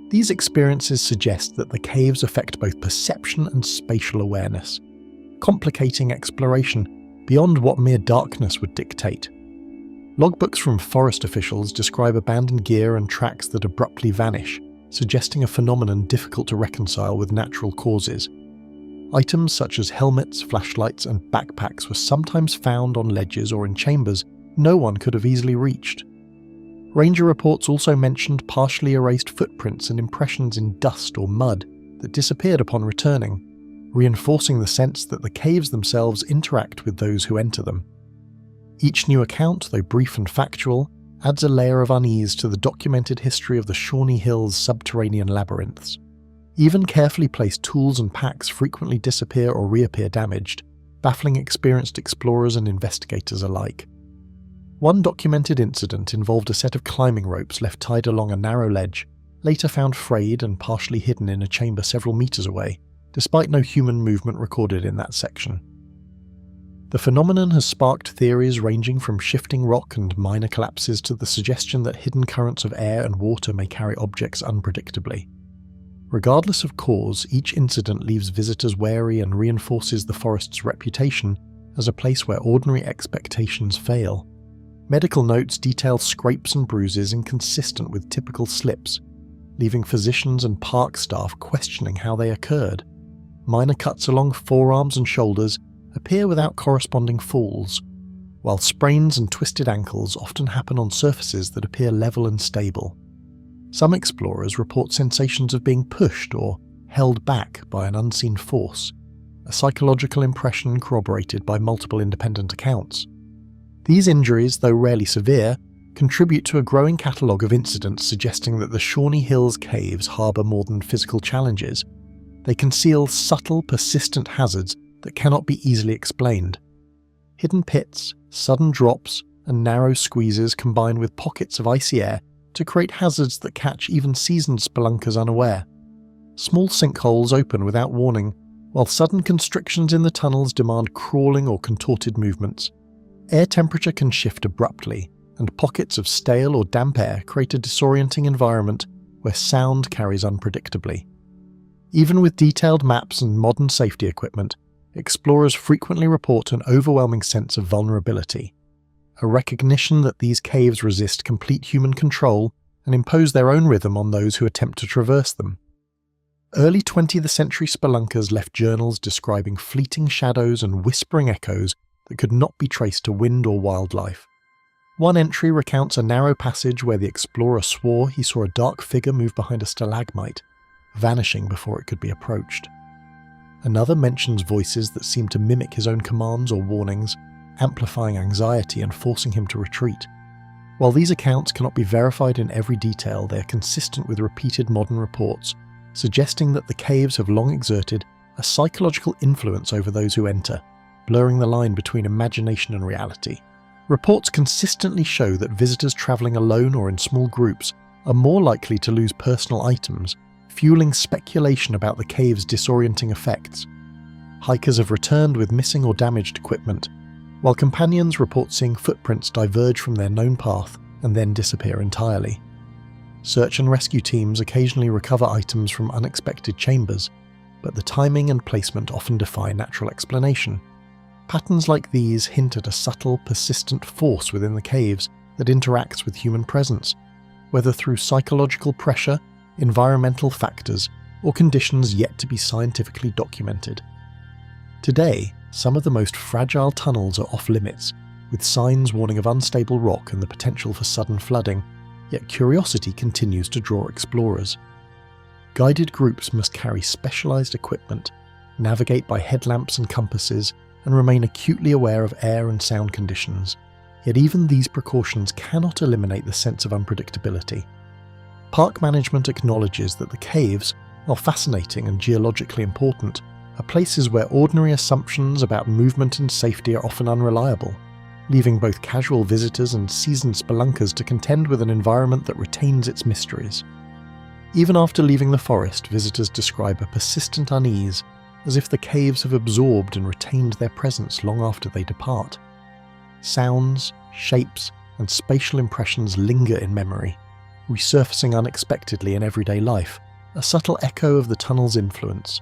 A: These experiences suggest that the caves affect both perception and spatial awareness, complicating exploration beyond what mere darkness would dictate. Logbooks from forest officials describe abandoned gear and tracks that abruptly vanish, suggesting a phenomenon difficult to reconcile with natural causes. Items such as helmets, flashlights, and backpacks were sometimes found on ledges or in chambers no one could have easily reached. Ranger reports also mentioned partially erased footprints and impressions in dust or mud that disappeared upon returning, reinforcing the sense that the caves themselves interact with those who enter them. Each new account, though brief and factual, adds a layer of unease to the documented history of the Shawnee Hills subterranean labyrinths. Even carefully placed tools and packs frequently disappear or reappear damaged, baffling experienced explorers and investigators alike. One documented incident involved a set of climbing ropes left tied along a narrow ledge, later found frayed and partially hidden in a chamber several meters away, despite no human movement recorded in that section. The phenomenon has sparked theories ranging from shifting rock and minor collapses to the suggestion that hidden currents of air and water may carry objects unpredictably. Regardless of cause, each incident leaves visitors wary and reinforces the forest's reputation as a place where ordinary expectations fail. Medical notes detail scrapes and bruises inconsistent with typical slips, leaving physicians and park staff questioning how they occurred. Minor cuts along forearms and shoulders appear without corresponding falls, while sprains and twisted ankles often happen on surfaces that appear level and stable. Some explorers report sensations of being pushed or held back by an unseen force, a psychological impression corroborated by multiple independent accounts. These injuries, though rarely severe, contribute to a growing catalogue of incidents suggesting that the Shawnee Hills caves harbour more than physical challenges. They conceal subtle, persistent hazards that cannot be easily explained. Hidden pits, sudden drops, and narrow squeezes combine with pockets of icy air to create hazards that catch even seasoned spelunkers unaware. Small sinkholes open without warning, while sudden constrictions in the tunnels demand crawling or contorted movements. Air temperature can shift abruptly, and pockets of stale or damp air create a disorienting environment where sound carries unpredictably. Even with detailed maps and modern safety equipment, explorers frequently report an overwhelming sense of vulnerability, a recognition that these caves resist complete human control and impose their own rhythm on those who attempt to traverse them. Early 20th century spelunkers left journals describing fleeting shadows and whispering echoes that could not be traced to wind or wildlife. One entry recounts a narrow passage where the explorer swore he saw a dark figure move behind a stalagmite, vanishing before it could be approached. Another mentions voices that seemed to mimic his own commands or warnings, amplifying anxiety and forcing him to retreat. While these accounts cannot be verified in every detail, they are consistent with repeated modern reports, suggesting that the caves have long exerted a psychological influence over those who enter, blurring the line between imagination and reality. Reports consistently show that visitors travelling alone or in small groups are more likely to lose personal items, fueling speculation about the cave's disorienting effects. Hikers have returned with missing or damaged equipment, while companions report seeing footprints diverge from their known path and then disappear entirely. Search and rescue teams occasionally recover items from unexpected chambers, but the timing and placement often defy natural explanation. Patterns like these hint at a subtle, persistent force within the caves that interacts with human presence, whether through psychological pressure, environmental factors, or conditions yet to be scientifically documented. Today, some of the most fragile tunnels are off-limits, with signs warning of unstable rock and the potential for sudden flooding, yet curiosity continues to draw explorers. Guided groups must carry specialized equipment, navigate by headlamps and compasses, and remain acutely aware of air and sound conditions, yet even these precautions cannot eliminate the sense of unpredictability. Park management acknowledges that the caves, while fascinating and geologically important, are places where ordinary assumptions about movement and safety are often unreliable, leaving both casual visitors and seasoned spelunkers to contend with an environment that retains its mysteries. Even after leaving the forest, visitors describe a persistent unease, as if the caves have absorbed and retained their presence long after they depart. Sounds, shapes, and spatial impressions linger in memory, resurfacing unexpectedly in everyday life, a subtle echo of the tunnel's influence.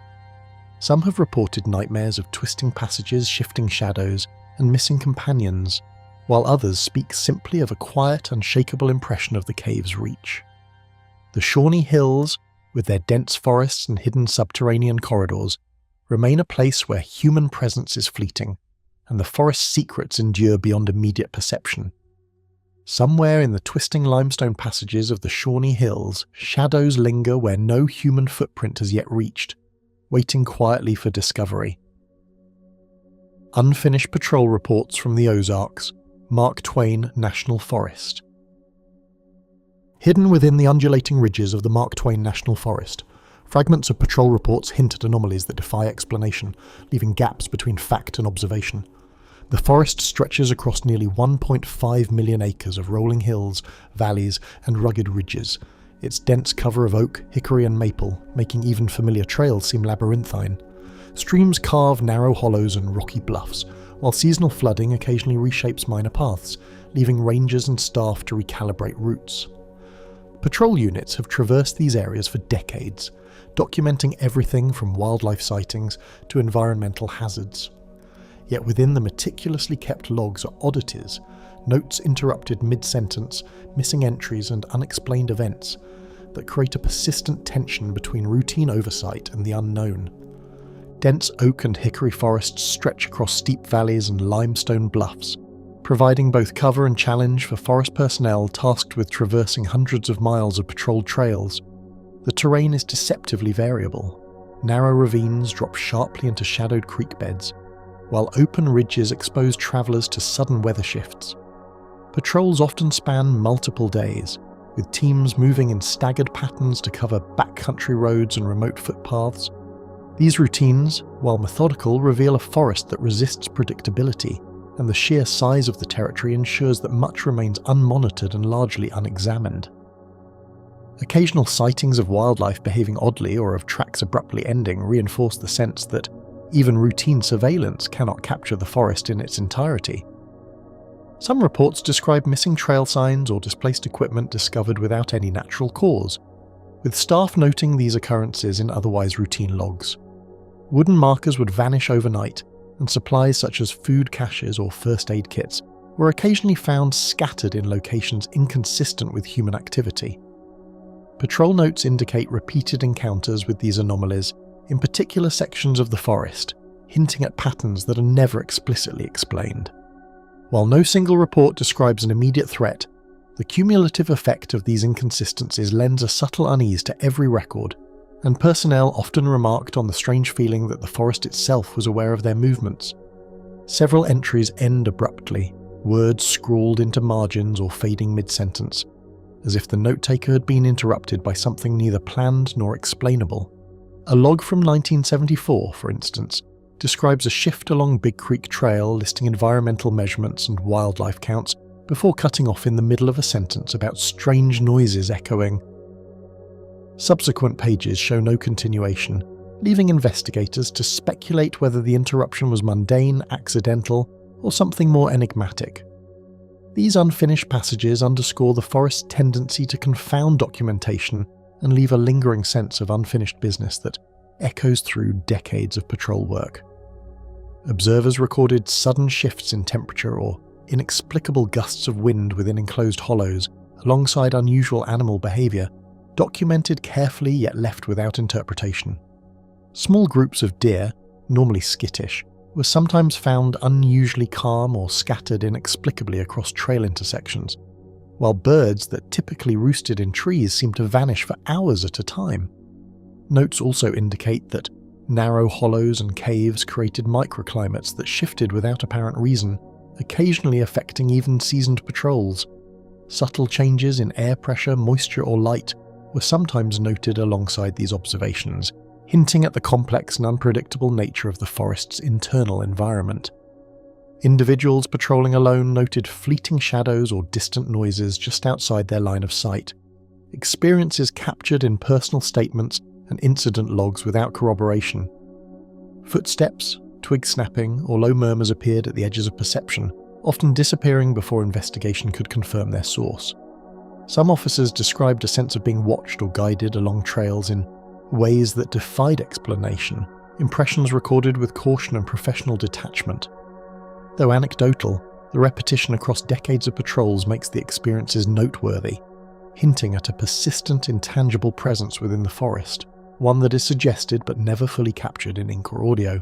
A: Some have reported nightmares of twisting passages, shifting shadows, and missing companions, while others speak simply of a quiet, unshakable impression of the cave's reach. The Shawnee Hills, with their dense forests and hidden subterranean corridors, remain a place where human presence is fleeting, and the forest's secrets endure beyond immediate perception. Somewhere in the twisting limestone passages of the Shawnee Hills, shadows linger where no human footprint has yet reached, waiting quietly for discovery. Unfinished patrol reports from the Ozarks, Mark Twain National Forest. Hidden within the undulating ridges of the Mark Twain National Forest, fragments of patrol reports hint at anomalies that defy explanation, leaving gaps between fact and observation. The forest stretches across nearly 1.5 million acres of rolling hills, valleys, and rugged ridges, its dense cover of oak, hickory, and maple making even familiar trails seem labyrinthine. Streams carve narrow hollows and rocky bluffs, while seasonal flooding occasionally reshapes minor paths, leaving rangers and staff to recalibrate routes. Patrol units have traversed these areas for decades, documenting everything from wildlife sightings to environmental hazards. Yet within the meticulously kept logs are oddities, notes interrupted mid-sentence, missing entries, and unexplained events that create a persistent tension between routine oversight and the unknown. Dense oak and hickory forests stretch across steep valleys and limestone bluffs, providing both cover and challenge for forest personnel tasked with traversing hundreds of miles of patrolled trails. The terrain is deceptively variable. Narrow ravines drop sharply into shadowed creek beds, while open ridges expose travellers to sudden weather shifts. Patrols often span multiple days, with teams moving in staggered patterns to cover backcountry roads and remote footpaths. These routines, while methodical, reveal a forest that resists predictability, and the sheer size of the territory ensures that much remains unmonitored and largely unexamined. Occasional sightings of wildlife behaving oddly or of tracks abruptly ending reinforce the sense that even routine surveillance cannot capture the forest in its entirety. Some reports describe missing trail signs or displaced equipment discovered without any natural cause, with staff noting these occurrences in otherwise routine logs. Wooden markers would vanish overnight, and supplies such as food caches or first aid kits were occasionally found scattered in locations inconsistent with human activity. Patrol notes indicate repeated encounters with these anomalies in particular sections of the forest, hinting at patterns that are never explicitly explained. While no single report describes an immediate threat, the cumulative effect of these inconsistencies lends a subtle unease to every record, and personnel often remarked on the strange feeling that the forest itself was aware of their movements. Several entries end abruptly, words scrawled into margins or fading mid-sentence, as if the note-taker had been interrupted by something neither planned nor explainable. A log from 1974, for instance, describes a shift along Big Creek Trail listing environmental measurements and wildlife counts before cutting off in the middle of a sentence about strange noises echoing. Subsequent pages show no continuation, leaving investigators to speculate whether the interruption was mundane, accidental, or something more enigmatic. These unfinished passages underscore the forest's tendency to confound documentation and leave a lingering sense of unfinished business that echoes through decades of patrol work. Observers recorded sudden shifts in temperature or inexplicable gusts of wind within enclosed hollows, alongside unusual animal behaviour, documented carefully yet left without interpretation. Small groups of deer, normally skittish, were sometimes found unusually calm or scattered inexplicably across trail intersections, while birds that typically roosted in trees seemed to vanish for hours at a time. Notes also indicate that narrow hollows and caves created microclimates that shifted without apparent reason, occasionally affecting even seasoned patrols. Subtle changes in air pressure, moisture, or light were sometimes noted alongside these observations, hinting at the complex and unpredictable nature of the forest's internal environment. Individuals patrolling alone noted fleeting shadows or distant noises just outside their line of sight, experiences captured in personal statements and incident logs without corroboration. Footsteps, twig snapping, or low murmurs appeared at the edges of perception, often disappearing before investigation could confirm their source. Some officers described a sense of being watched or guided along trails in ways that defied explanation, impressions recorded with caution and professional detachment. Though anecdotal, the repetition across decades of patrols makes the experiences noteworthy, hinting at a persistent, intangible presence within the forest, one that is suggested but never fully captured in ink or audio.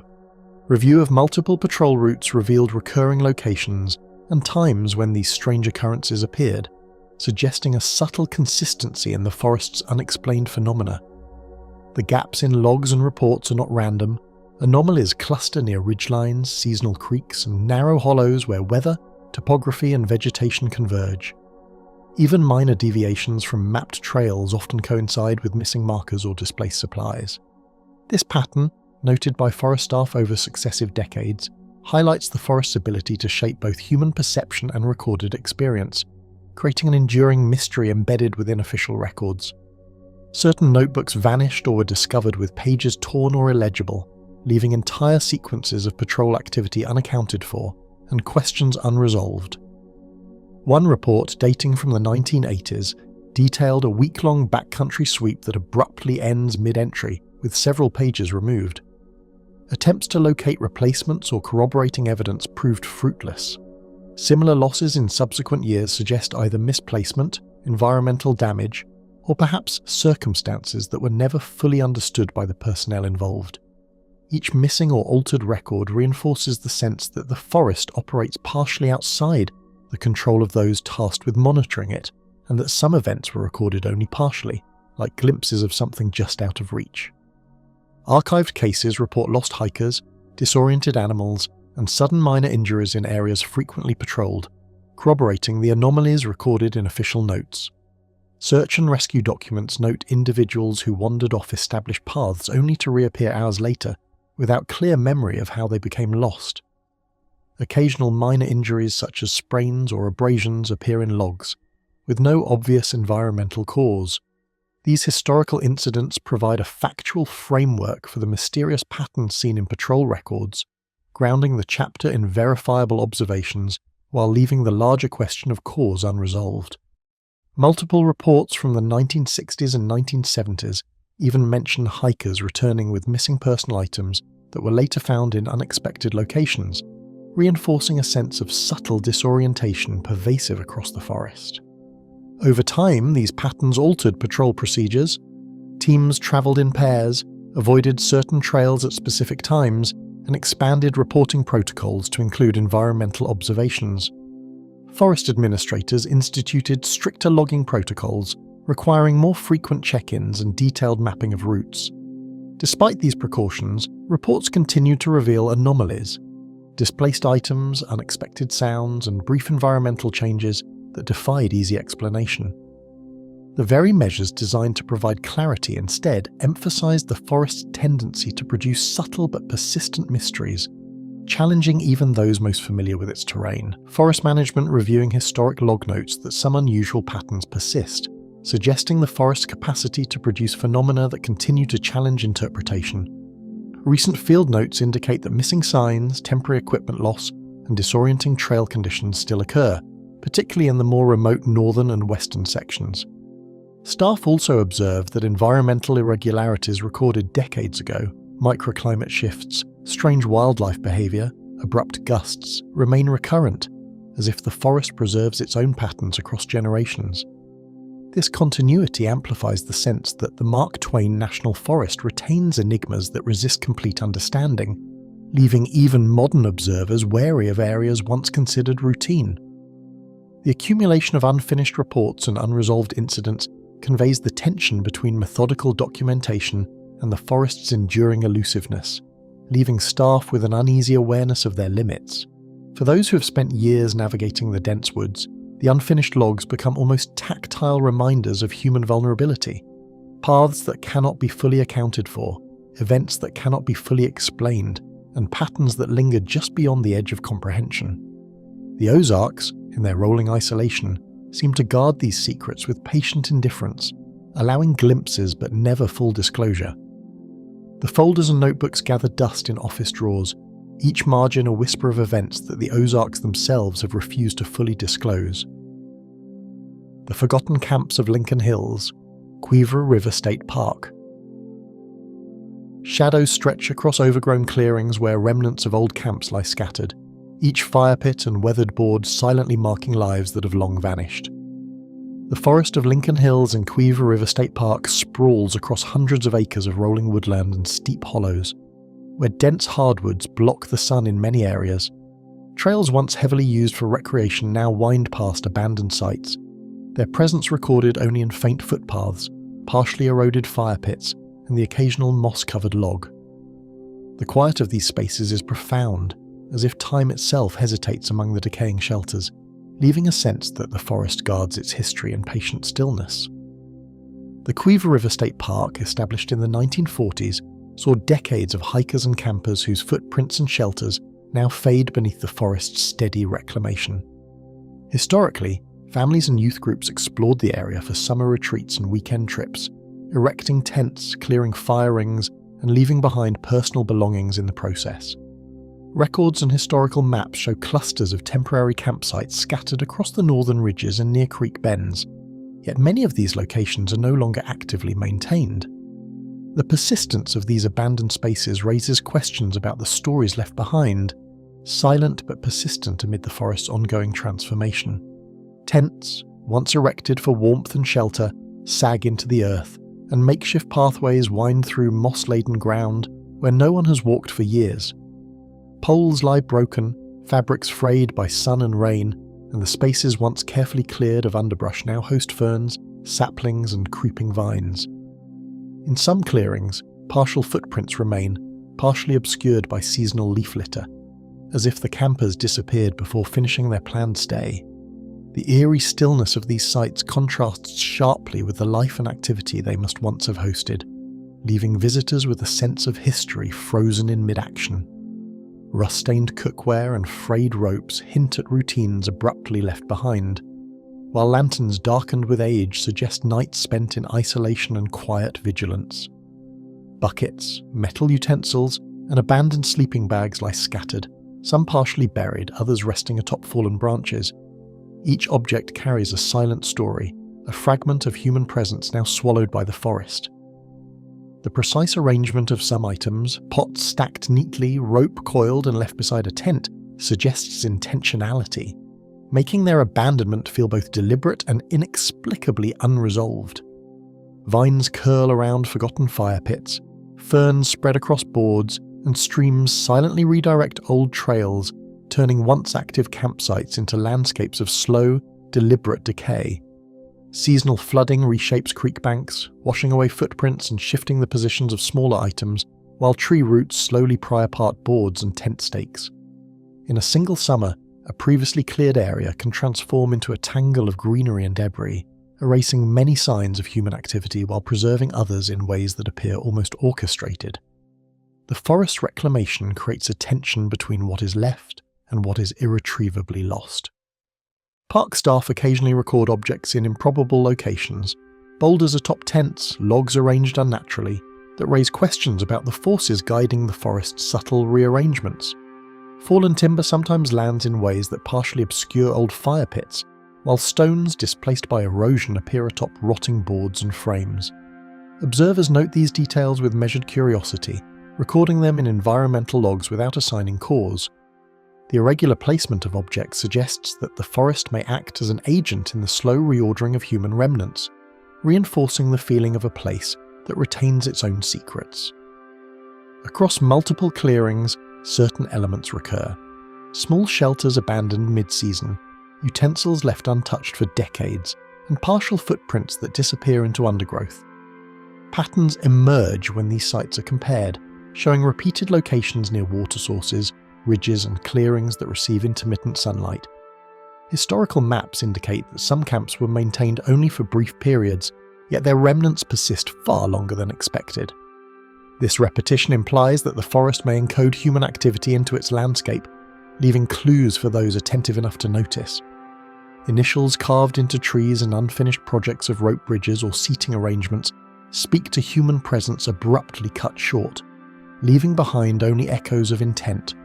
A: Review of multiple patrol routes revealed recurring locations and times when these strange occurrences appeared, suggesting a subtle consistency in the forest's unexplained phenomena. The gaps in logs and reports are not random. Anomalies cluster near ridgelines, seasonal creeks, and narrow hollows where weather, topography, and vegetation converge. Even minor deviations from mapped trails often coincide with missing markers or displaced supplies. This pattern, noted by forest staff over successive decades, highlights the forest's ability to shape both human perception and recorded experience, creating an enduring mystery embedded within official records. Certain notebooks vanished or were discovered with pages torn or illegible, leaving entire sequences of patrol activity unaccounted for and questions unresolved. One report, dating from the 1980s, detailed a week-long backcountry sweep that abruptly ends mid-entry, with several pages removed. Attempts to locate replacements or corroborating evidence proved fruitless. Similar losses in subsequent years suggest either misplacement, environmental damage, or perhaps circumstances that were never fully understood by the personnel involved. Each missing or altered record reinforces the sense that the forest operates partially outside the control of those tasked with monitoring it, and that some events were recorded only partially, like glimpses of something just out of reach. Archived cases report lost hikers, disoriented animals, and sudden minor injuries in areas frequently patrolled, corroborating the anomalies recorded in official notes. Search and rescue documents note individuals who wandered off established paths only to reappear hours later, without clear memory of how they became lost. Occasional minor injuries such as sprains or abrasions appear in logs, with no obvious environmental cause. These historical incidents provide a factual framework for the mysterious patterns seen in patrol records, grounding the chapter in verifiable observations while leaving the larger question of cause unresolved. Multiple reports from the 1960s and 1970s even mention hikers returning with missing personal items that were later found in unexpected locations, reinforcing a sense of subtle disorientation pervasive across the forest. Over time, these patterns altered patrol procedures. Teams travelled in pairs, avoided certain trails at specific times, and expanded reporting protocols to include environmental observations. Forest administrators instituted stricter logging protocols, requiring more frequent check-ins and detailed mapping of routes. Despite these precautions, reports continued to reveal anomalies, displaced items, unexpected sounds, and brief environmental changes that defied easy explanation. The very measures designed to provide clarity instead emphasized the forest's tendency to produce subtle but persistent mysteries, challenging even those most familiar with its terrain. Forest management reviewing historic log notes that some unusual patterns persist, suggesting the forest's capacity to produce phenomena that continue to challenge interpretation. Recent field notes indicate that missing signs, temporary equipment loss, and disorienting trail conditions still occur, particularly in the more remote northern and western sections. Staff also observed that environmental irregularities recorded decades ago, microclimate shifts, strange wildlife behaviour, abrupt gusts, remain recurrent, as if the forest preserves its own patterns across generations. This continuity amplifies the sense that the Twain National Forest retains enigmas that resist complete understanding, leaving even modern observers wary of areas once considered routine. The accumulation of unfinished reports and unresolved incidents conveys the tension between methodical documentation and the forest's enduring elusiveness, leaving staff with an uneasy awareness of their limits. For those who have spent years navigating the dense woods, the unfinished logs become almost tactile reminders of human vulnerability, paths that cannot be fully accounted for, events that cannot be fully explained, and patterns that linger just beyond the edge of comprehension. The Ozarks, in their rolling isolation, seem to guard these secrets with patient indifference, allowing glimpses but never full disclosure. The folders and notebooks gather dust in office drawers, each margin a whisper of events that the Ozarks themselves have refused to fully disclose. The forgotten camps of Lincoln Hills, Quiver River State Park. Shadows stretch across overgrown clearings where remnants of old camps lie scattered, each fire pit and weathered board silently marking lives that have long vanished. The forest of Lincoln Hills and Quiver River State Park sprawls across hundreds of acres of rolling woodland and steep hollows, where dense hardwoods block the sun in many areas. Trails once heavily used for recreation now wind past abandoned sites, their presence recorded only in faint footpaths, partially eroded fire pits, and the occasional moss-covered log. The quiet of these spaces is profound, as if time itself hesitates among the decaying shelters, leaving a sense that the forest guards its history in patient stillness. The Quiver River State Park, established in the 1940s, saw decades of hikers and campers whose footprints and shelters now fade beneath the forest's steady reclamation. Historically, families and youth groups explored the area for summer retreats and weekend trips, erecting tents, clearing fire rings, and leaving behind personal belongings in the process. Records and historical maps show clusters of temporary campsites scattered across the northern ridges and near creek bends, yet many of these locations are no longer actively maintained. The persistence of these abandoned spaces raises questions about the stories left behind, silent but persistent amid the forest's ongoing transformation. Tents, once erected for warmth and shelter, sag into the earth, and makeshift pathways wind through moss-laden ground where no one has walked for years. Poles lie broken, fabrics frayed by sun and rain, and the spaces once carefully cleared of underbrush now host ferns, saplings, and creeping vines. In some clearings, partial footprints remain, partially obscured by seasonal leaf litter, as if the campers disappeared before finishing their planned stay. The eerie stillness of these sites contrasts sharply with the life and activity they must once have hosted, leaving visitors with a sense of history frozen in mid-action. Rust-stained cookware and frayed ropes hint at routines abruptly left behind, while lanterns darkened with age suggest nights spent in isolation and quiet vigilance. Buckets, metal utensils, and abandoned sleeping bags lie scattered, some partially buried, others resting atop fallen branches. Each object carries a silent story, a fragment of human presence now swallowed by the forest. The precise arrangement of some items, pots stacked neatly, rope coiled and left beside a tent, suggests intentionality, making their abandonment feel both deliberate and inexplicably unresolved. Vines curl around forgotten fire pits, ferns spread across boards, and streams silently redirect old trails, turning once active campsites into landscapes of slow, deliberate decay. Seasonal flooding reshapes creek banks, washing away footprints and shifting the positions of smaller items, while tree roots slowly pry apart boards and tent stakes. In a single summer, a previously cleared area can transform into a tangle of greenery and debris, erasing many signs of human activity while preserving others in ways that appear almost orchestrated. The forest reclamation creates a tension between what is left and what is irretrievably lost. Park staff occasionally record objects in improbable locations, boulders atop tents, logs arranged unnaturally, that raise questions about the forces guiding the forest's subtle rearrangements. Fallen timber sometimes lands in ways that partially obscure old fire pits, while stones displaced by erosion appear atop rotting boards and frames. Observers note these details with measured curiosity, recording them in environmental logs without assigning cause. The irregular placement of objects suggests that the forest may act as an agent in the slow reordering of human remnants, reinforcing the feeling of a place that retains its own secrets. Across multiple clearings, certain elements recur. Small shelters abandoned mid-season, utensils left untouched for decades, and partial footprints that disappear into undergrowth. Patterns emerge when these sites are compared, showing repeated locations near water sources, ridges and clearings that receive intermittent sunlight. Historical maps indicate that some camps were maintained only for brief periods, yet their remnants persist far longer than expected. This repetition implies that the forest may encode human activity into its landscape, leaving clues for those attentive enough to notice. Initials carved into trees and unfinished projects of rope bridges or seating arrangements speak to human presence abruptly cut short, leaving behind only echoes of intent.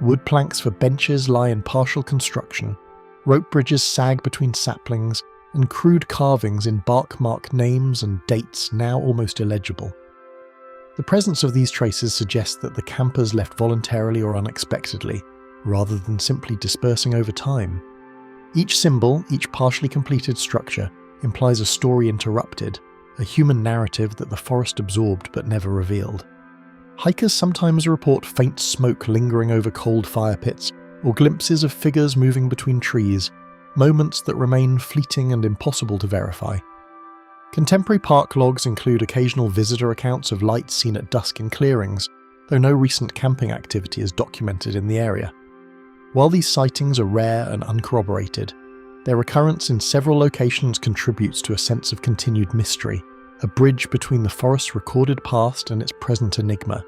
A: Wood planks for benches lie in partial construction, rope bridges sag between saplings, and crude carvings in bark mark names and dates now almost illegible. The presence of these traces suggests that the campers left voluntarily or unexpectedly, rather than simply dispersing over time. Each symbol, each partially completed structure, implies a story interrupted, a human narrative that the forest absorbed but never revealed. Hikers sometimes report faint smoke lingering over cold fire pits, or glimpses of figures moving between trees, moments that remain fleeting and impossible to verify. Contemporary park logs include occasional visitor accounts of lights seen at dusk in clearings, though no recent camping activity is documented in the area. While these sightings are rare and uncorroborated, their occurrence in several locations contributes to a sense of continued mystery, a bridge between the forest's recorded past and its present enigma.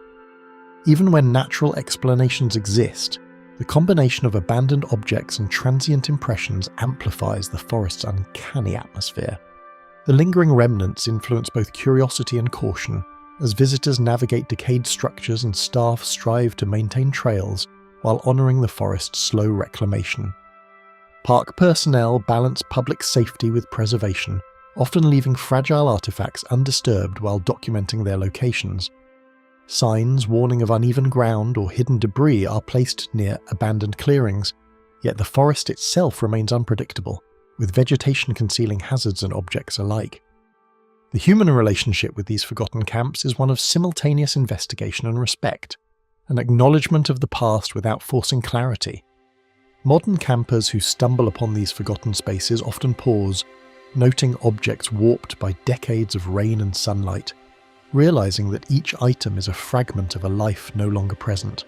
A: Even when natural explanations exist, the combination of abandoned objects and transient impressions amplifies the forest's uncanny atmosphere. The lingering remnants influence both curiosity and caution, as visitors navigate decayed structures and staff strive to maintain trails while honouring the forest's slow reclamation. Park personnel balance public safety with preservation, often leaving fragile artefacts undisturbed while documenting their locations. Signs warning of uneven ground or hidden debris are placed near abandoned clearings, yet the forest itself remains unpredictable, with vegetation concealing hazards and objects alike. The human relationship with these forgotten camps is one of simultaneous investigation and respect, an acknowledgement of the past without forcing clarity. Modern campers who stumble upon these forgotten spaces often pause, noting objects warped by decades of rain and sunlight, realizing that each item is a fragment of a life no longer present.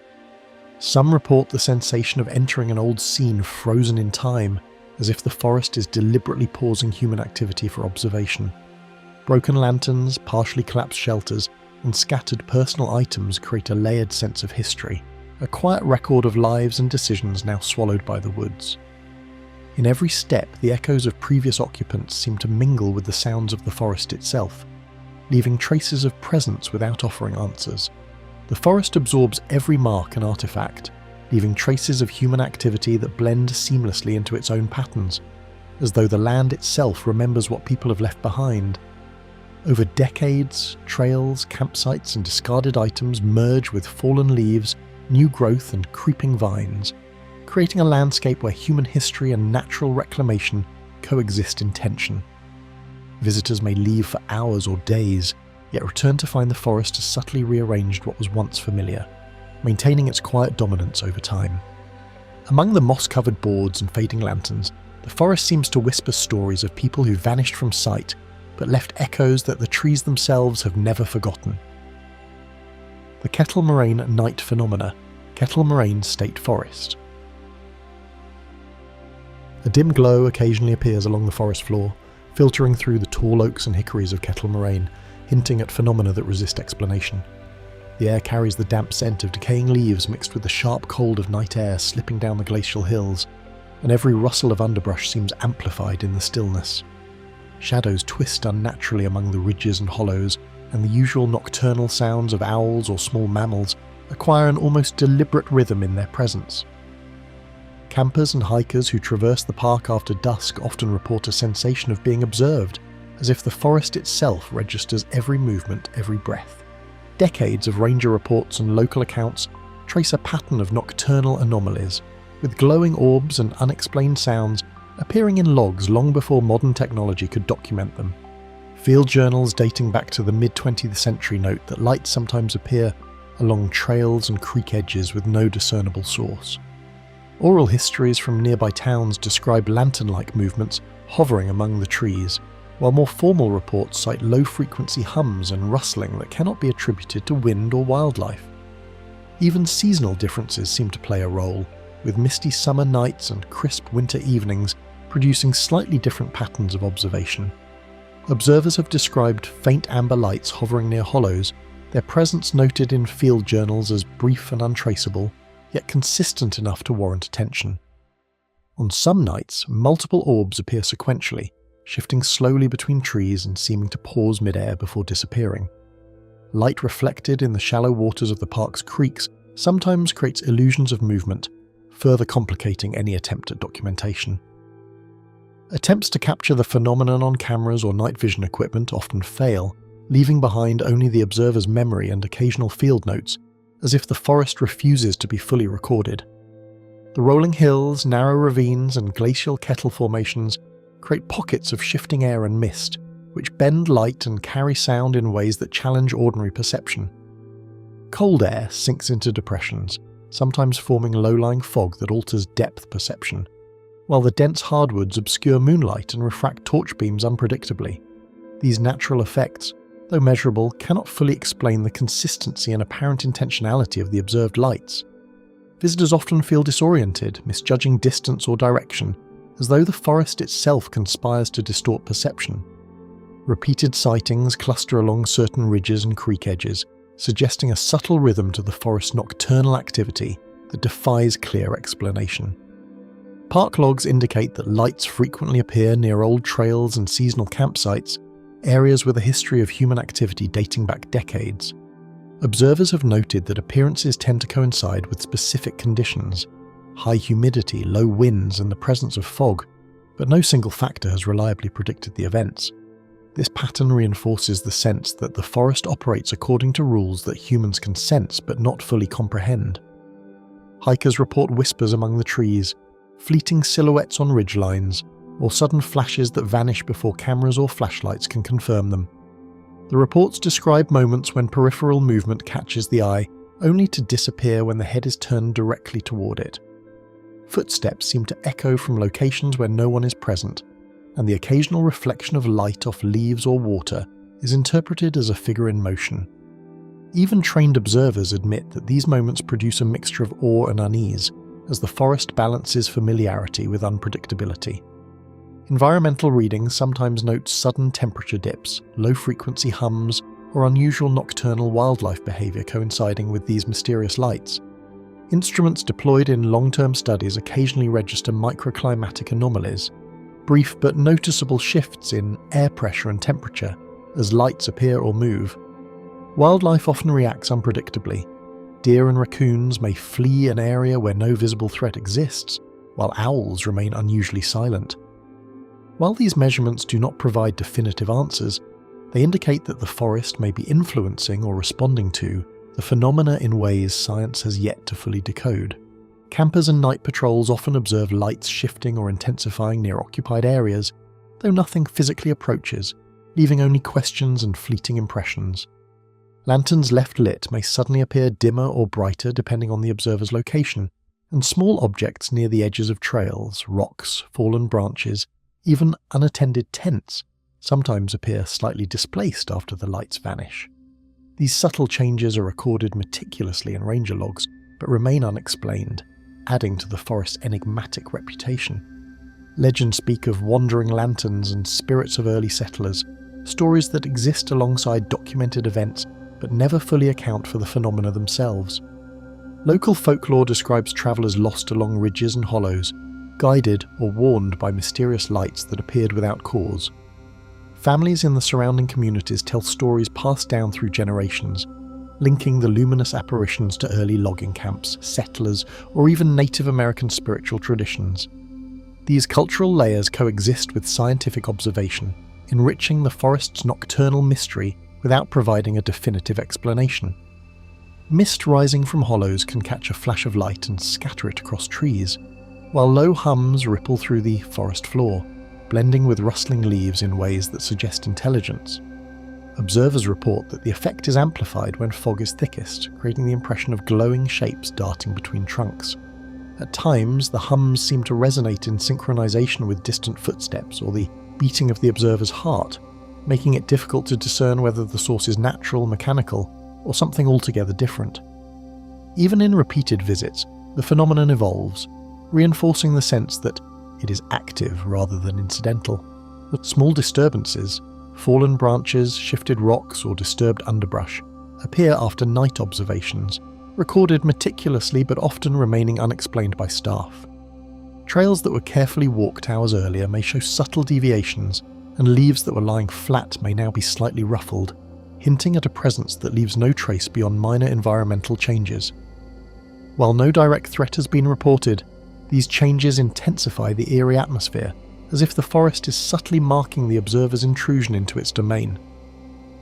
A: Some report the sensation of entering an old scene frozen in time, as if the forest is deliberately pausing human activity for observation. Broken lanterns, partially collapsed shelters, and scattered personal items create a layered sense of history, a quiet record of lives and decisions now swallowed by the woods. In every step, the echoes of previous occupants seem to mingle with the sounds of the forest itself, leaving traces of presence without offering answers. The forest absorbs every mark and artifact, leaving traces of human activity that blend seamlessly into its own patterns, as though the land itself remembers what people have left behind. Over decades, trails, campsites, and discarded items merge with fallen leaves, new growth, and creeping vines, creating a landscape where human history and natural reclamation coexist in tension. Visitors may leave for hours or days, yet return to find the forest has subtly rearranged what was once familiar, maintaining its quiet dominance over time. Among the moss-covered boards and fading lanterns, the forest seems to whisper stories of people who vanished from sight, but left echoes that the trees themselves have never forgotten. The Kettle moraine night phenomena, Kettle moraine state forest. A dim glow occasionally appears along the forest floor, filtering through the tall oaks and hickories of Kettle moraine, hinting at phenomena that resist explanation. The air carries the damp scent of decaying leaves mixed with the sharp cold of night air slipping down the glacial hills, and every rustle of underbrush seems amplified in the stillness. Shadows twist unnaturally among the ridges and hollows, and the usual nocturnal sounds of owls or small mammals acquire an almost deliberate rhythm in their presence. Campers and hikers who traverse the park after dusk often report a sensation of being observed, as if the forest itself registers every movement, every breath. Decades of ranger reports and local accounts trace a pattern of nocturnal anomalies, with glowing orbs and unexplained sounds appearing in logs long before modern technology could document them. Field journals dating back to the mid-20th century note that lights sometimes appear along trails and creek edges with no discernible source. Oral histories from nearby towns describe lantern-like movements hovering among the trees, while more formal reports cite low-frequency hums and rustling that cannot be attributed to wind or wildlife. Even seasonal differences seem to play a role, with misty summer nights and crisp winter evenings producing slightly different patterns of observation. Observers have described faint amber lights hovering near hollows, their presence noted in field journals as brief and untraceable, yet consistent enough to warrant attention. On some nights, multiple orbs appear sequentially, shifting slowly between trees and seeming to pause mid-air before disappearing. Light reflected in the shallow waters of the park's creeks sometimes creates illusions of movement, further complicating any attempt at documentation. Attempts to capture the phenomenon on cameras or night vision equipment often fail, leaving behind only the observer's memory and occasional field notes, as if the forest refuses to be fully recorded. The rolling hills, narrow ravines, and glacial Kettle formations create pockets of shifting air and mist, which bend light and carry sound in ways that challenge ordinary perception. Cold air sinks into depressions, sometimes forming low-lying fog that alters depth perception, while the dense hardwoods obscure moonlight and refract torch beams unpredictably. These natural effects, though measurable, cannot fully explain the consistency and apparent intentionality of the observed lights. Visitors often feel disoriented, misjudging distance or direction, as though the forest itself conspires to distort perception. Repeated sightings cluster along certain ridges and creek edges, suggesting a subtle rhythm to the forest's nocturnal activity that defies clear explanation. Park logs indicate that lights frequently appear near old trails and seasonal campsites, areas with a history of human activity dating back decades. Observers have noted that appearances tend to coincide with specific conditions: high humidity, low winds, and the presence of fog, but no single factor has reliably predicted the events. This pattern reinforces the sense that the forest operates according to rules that humans can sense but not fully comprehend. Hikers report whispers among the trees, fleeting silhouettes on ridgelines, or sudden flashes that vanish before cameras or flashlights can confirm them. The reports describe moments when peripheral movement catches the eye, only to disappear when the head is turned directly toward it. Footsteps seem to echo from locations where no one is present, and the occasional reflection of light off leaves or water is interpreted as a figure in motion. Even trained observers admit that these moments produce a mixture of awe and unease, as the forest balances familiarity with unpredictability. Environmental readings sometimes note sudden temperature dips, low-frequency hums, or unusual nocturnal wildlife behavior coinciding with these mysterious lights. Instruments deployed in long-term studies occasionally register microclimatic anomalies, brief but noticeable shifts in air pressure and temperature as lights appear or move. Wildlife often reacts unpredictably. Deer and raccoons may flee an area where no visible threat exists, while owls remain unusually silent. While these measurements do not provide definitive answers, they indicate that the forest may be influencing or responding to the phenomena in ways science has yet to fully decode. Campers and night patrols often observe lights shifting or intensifying near occupied areas, though nothing physically approaches, leaving only questions and fleeting impressions. Lanterns left lit may suddenly appear dimmer or brighter depending on the observer's location, and small objects near the edges of trails, rocks, fallen branches, even unattended tents, sometimes appear slightly displaced after the lights vanish. These subtle changes are recorded meticulously in ranger logs, but remain unexplained, adding to the forest's enigmatic reputation. Legends speak of wandering lanterns and spirits of early settlers, stories that exist alongside documented events but never fully account for the phenomena themselves. Local folklore describes travelers lost along ridges and hollows, guided or warned by mysterious lights that appeared without cause. Families in the surrounding communities tell stories passed down through generations, linking the luminous apparitions to early logging camps, settlers, or even Native American spiritual traditions. These cultural layers coexist with scientific observation, enriching the forest's nocturnal mystery without providing a definitive explanation. Mist rising from hollows can catch a flash of light and scatter it across trees, while low hums ripple through the forest floor, blending with rustling leaves in ways that suggest intelligence. Observers report that the effect is amplified when fog is thickest, creating the impression of glowing shapes darting between trunks. At times, the hums seem to resonate in synchronization with distant footsteps or the beating of the observer's heart, making it difficult to discern whether the source is natural, mechanical, or something altogether different. Even in repeated visits, the phenomenon evolves, reinforcing the sense that it is active rather than incidental. That small disturbances, fallen branches, shifted rocks, or disturbed underbrush, appear after night observations, recorded meticulously but often remaining unexplained by staff. Trails that were carefully walked hours earlier may show subtle deviations, and leaves that were lying flat may now be slightly ruffled, hinting at a presence that leaves no trace beyond minor environmental changes. While no direct threat has been reported, these changes intensify the eerie atmosphere, as if the forest is subtly marking the observer's intrusion into its domain.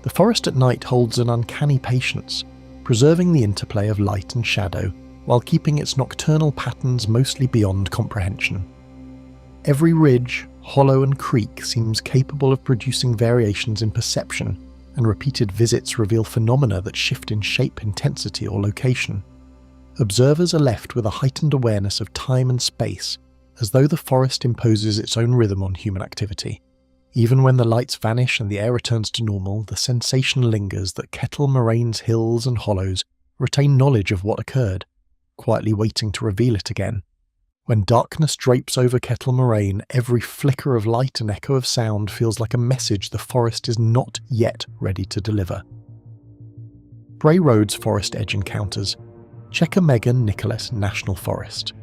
A: The forest at night holds an uncanny patience, preserving the interplay of light and shadow, while keeping its nocturnal patterns mostly beyond comprehension. Every ridge, hollow and creek seems capable of producing variations in perception, and repeated visits reveal phenomena that shift in shape, intensity, or location. Observers are left with a heightened awareness of time and space, as though the forest imposes its own rhythm on human activity. Even when the lights vanish and the air returns to normal, the sensation lingers that Kettle moraine's hills and hollows retain knowledge of what occurred, quietly waiting to reveal it again. When darkness drapes over Kettle moraine, every flicker of light and echo of sound feels like a message the forest is not yet ready to deliver. Bray Road's forest edge encounters. Chequamegon-Nicolet National Forest.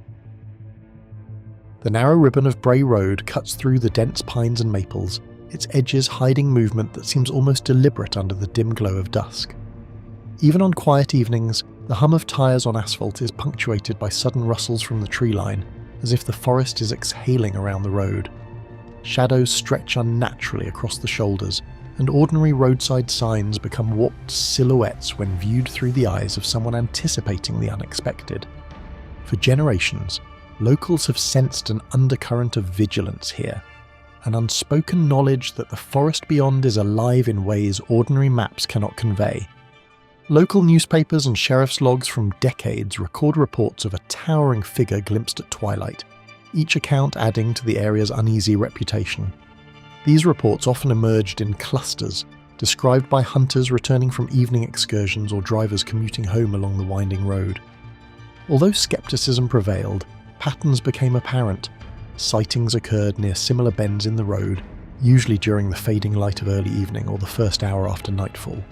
A: The narrow ribbon of Bray Road cuts through the dense pines and maples, its edges hiding movement that seems almost deliberate under the dim glow of dusk. Even on quiet evenings, the hum of tyres on asphalt is punctuated by sudden rustles from the tree line, as if the forest is exhaling around the road. Shadows stretch unnaturally across the shoulders, and ordinary roadside signs become warped silhouettes when viewed through the eyes of someone anticipating the unexpected. For generations, locals have sensed an undercurrent of vigilance here, an unspoken knowledge that the forest beyond is alive in ways ordinary maps cannot convey. Local newspapers and sheriff's logs from decades record reports of a towering figure glimpsed at twilight, each account adding to the area's uneasy reputation. These reports often emerged in clusters, described by hunters returning from evening excursions or drivers commuting home along the winding road. Although skepticism prevailed, patterns became apparent. Sightings occurred near similar bends in the road, usually during the fading light of early evening or the first hour after nightfall.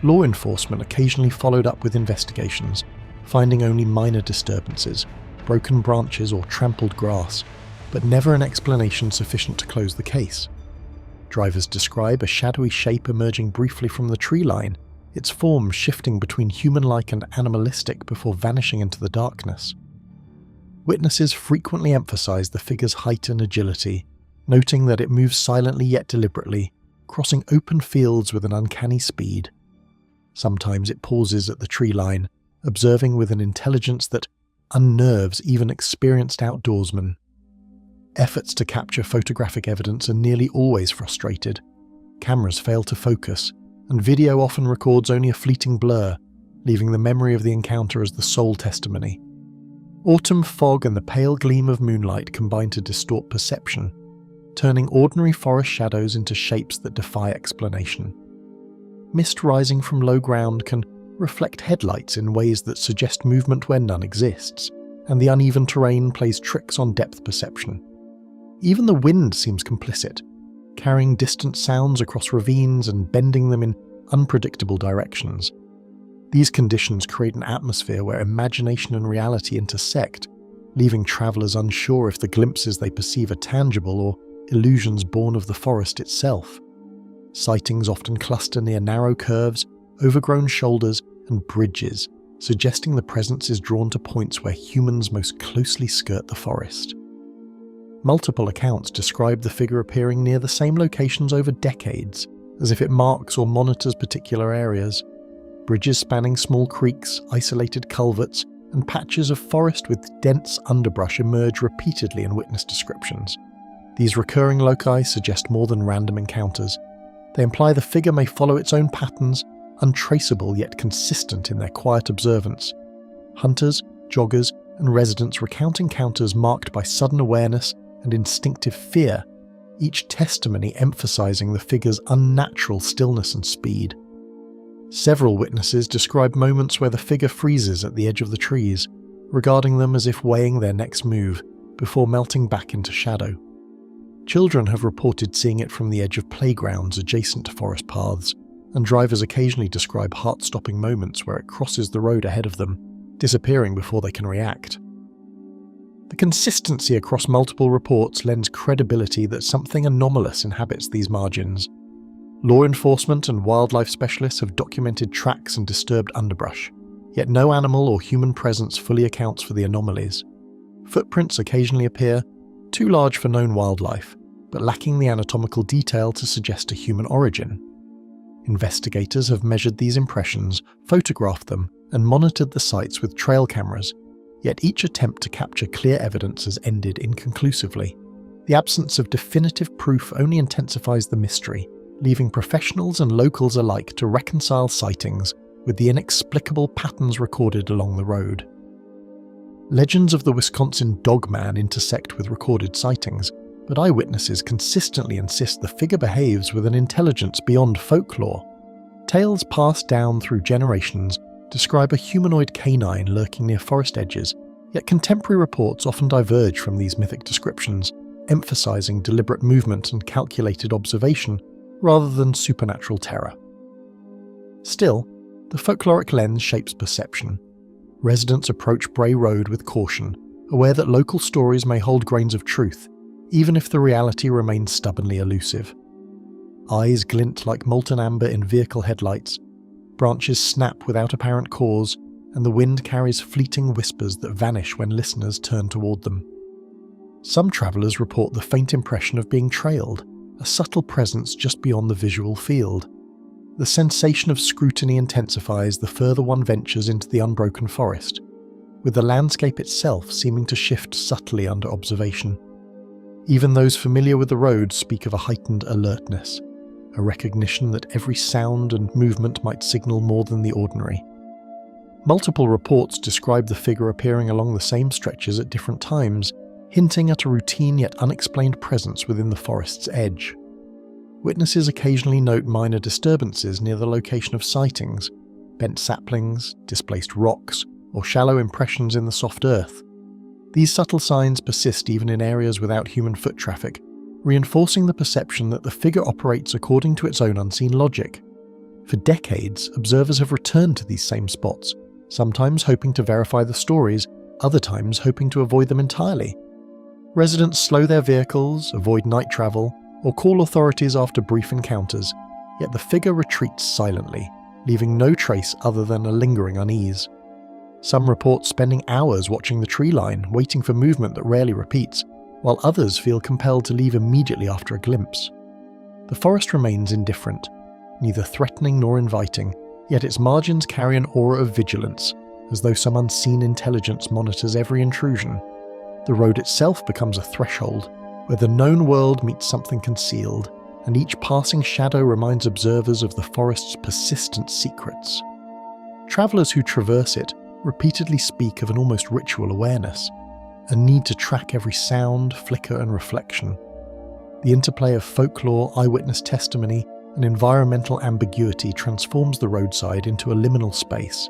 A: Law enforcement occasionally followed up with investigations, finding only minor disturbances, broken branches or trampled grass, but never an explanation sufficient to close the case. Drivers describe a shadowy shape emerging briefly from the tree line, its form shifting between human-like and animalistic before vanishing into the darkness. Witnesses frequently emphasize the figure's height and agility, noting that it moves silently yet deliberately, crossing open fields with an uncanny speed. Sometimes it pauses at the tree line, observing with an intelligence that unnerves even experienced outdoorsmen. Efforts to capture photographic evidence are nearly always frustrated. Cameras fail to focus, and video often records only a fleeting blur, leaving the memory of the encounter as the sole testimony. Autumn fog and the pale gleam of moonlight combine to distort perception, turning ordinary forest shadows into shapes that defy explanation. Mist rising from low ground can reflect headlights in ways that suggest movement where none exists, and the uneven terrain plays tricks on depth perception. Even the wind seems complicit, carrying distant sounds across ravines and bending them in unpredictable directions. These conditions create an atmosphere where imagination and reality intersect, leaving travelers unsure if the glimpses they perceive are tangible or illusions born of the forest itself. Sightings often cluster near narrow curves, overgrown shoulders, and bridges, suggesting the presence is drawn to points where humans most closely skirt the forest. Multiple accounts describe the figure appearing near the same locations over decades, as if it marks or monitors particular areas. Bridges spanning small creeks, isolated culverts, and patches of forest with dense underbrush emerge repeatedly in witness descriptions. These recurring loci suggest more than random encounters. They imply the figure may follow its own patterns, untraceable yet consistent in their quiet observance. Hunters, joggers, and residents recount encounters marked by sudden awareness and instinctive fear, each testimony emphasizing the figure's unnatural stillness and speed. Several witnesses describe moments where the figure freezes at the edge of the trees, regarding them as if weighing their next move, before melting back into shadow. Children have reported seeing it from the edge of playgrounds adjacent to forest paths, and drivers occasionally describe heart-stopping moments where it crosses the road ahead of them, disappearing before they can react. The consistency across multiple reports lends credibility that something anomalous inhabits these margins. Law enforcement and wildlife specialists have documented tracks and disturbed underbrush, yet no animal or human presence fully accounts for the anomalies. Footprints occasionally appear, too large for known wildlife, but lacking the anatomical detail to suggest a human origin. Investigators have measured these impressions, photographed them, and monitored the sites with trail cameras, yet each attempt to capture clear evidence has ended inconclusively. The absence of definitive proof only intensifies the mystery, leaving professionals and locals alike to reconcile sightings with the inexplicable patterns recorded along the road. Legends of the Wisconsin Dogman intersect with recorded sightings, but eyewitnesses consistently insist the figure behaves with an intelligence beyond folklore. Tales passed down through generations describe a humanoid canine lurking near forest edges, yet contemporary reports often diverge from these mythic descriptions, emphasizing deliberate movement and calculated observation rather than supernatural terror. Still, the folkloric lens shapes perception. Residents approach Bray Road with caution, aware that local stories may hold grains of truth, even if the reality remains stubbornly elusive. Eyes glint like molten amber in vehicle headlights, branches snap without apparent cause, and the wind carries fleeting whispers that vanish when listeners turn toward them. Some travellers report the faint impression of being trailed, a subtle presence just beyond the visual field. The sensation of scrutiny intensifies the further one ventures into the unbroken forest, with the landscape itself seeming to shift subtly under observation. Even those familiar with the road speak of a heightened alertness, a recognition that every sound and movement might signal more than the ordinary. Multiple reports describe the figure appearing along the same stretches at different times, hinting at a routine yet unexplained presence within the forest's edge. Witnesses occasionally note minor disturbances near the location of sightings, bent saplings, displaced rocks, or shallow impressions in the soft earth. These subtle signs persist even in areas without human foot traffic, reinforcing the perception that the figure operates according to its own unseen logic. For decades, observers have returned to these same spots, sometimes hoping to verify the stories, other times hoping to avoid them entirely. Residents slow their vehicles, avoid night travel, or call authorities after brief encounters, yet the figure retreats silently, leaving no trace other than a lingering unease. Some report spending hours watching the tree line, waiting for movement that rarely repeats, while others feel compelled to leave immediately after a glimpse. The forest remains indifferent, neither threatening nor inviting, yet its margins carry an aura of vigilance, as though some unseen intelligence monitors every intrusion. The road itself becomes a threshold, where the known world meets something concealed, and each passing shadow reminds observers of the forest's persistent secrets. Travellers who traverse it repeatedly speak of an almost ritual awareness, a need to track every sound, flicker, and reflection. The interplay of folklore, eyewitness testimony, and environmental ambiguity transforms the roadside into a liminal space,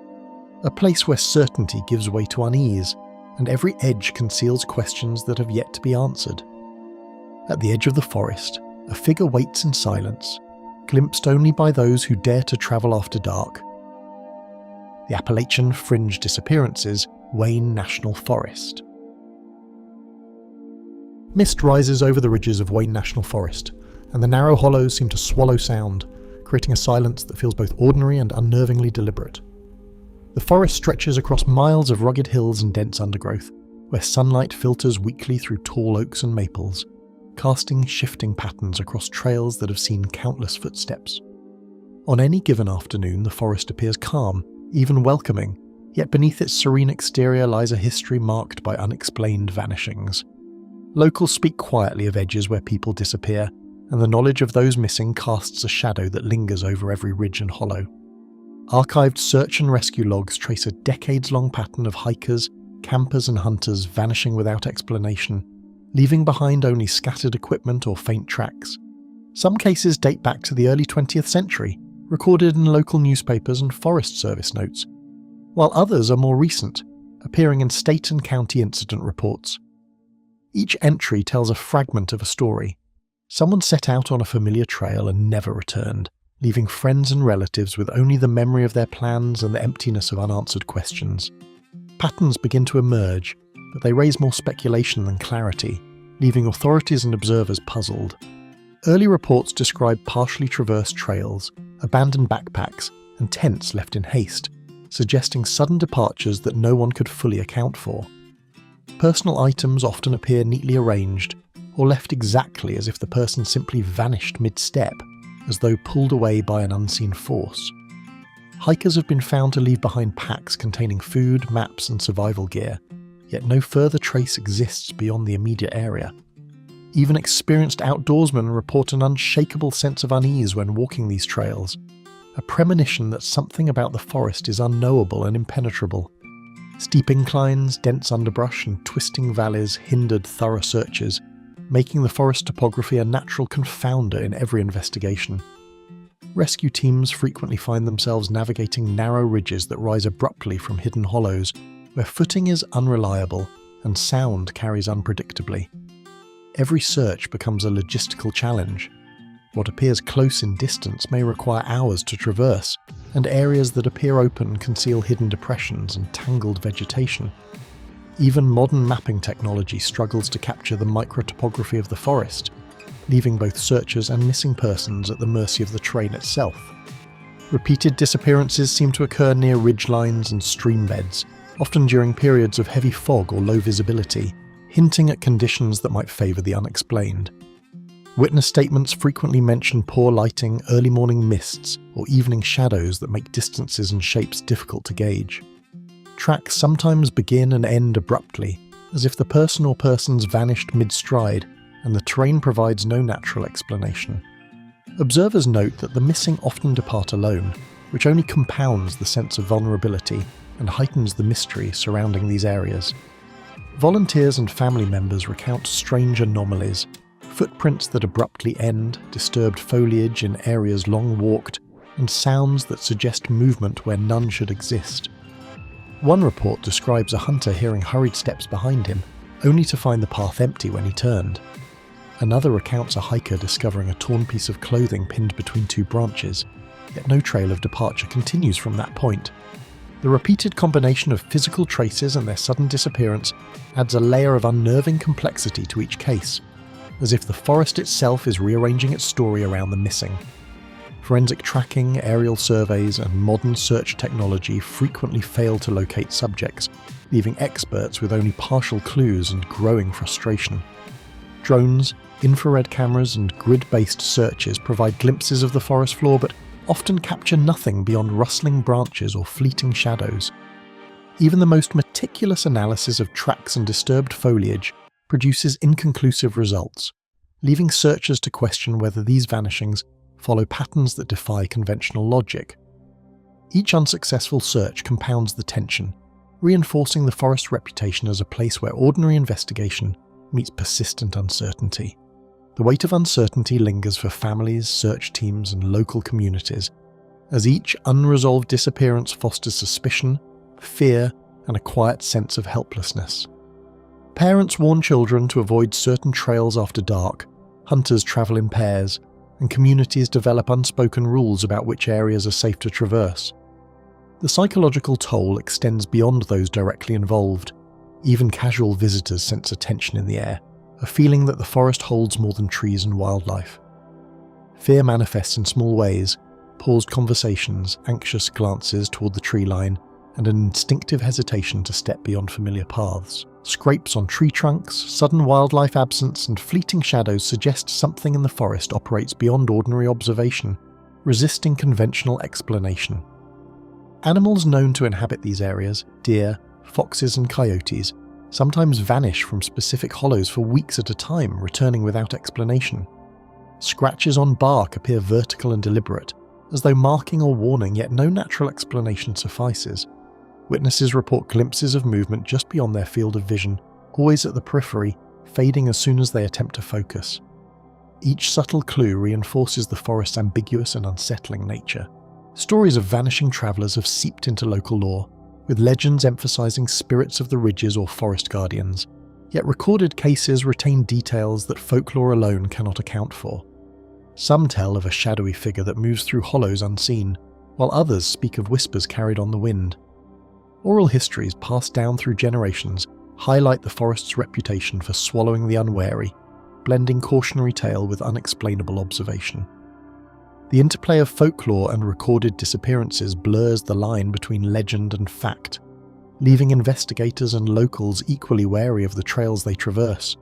A: a place where certainty gives way to unease, and every edge conceals questions that have yet to be answered. At the edge of the forest, a figure waits in silence, glimpsed only by those who dare to travel after dark. The Appalachian fringe disappearances, Wayne National Forest. Mist rises over the ridges of Wayne National Forest, and the narrow hollows seem to swallow sound, creating a silence that feels both ordinary and unnervingly deliberate. The forest stretches across miles of rugged hills and dense undergrowth, where sunlight filters weakly through tall oaks and maples, casting shifting patterns across trails that have seen countless footsteps. On any given afternoon, the forest appears calm, even welcoming, yet beneath its serene exterior lies a history marked by unexplained vanishings. Locals speak quietly of edges where people disappear, and the knowledge of those missing casts a shadow that lingers over every ridge and hollow. Archived search and rescue logs trace a decades-long pattern of hikers, campers and hunters vanishing without explanation, leaving behind only scattered equipment or faint tracks. Some cases date back to the early 20th century, recorded in local newspapers and Forest Service notes, while others are more recent, appearing in state and county incident reports. Each entry tells a fragment of a story. Someone set out on a familiar trail and never returned, leaving friends and relatives with only the memory of their plans and the emptiness of unanswered questions. Patterns begin to emerge, but they raise more speculation than clarity, leaving authorities and observers puzzled. Early reports describe partially traversed trails, abandoned backpacks, and tents left in haste, suggesting sudden departures that no one could fully account for. Personal items often appear neatly arranged, or left exactly as if the person simply vanished mid-step, as though pulled away by an unseen force. Hikers have been found to leave behind packs containing food, maps, and survival gear, yet no further trace exists beyond the immediate area. Even experienced outdoorsmen report an unshakable sense of unease when walking these trails, a premonition that something about the forest is unknowable and impenetrable. Steep inclines, dense underbrush, and twisting valleys hindered thorough searches, making the forest topography a natural confounder in every investigation. Rescue teams frequently find themselves navigating narrow ridges that rise abruptly from hidden hollows, where footing is unreliable and sound carries unpredictably. Every search becomes a logistical challenge. What appears close in distance may require hours to traverse, and areas that appear open conceal hidden depressions and tangled vegetation. Even modern mapping technology struggles to capture the microtopography of the forest, leaving both searchers and missing persons at the mercy of the terrain itself. Repeated disappearances seem to occur near ridgelines and stream beds, often during periods of heavy fog or low visibility, hinting at conditions that might favour the unexplained. Witness statements frequently mention poor lighting, early morning mists, or evening shadows that make distances and shapes difficult to gauge. Tracks sometimes begin and end abruptly, as if the person or persons vanished mid-stride, and the terrain provides no natural explanation. Observers note that the missing often depart alone, which only compounds the sense of vulnerability and heightens the mystery surrounding these areas. Volunteers and family members recount strange anomalies, footprints that abruptly end, disturbed foliage in areas long walked, and sounds that suggest movement where none should exist. One report describes a hunter hearing hurried steps behind him, only to find the path empty when he turned. Another recounts a hiker discovering a torn piece of clothing pinned between two branches, yet no trail of departure continues from that point. The repeated combination of physical traces and their sudden disappearance adds a layer of unnerving complexity to each case, as if the forest itself is rearranging its story around the missing. Forensic tracking, aerial surveys, and modern search technology frequently fail to locate subjects, leaving experts with only partial clues and growing frustration. Drones, infrared cameras, and grid-based searches provide glimpses of the forest floor, but often capture nothing beyond rustling branches or fleeting shadows. Even the most meticulous analysis of tracks and disturbed foliage produces inconclusive results, leaving searchers to question whether these vanishings follow patterns that defy conventional logic. Each unsuccessful search compounds the tension, reinforcing the forest's reputation as a place where ordinary investigation meets persistent uncertainty. The weight of uncertainty lingers for families, search teams, and local communities, as each unresolved disappearance fosters suspicion, fear, and a quiet sense of helplessness. Parents warn children to avoid certain trails after dark, hunters travel in pairs, and communities develop unspoken rules about which areas are safe to traverse. The psychological toll extends beyond those directly involved. Even casual visitors sense a tension in the air, a feeling that the forest holds more than trees and wildlife. Fear manifests in small ways: paused conversations, anxious glances toward the tree line, and an instinctive hesitation to step beyond familiar paths. Scrapes on tree trunks, sudden wildlife absence, and fleeting shadows suggest something in the forest operates beyond ordinary observation, resisting conventional explanation. Animals known to inhabit these areas, deer, foxes, and coyotes, sometimes vanish from specific hollows for weeks at a time, returning without explanation. Scratches on bark appear vertical and deliberate, as though marking or warning, yet no natural explanation suffices. Witnesses report glimpses of movement just beyond their field of vision, always at the periphery, fading as soon as they attempt to focus. Each subtle clue reinforces the forest's ambiguous and unsettling nature. Stories of vanishing travellers have seeped into local lore, with legends emphasising spirits of the ridges or forest guardians, yet recorded cases retain details that folklore alone cannot account for. Some tell of a shadowy figure that moves through hollows unseen, while others speak of whispers carried on the wind. Oral histories passed down through generations highlight the forest's reputation for swallowing the unwary, blending cautionary tale with unexplainable observation. The interplay of folklore and recorded disappearances blurs the line between legend and fact, leaving investigators and locals equally wary of the trails they traverse.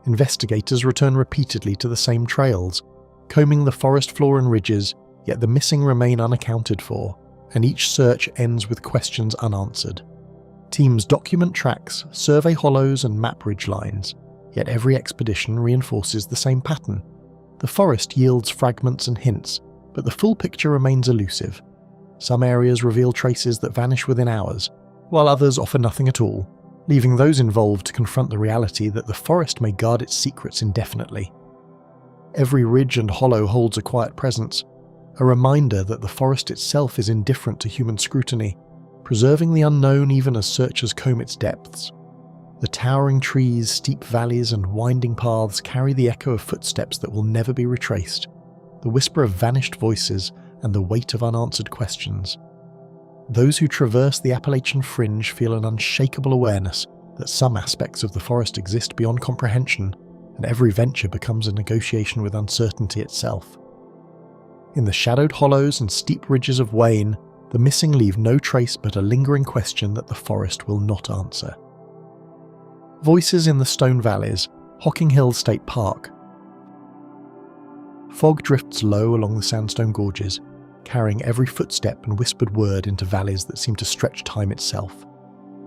A: Investigators return repeatedly to the same trails, combing the forest floor and ridges, yet the missing remain unaccounted for, and each search ends with questions unanswered. Teams document tracks, survey hollows and map ridge lines, yet every expedition reinforces the same pattern. The forest yields fragments and hints, but the full picture remains elusive. Some areas reveal traces that vanish within hours, while others offer nothing at all, leaving those involved to confront the reality that the forest may guard its secrets indefinitely. Every ridge and hollow holds a quiet presence, a reminder that the forest itself is indifferent to human scrutiny, preserving the unknown even as searchers comb its depths. The towering trees, steep valleys, and winding paths carry the echo of footsteps that will never be retraced, the whisper of vanished voices, and the weight of unanswered questions. Those who traverse the Appalachian fringe feel an unshakable awareness that some aspects of the forest exist beyond comprehension, and every venture becomes a negotiation with uncertainty itself. In the shadowed hollows and steep ridges of Wayne, the missing leave no trace but a lingering question that the forest will not answer. Voices in the Stone Valleys, Hocking Hills State Park. Fog drifts low along the sandstone gorges, carrying every footstep and whispered word into valleys that seem to stretch time itself.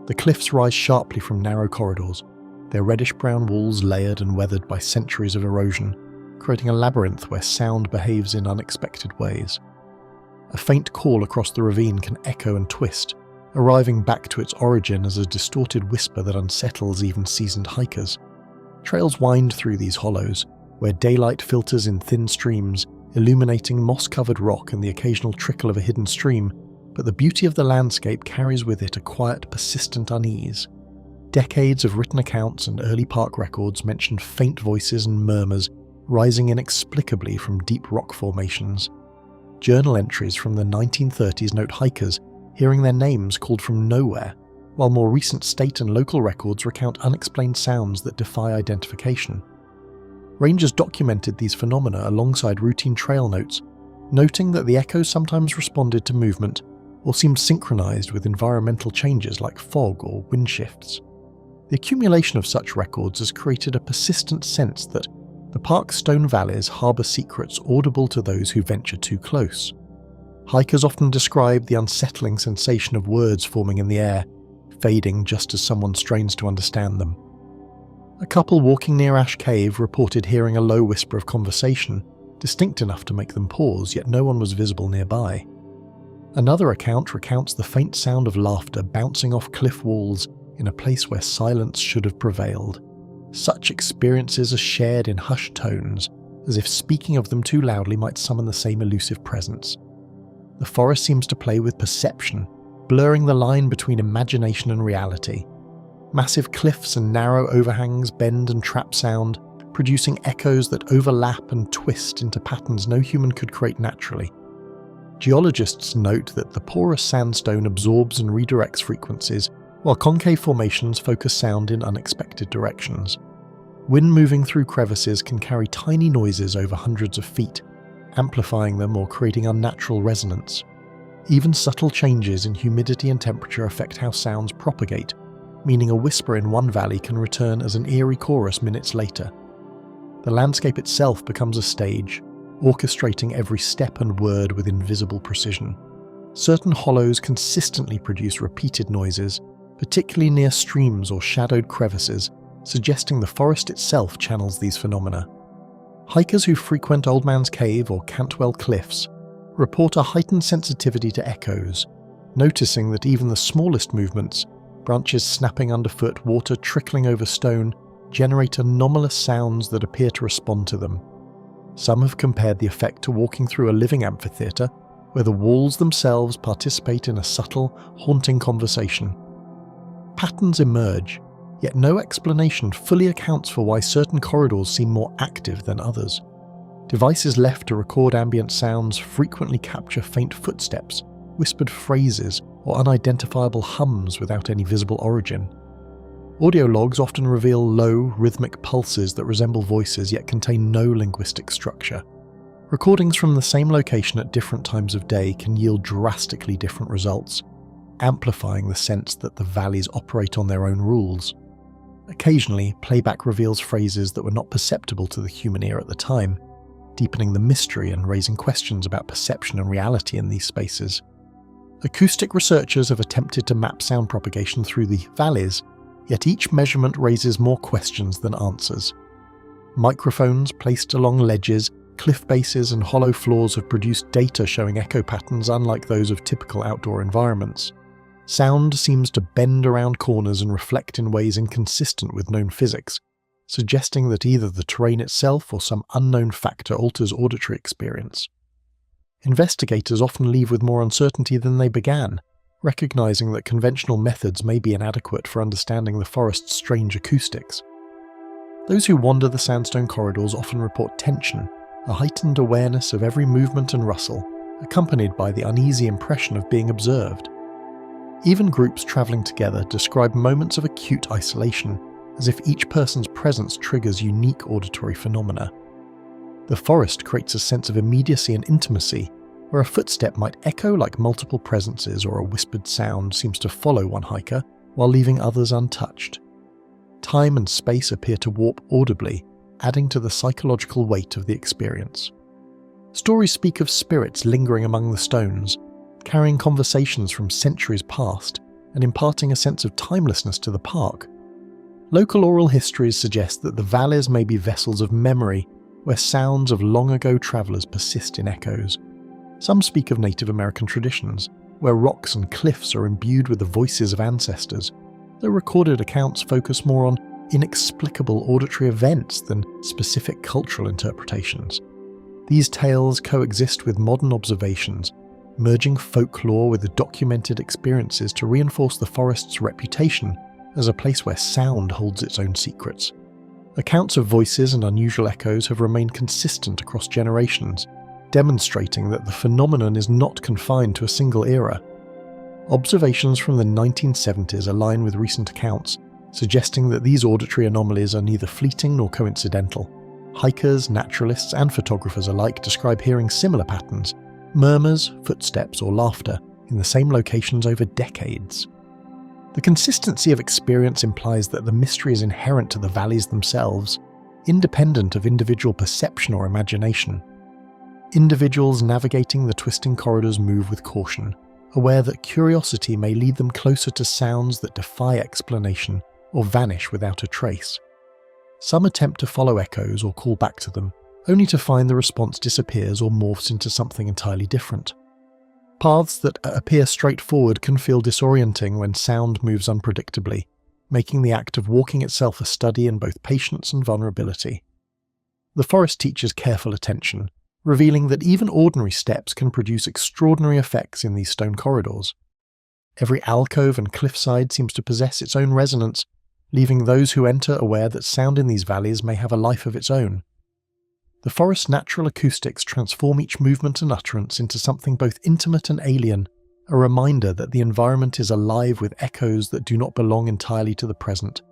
A: The cliffs rise sharply from narrow corridors, their reddish-brown walls layered and weathered by centuries of erosion, creating a labyrinth where sound behaves in unexpected ways. A faint call across the ravine can echo and twist, arriving back to its origin as a distorted whisper that unsettles even seasoned hikers. Trails wind through these hollows, where daylight filters in thin streams, illuminating moss-covered rock and the occasional trickle of a hidden stream, but the beauty of the landscape carries with it a quiet, persistent unease. Decades of written accounts and early park records mention faint voices and murmurs rising inexplicably from deep rock formations. Journal entries from the 1930s note hikers hearing their names called from nowhere, while more recent state and local records recount unexplained sounds that defy identification. Rangers documented these phenomena alongside routine trail notes, noting that the echoes sometimes responded to movement or seemed synchronized with environmental changes like fog or wind shifts. The accumulation of such records has created a persistent sense that the park's stone valleys harbor secrets audible to those who venture too close. Hikers often describe the unsettling sensation of words forming in the air, fading just as someone strains to understand them. A couple walking near Ash Cave reported hearing a low whisper of conversation, distinct enough to make them pause, yet no one was visible nearby. Another account recounts the faint sound of laughter bouncing off cliff walls in a place where silence should have prevailed. Such experiences are shared in hushed tones, as if speaking of them too loudly might summon the same elusive presence. The forest seems to play with perception, blurring the line between imagination and reality. Massive cliffs and narrow overhangs bend and trap sound, producing echoes that overlap and twist into patterns no human could create naturally. Geologists note that the porous sandstone absorbs and redirects frequencies, while concave formations focus sound in unexpected directions. Wind moving through crevices can carry tiny noises over hundreds of feet, amplifying them or creating unnatural resonance. Even subtle changes in humidity and temperature affect how sounds propagate, meaning a whisper in one valley can return as an eerie chorus minutes later. The landscape itself becomes a stage, orchestrating every step and word with invisible precision. Certain hollows consistently produce repeated noises, particularly near streams or shadowed crevices, suggesting the forest itself channels these phenomena. Hikers who frequent Old Man's Cave or Cantwell Cliffs report a heightened sensitivity to echoes, noticing that even the smallest movements, branches snapping underfoot, water trickling over stone, generate anomalous sounds that appear to respond to them. Some have compared the effect to walking through a living amphitheatre, where the walls themselves participate in a subtle, haunting conversation. Patterns emerge, yet no explanation fully accounts for why certain corridors seem more active than others. Devices left to record ambient sounds frequently capture faint footsteps, whispered phrases, or unidentifiable hums without any visible origin. Audio logs often reveal low, rhythmic pulses that resemble voices yet contain no linguistic structure. Recordings from the same location at different times of day can yield drastically different results, amplifying the sense that the valleys operate on their own rules. Occasionally, playback reveals phrases that were not perceptible to the human ear at the time, deepening the mystery and raising questions about perception and reality in these spaces. Acoustic researchers have attempted to map sound propagation through the valleys, yet each measurement raises more questions than answers. Microphones placed along ledges, cliff bases and hollow floors have produced data showing echo patterns unlike those of typical outdoor environments. Sound seems to bend around corners and reflect in ways inconsistent with known physics, suggesting that either the terrain itself or some unknown factor alters auditory experience. Investigators often leave with more uncertainty than they began, recognizing that conventional methods may be inadequate for understanding the forest's strange acoustics. Those who wander the sandstone corridors often report tension, a heightened awareness of every movement and rustle, accompanied by the uneasy impression of being observed. Even groups travelling together describe moments of acute isolation, as if each person's presence triggers unique auditory phenomena. The forest creates a sense of immediacy and intimacy, where a footstep might echo like multiple presences or a whispered sound seems to follow one hiker while leaving others untouched. Time and space appear to warp audibly, adding to the psychological weight of the experience. Stories speak of spirits lingering among the stones, carrying conversations from centuries past and imparting a sense of timelessness to the park. Local oral histories suggest that the valleys may be vessels of memory, where sounds of long-ago travellers persist in echoes. Some speak of Native American traditions, where rocks and cliffs are imbued with the voices of ancestors, though recorded accounts focus more on inexplicable auditory events than specific cultural interpretations. These tales coexist with modern observations, merging folklore with the documented experiences to reinforce the forest's reputation as a place where sound holds its own secrets. Accounts of voices and unusual echoes have remained consistent across generations, demonstrating that the phenomenon is not confined to a single era. Observations from the 1970s align with recent accounts, suggesting that these auditory anomalies are neither fleeting nor coincidental. Hikers, naturalists, and photographers alike describe hearing similar patterns, murmurs, footsteps, or laughter, in the same locations over decades. The consistency of experience implies that the mystery is inherent to the valleys themselves, independent of individual perception or imagination. Individuals navigating the twisting corridors move with caution, aware that curiosity may lead them closer to sounds that defy explanation or vanish without a trace. Some attempt to follow echoes or call back to them, only to find the response disappears or morphs into something entirely different. Paths that appear straightforward can feel disorienting when sound moves unpredictably, making the act of walking itself a study in both patience and vulnerability. The forest teaches careful attention, revealing that even ordinary steps can produce extraordinary effects in these stone corridors. Every alcove and cliffside seems to possess its own resonance, leaving those who enter aware that sound in these valleys may have a life of its own. The forest's natural acoustics transform each movement and utterance into something both intimate and alien, a reminder that the environment is alive with echoes that do not belong entirely to the present.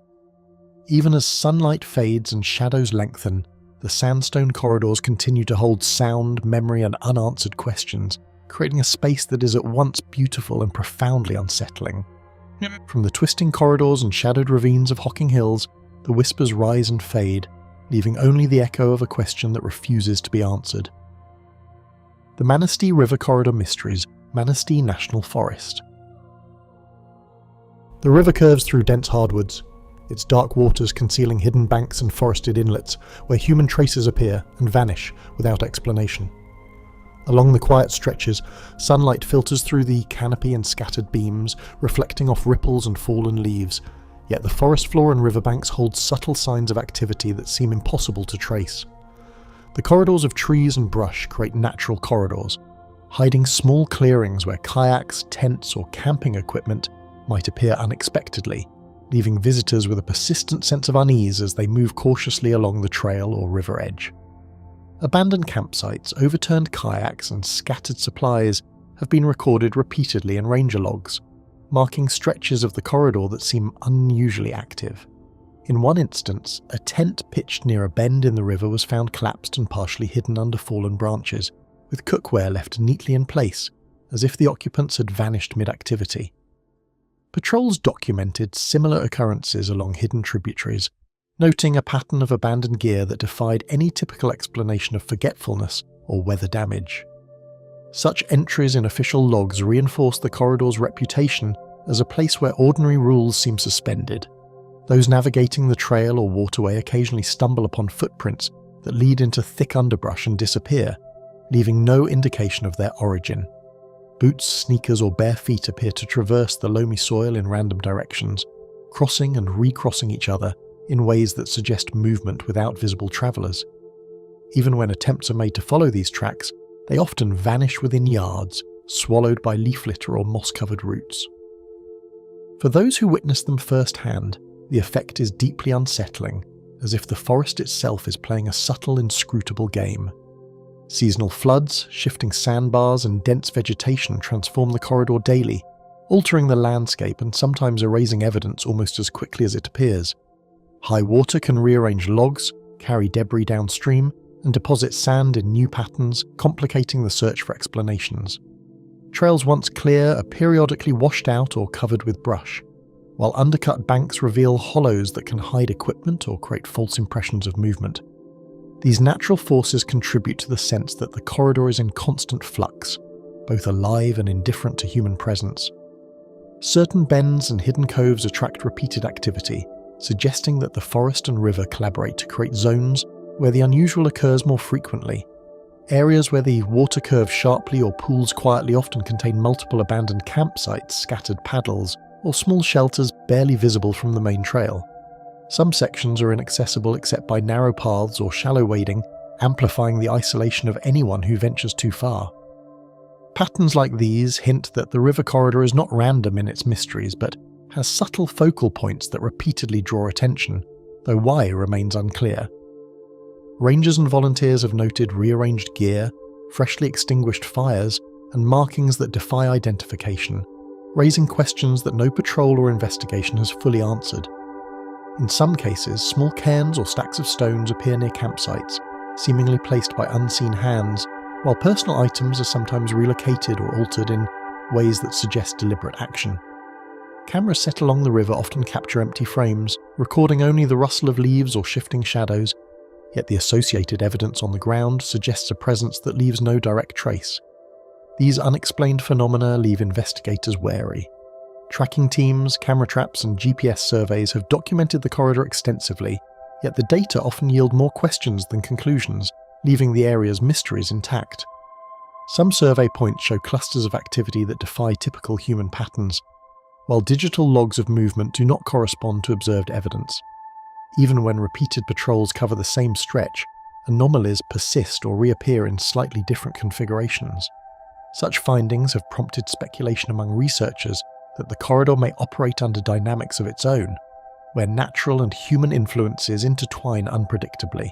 A: Even as sunlight fades and shadows lengthen, the sandstone corridors continue to hold sound, memory, and unanswered questions, creating a space that is at once beautiful and profoundly unsettling. From the twisting corridors and shadowed ravines of Hocking Hills, the whispers rise and fade, leaving only the echo of a question that refuses to be answered. The Manistee River Corridor Mysteries, Manistee National Forest. The river curves through dense hardwoods, its dark waters concealing hidden banks and forested inlets where human traces appear and vanish without explanation. Along the quiet stretches, sunlight filters through the canopy and scattered beams, reflecting off ripples and fallen leaves, yet the forest floor and riverbanks hold subtle signs of activity that seem impossible to trace. The corridors of trees and brush create natural corridors, hiding small clearings where kayaks, tents, or camping equipment might appear unexpectedly, leaving visitors with a persistent sense of unease as they move cautiously along the trail or river edge. Abandoned campsites, overturned kayaks, and scattered supplies have been recorded repeatedly in ranger logs. marking stretches of the corridor that seem unusually active. In one instance, a tent pitched near a bend in the river was found collapsed and partially hidden under fallen branches, with cookware left neatly in place, as if the occupants had vanished mid-activity. Patrols documented similar occurrences along hidden tributaries, noting a pattern of abandoned gear that defied any typical explanation of forgetfulness or weather damage. Such entries in official logs reinforced the corridor's reputation as a place where ordinary rules seem suspended. Those navigating the trail or waterway occasionally stumble upon footprints that lead into thick underbrush and disappear, leaving no indication of their origin. Boots, sneakers, or bare feet appear to traverse the loamy soil in random directions, crossing and recrossing each other in ways that suggest movement without visible travellers. Even when attempts are made to follow these tracks, they often vanish within yards, swallowed by leaf litter or moss-covered roots. For those who witness them firsthand, the effect is deeply unsettling, as if the forest itself is playing a subtle, inscrutable game. Seasonal floods, shifting sandbars, and dense vegetation transform the corridor daily, altering the landscape and sometimes erasing evidence almost as quickly as it appears. High water can rearrange logs, carry debris downstream, and deposit sand in new patterns, complicating the search for explanations. Trails once clear are periodically washed out or covered with brush, while undercut banks reveal hollows that can hide equipment or create false impressions of movement. These natural forces contribute to the sense that the corridor is in constant flux, both alive and indifferent to human presence. Certain bends and hidden coves attract repeated activity, suggesting that the forest and river collaborate to create zones where the unusual occurs more frequently. Areas where the water curves sharply or pools quietly often contain multiple abandoned campsites, scattered paddles, or small shelters barely visible from the main trail. Some sections are inaccessible except by narrow paths or shallow wading, amplifying the isolation of anyone who ventures too far. Patterns like these hint that the river corridor is not random in its mysteries, but has subtle focal points that repeatedly draw attention, though why remains unclear. Rangers and volunteers have noted rearranged gear, freshly extinguished fires, and markings that defy identification, raising questions that no patrol or investigation has fully answered. In some cases, small cairns or stacks of stones appear near campsites, seemingly placed by unseen hands, while personal items are sometimes relocated or altered in ways that suggest deliberate action. Cameras set along the river often capture empty frames, recording only the rustle of leaves or shifting shadows, yet the associated evidence on the ground suggests a presence that leaves no direct trace. These unexplained phenomena leave investigators wary. Tracking teams, camera traps, and GPS surveys have documented the corridor extensively, yet the data often yield more questions than conclusions, leaving the area's mysteries intact. Some survey points show clusters of activity that defy typical human patterns, while digital logs of movement do not correspond to observed evidence. Even when repeated patrols cover the same stretch, anomalies persist or reappear in slightly different configurations. Such findings have prompted speculation among researchers that the corridor may operate under dynamics of its own, where natural and human influences intertwine unpredictably.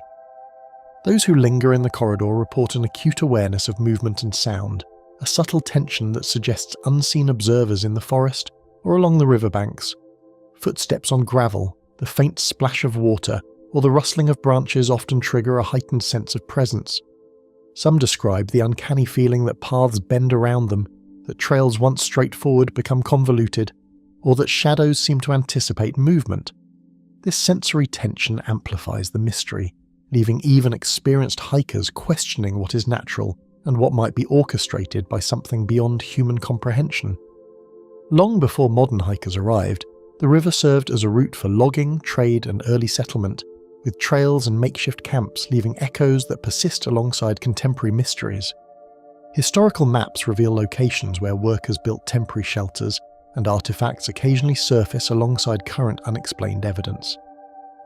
A: Those who linger in the corridor report an acute awareness of movement and sound, a subtle tension that suggests unseen observers in the forest or along the riverbanks. Footsteps on gravel, the faint splash of water, or the rustling of branches often trigger a heightened sense of presence. Some describe the uncanny feeling that paths bend around them, that trails once straightforward become convoluted, or that shadows seem to anticipate movement. This sensory tension amplifies the mystery, leaving even experienced hikers questioning what is natural and what might be orchestrated by something beyond human comprehension. Long before modern hikers arrived, the river served as a route for logging, trade, and early settlement, with trails and makeshift camps leaving echoes that persist alongside contemporary mysteries. Historical maps reveal locations where workers built temporary shelters, and artifacts occasionally surface alongside current unexplained evidence.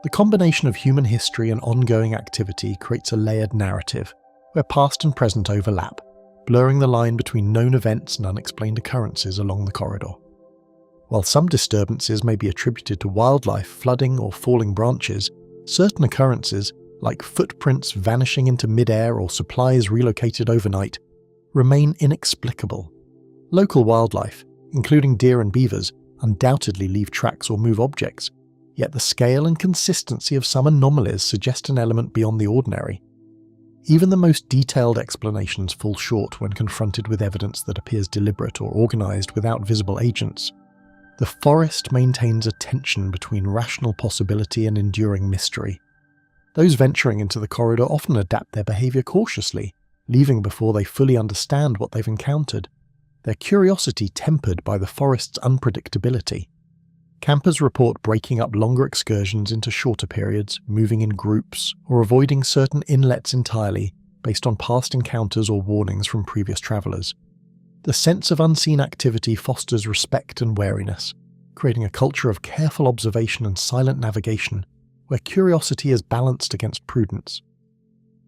A: The combination of human history and ongoing activity creates a layered narrative, where past and present overlap, blurring the line between known events and unexplained occurrences along the corridor. While some disturbances may be attributed to wildlife, flooding, or falling branches, certain occurrences, like footprints vanishing into mid-air or supplies relocated overnight, remain inexplicable. Local wildlife, including deer and beavers, undoubtedly leave tracks or move objects, yet the scale and consistency of some anomalies suggest an element beyond the ordinary. Even the most detailed explanations fall short when confronted with evidence that appears deliberate or organised without visible agents. The forest maintains a tension between rational possibility and enduring mystery. Those venturing into the corridor often adapt their behaviour cautiously, leaving before they fully understand what they've encountered, their curiosity tempered by the forest's unpredictability. Campers report breaking up longer excursions into shorter periods, moving in groups, or avoiding certain inlets entirely based on past encounters or warnings from previous travellers. The sense of unseen activity fosters respect and wariness, creating a culture of careful observation and silent navigation, where curiosity is balanced against prudence.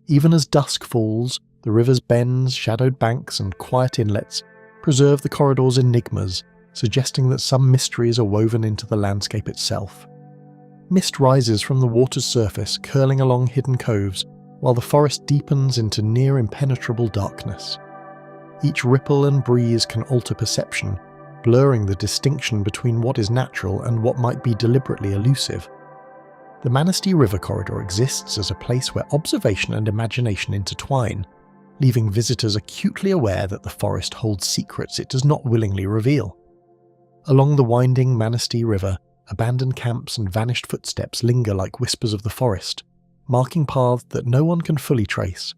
A: Even as dusk falls, the river's bends, shadowed banks, and quiet inlets preserve the corridor's enigmas, suggesting that some mysteries are woven into the landscape itself. Mist rises from the water's surface, curling along hidden coves, while the forest deepens into near impenetrable darkness. Each ripple and breeze can alter perception, blurring the distinction between what is natural and what might be deliberately elusive. The Manistee River corridor exists as a place where observation and imagination intertwine, leaving visitors acutely aware that the forest holds secrets it does not willingly reveal. Along the winding Manistee River, abandoned camps and vanished footsteps linger like whispers of the forest, marking paths that no one can fully trace.